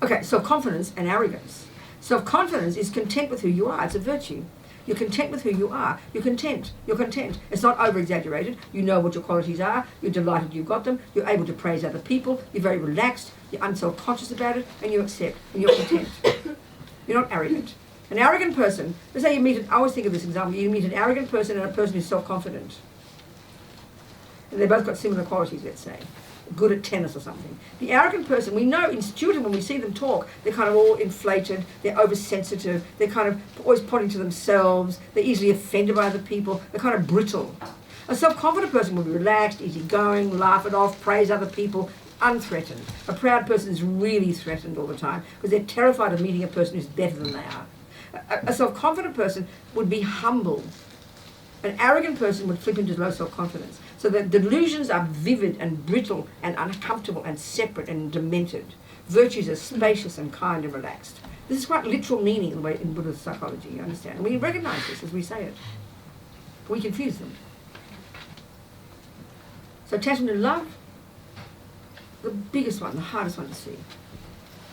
Okay, self-confidence and arrogance. Self-confidence is content with who you are. It's a virtue. You're content with who you are. You're content. You're content. It's not over-exaggerated. You know what your qualities are. You're delighted you've got them. You're able to praise other people. You're very relaxed. You're unself-conscious about it. And you accept. And you're content. You're not arrogant. An arrogant person, let's say I always think of this example, you meet an arrogant person and a person who's self-confident. And they've both got similar qualities, let's say. Good at tennis or something. The arrogant person, we know intuitively when we see them talk, they're kind of all inflated, they're oversensitive, they're kind of always pointing to themselves, they're easily offended by other people, they're kind of brittle. A self-confident person will be relaxed, easygoing, laugh it off, praise other people, unthreatened. A proud person is really threatened all the time because they're terrified of meeting a person who's better than they are. A self-confident person would be humble. An arrogant person would flip into low self-confidence. So the delusions are vivid and brittle and uncomfortable and separate and demented. Virtues are spacious and kind and relaxed. This is quite literal meaning in the way in Buddhist psychology, you understand? And we recognize this as we say it. But we confuse them. So attachment and love, the biggest one, the hardest one to see.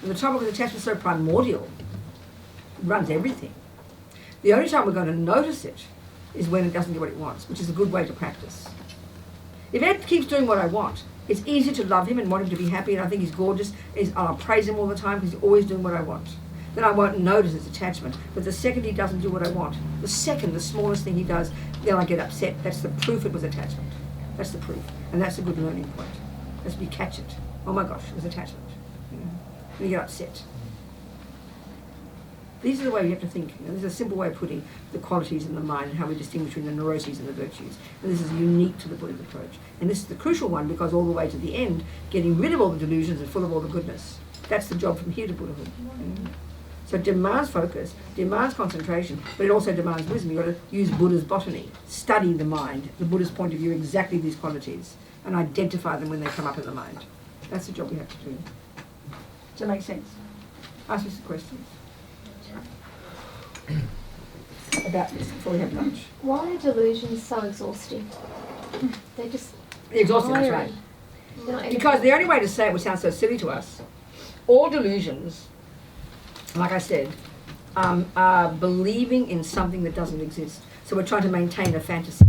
And the trouble with attachment is so primordial. Runs everything. The only time we're going to notice it is when it doesn't get what it wants, which is a good way to practice. If Ed keeps doing what I want, it's easier to love him and want him to be happy, and I think he's gorgeous, I'll praise him all the time because he's always doing what I want. Then I won't notice his attachment. But the second he doesn't do what I want, the smallest thing he does, then I get upset. That's the proof it was attachment. That's the proof. And that's a good learning point. That's when you catch it. Oh my gosh, it was attachment. And you get upset. These are the way you have to think. This is a simple way of putting the qualities in the mind and how we distinguish between the neuroses and the virtues. And this is unique to the Buddhist approach. And this is the crucial one because all the way to the end, getting rid of all the delusions and full of all the goodness. That's the job from here to Buddhahood. So it demands focus, demands concentration, but it also demands wisdom. You've got to use Buddha's botany, study the mind, the Buddhist point of view, exactly these qualities, and identify them when they come up in the mind. That's the job we have to do. Does that make sense? Ask me some questions about this before we have lunch. Why are delusions so exhausting? They're just Exhausting, that's tiring. right. They're not Because the only way to say it, which sounds so silly to us, all delusions, like I said, are believing in something that doesn't exist. So we're trying to maintain a fantasy.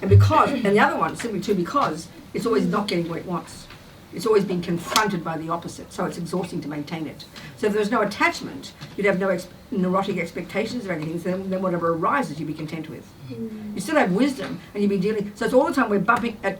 And the other one, simply too, because it's always not getting what it wants. It's always being confronted by the opposite, so it's exhausting to maintain it. So if there's no attachment, you'd have no neurotic expectations or anything, so then whatever arises, you'd be content with. You still have wisdom, and you'd be dealing, so it's all the time we're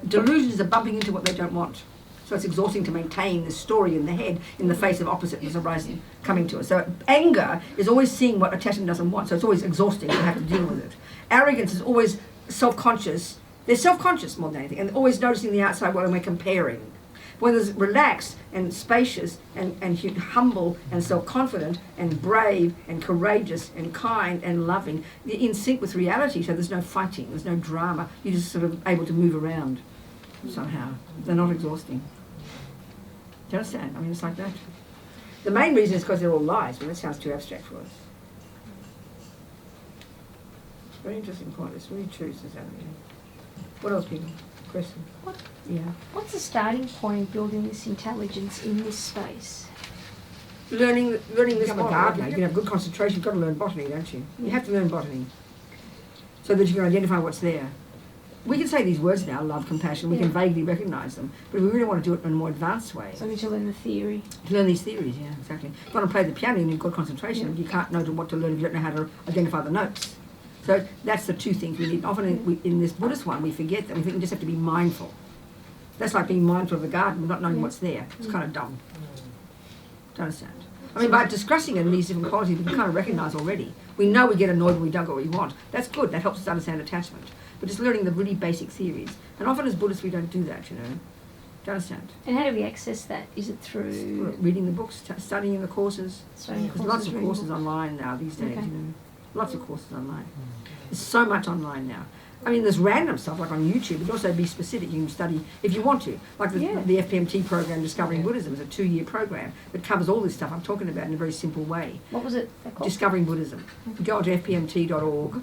delusions are bumping into what they don't want. So it's exhausting to maintain this story in the head in the face of oppositeness arising, coming to us. So anger is always seeing what attachment doesn't want, so it's always exhausting to have to deal with it. Arrogance is always self-conscious. They're self-conscious more than anything, and always noticing the outside world when we're comparing. When there's relaxed and spacious and humble and self-confident and brave and courageous and kind and loving, you're in sync with reality, so there's no fighting, there's no drama. You're just sort of able to move around somehow. They're not exhausting. Do you understand? I mean, it's like that. The main reason is because they're all lies, but that sounds too abstract for us. Very interesting point. It's really true, Susanna. What else, people? Question? What? Yeah. What's the starting point in building this intelligence in this space? Learning this. I'm a gardener. You can have good concentration. You've got to learn botany, don't you? You have to learn botany so that you can identify what's there. We can say these words now, love, compassion. We can vaguely recognise them, but if we really want to do it in a more advanced way. So I need to learn the theory. To learn these theories, yeah, exactly. If you want to play the piano and you've got concentration, you can't know what to learn if you don't know how to identify the notes. So that's the two things we need. Often in this Buddhist one, we forget that. We think we just have to be mindful. That's like being mindful of the garden, but not knowing what's there. It's kind of dumb. Do you understand? I mean, by discussing in these different qualities, we can kind of recognise already. We know we get annoyed when we don't get what we want. That's good. That helps us understand attachment. But just learning the really basic theories. And often as Buddhists, we don't do that, you know. Do you understand? And how do we access that? Is it through reading the books, studying the courses? studying There's lots of reading courses books? online now these days, Okay. you know. Lots of courses online. There's so much online now. I mean, there's random stuff like on YouTube, but also be specific. You can study if you want to. Like the FPMT program, Discovering Buddhism, is a 2-year program that covers all this stuff I'm talking about in a very simple way. What was it called? Discovering Buddhism. You go to fpmt.org,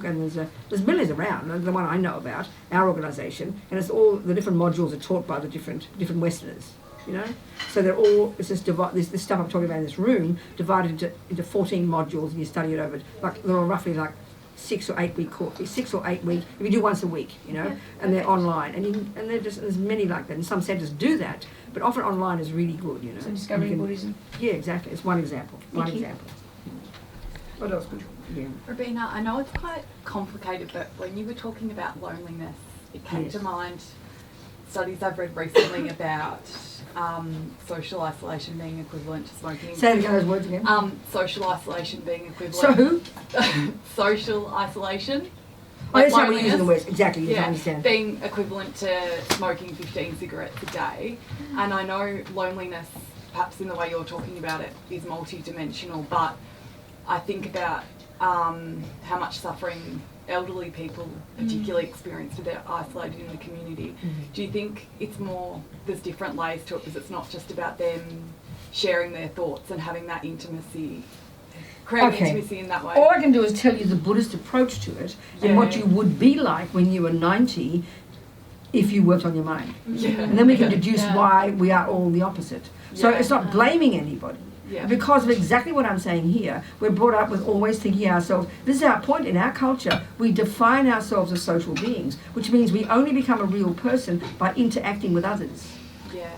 and there's millions around. The one I know about, our organisation, and it's all the different modules are taught by the different Westerners. You know, so they're all. It's just this stuff I'm talking about in this room divided into 14 modules, and you study it over. Like they're all roughly like 6 or 8 week course, 6 or 8 week. If you do once a week, you know, and they're online, and they're just there's many like that. And some centres do that, but often online is really good. You know, So Discovering Buddhism. Yeah, exactly. It's one example. Thank you. What else could you? Robina, I know it's quite complicated, but when you were talking about loneliness, it came to mind studies I've read recently about social isolation being equivalent to smoking. Say those words again. Social isolation being equivalent. So who? Social isolation. Oh, that's how we're loneliness. using the words. Exactly, you Yeah, understand. being equivalent to smoking 15 cigarettes a day. And I know loneliness, perhaps in the way you're talking about it, is multi-dimensional, but I think about how much suffering elderly people particularly experience if they're isolated in the community. Do you think it's more, there's different layers to it because it's not just about them sharing their thoughts and having that intimacy, creating intimacy in that way? All I can do is tell you the Buddhist approach to it and what you would be like when you were 90 if you worked on your mind. And then we can deduce why we are all the opposite. So it's not blaming anybody. Because of exactly what I'm saying here, we're brought up with always thinking ourselves, this is our point in our culture, we define ourselves as social beings, which means we only become a real person by interacting with others.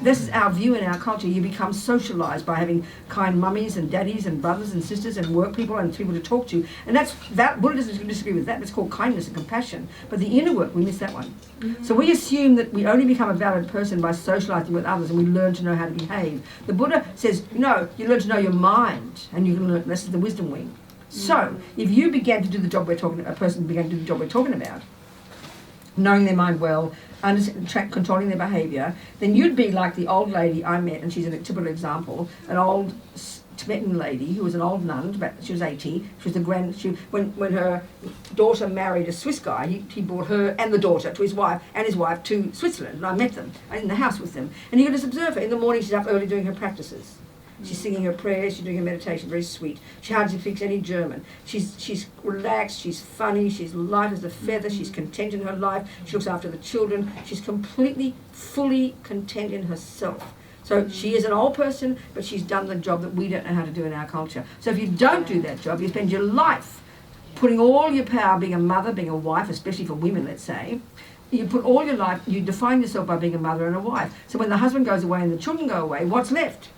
This is our view in our culture. You become socialised by having kind mummies and daddies and brothers and sisters and work people and people to talk to. And that Buddha doesn't disagree with that. That's called kindness and compassion. But the inner work, we miss that one. So we assume that we only become a valid person by socialising with others and we learn to know how to behave. The Buddha says, no, you learn to know your mind and you can learn, this is the wisdom wing. So if you began to do the job a person began to do the job we're talking about, knowing their mind well, controlling their behaviour, then you'd be like the old lady I met, and she's a typical example, an old Tibetan lady who was an old nun, she was 80, she was when her daughter married a Swiss guy, he brought her and the daughter to his wife to Switzerland, and I met them, I was in the house with them, and you can just observe her, in the morning she's up early doing her practices, She's singing her prayers, she's doing her meditation, very sweet. She hardly speaks any German. She's relaxed, she's funny, she's light as a feather, she's content in her life, she looks after the children, she's completely, fully content in herself. So she is an old person, but she's done the job that we don't know how to do in our culture. So if you don't do that job, you spend your life putting all your power, being a mother, being a wife, especially for women, let's say, you put all your life, you define yourself by being a mother and a wife. So when the husband goes away and the children go away, what's left?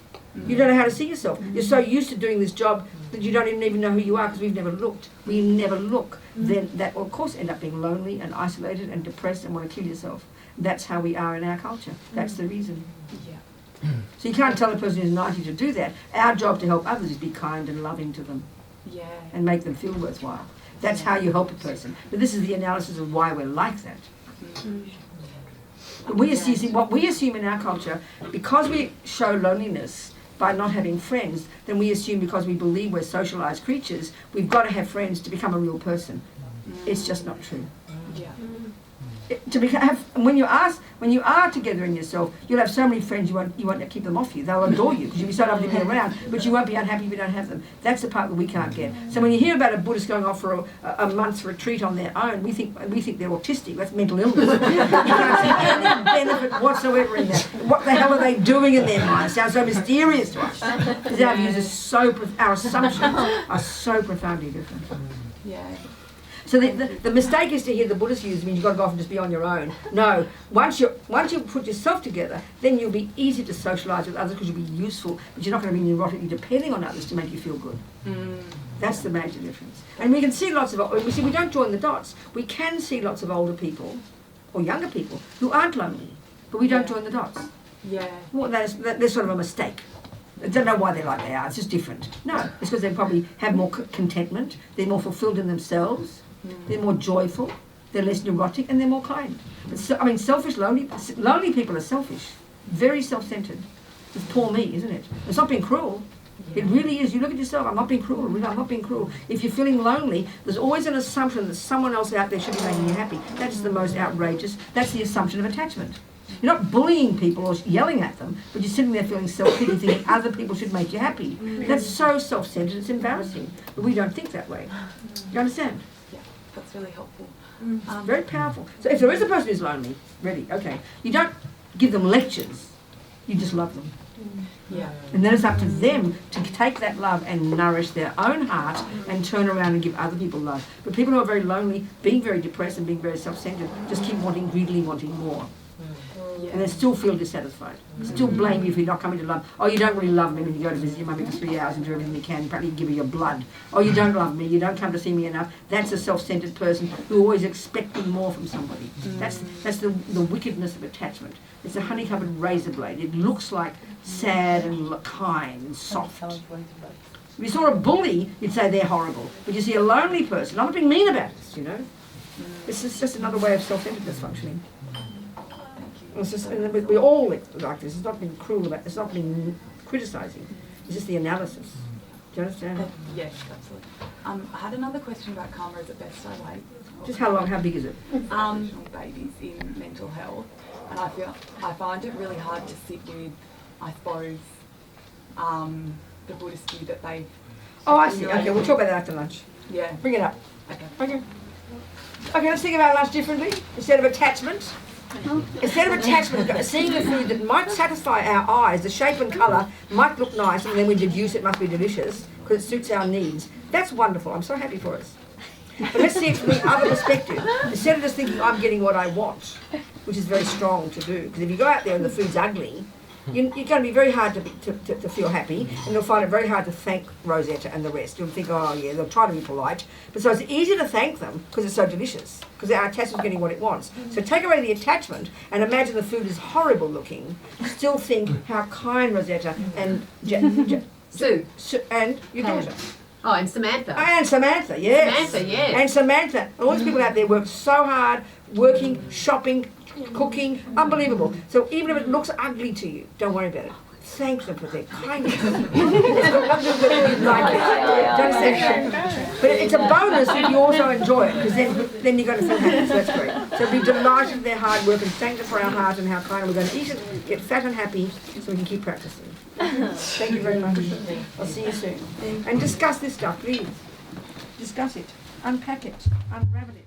You don't know how to see yourself. You're so used to doing this job that you don't even know who you are because we've never looked. We never look. Then that will, of course, end up being lonely and isolated and depressed and want to kill yourself. That's how we are in our culture. That's the reason. Yeah. So you can't tell a person who's 90 to do that. Our job to help others is be kind and loving to them Yeah. and make them feel worthwhile. That's how you help a person. But this is the analysis of why we're like that. We assume, what we assume in our culture, because we show loneliness by not having friends, then we assume because we believe we're socialized creatures, we've got to have friends to become a real person. It's just not true. Yeah. When you are together in yourself, you'll have so many friends you won't keep them off you. They'll adore you because you'll be so lovely to be around, but you won't be unhappy if you don't have them. That's the part that we can't get. So when you hear about a Buddhist going off for a month's retreat on their own, we think they're autistic. That's mental illness. You can't see any benefit whatsoever in that. What the hell are they doing in their mind? It sounds so mysterious to us. Because our views are our assumptions are so profoundly different. Yeah. So the mistake is to hear the Buddhist views means you've got to go off and just be on your own. No, once you put yourself together, then you'll be easy to socialise with others because you'll be useful, but you're not going to be neurotically depending on others to make you feel good. That's the major difference. And we can see we don't join the dots. We can see lots of older people or younger people who aren't lonely, but we don't join the dots. Yeah. Well, that's sort of a mistake. I don't know why they're like they are. It's just different. No, it's because they probably have more contentment. They're more fulfilled in themselves. They're more joyful, they're less neurotic, and they're more kind. But selfish, lonely people are selfish, very self-centered. It's poor me, isn't it? It's not being cruel. It really is. You look at yourself, I'm not being cruel, really, I'm not being cruel. If you're feeling lonely, there's always an assumption that someone else out there should be making you happy. That's the most outrageous. That's the assumption of attachment. You're not bullying people or yelling at them, but you're sitting there feeling self-pity, thinking other people should make you happy. That's so self-centered, it's embarrassing. But we don't think that way. You understand? That's really helpful. Very powerful. So if there is a person who's lonely, ready, okay, you don't give them lectures, you just love them. Yeah. And then it's up to them to take that love and nourish their own heart and turn around and give other people love. But people who are very lonely, being very depressed and being very self-centered, just keep greedily wanting more. And they still feel dissatisfied. Still blame you for not coming to love. Oh, you don't really love me when you go to visit your mummy for 3 hours and do everything you can, practically give her your blood. Oh, you don't love me, you don't come to see me enough. That's a self-centered person who always expecting more from somebody. That's the wickedness of attachment. It's a honey-covered razor blade. It looks like sad and kind and soft. If you saw a bully, you'd say they're horrible. But you see a lonely person, I'm not being mean about this, you know. It's just another way of self-centeredness functioning. It's just, we're all like this. It's not being cruel about. It's not being criticising. It's just the analysis. Do you understand? Yes, absolutely. I had another question about karma. Is it best I wait? Just how long? How big is it? Babies in mental health, and I find it really hard to sit with, I suppose, the Buddhist view that they. Oh, I see. Okay, we'll talk about that after lunch. Yeah. Bring it up. Okay. Okay, let's think about lunch differently. Instead of attachment. Instead of attachment, seeing the food that might satisfy our eyes, the shape and colour might look nice, and then we deduce it must be delicious because it suits our needs. That's wonderful. I'm so happy for us. But let's see it from the other perspective. Instead of just thinking I'm getting what I want, which is very strong to do, because if you go out there and the food's ugly, you're going to be very hard to feel happy, and you'll find it very hard to thank Rosetta and the rest. You'll think, oh yeah, they'll try to be polite. But so it's easy to thank them because it's so delicious, because our attachment's getting what it wants. So take away the attachment and imagine the food is horrible looking. Still think how kind Rosetta and Sue and your daughter. Oh, and Samantha. And Samantha, yes. Samantha, yes. And Samantha. All these people out there work so hard, working, shopping, cooking, unbelievable. So even if it looks ugly to you, don't worry about it. Thank them for their kindness. But it's a bonus if you also enjoy it, because then you're going to feel happy, so that's great. So be delighted with their hard work and thank them for our heart and how kind we're going to eat it, get fat and happy so we can keep practicing. Thank you very much. I'll see you soon. And discuss this stuff, please. Discuss it. Unpack it. Unravel it.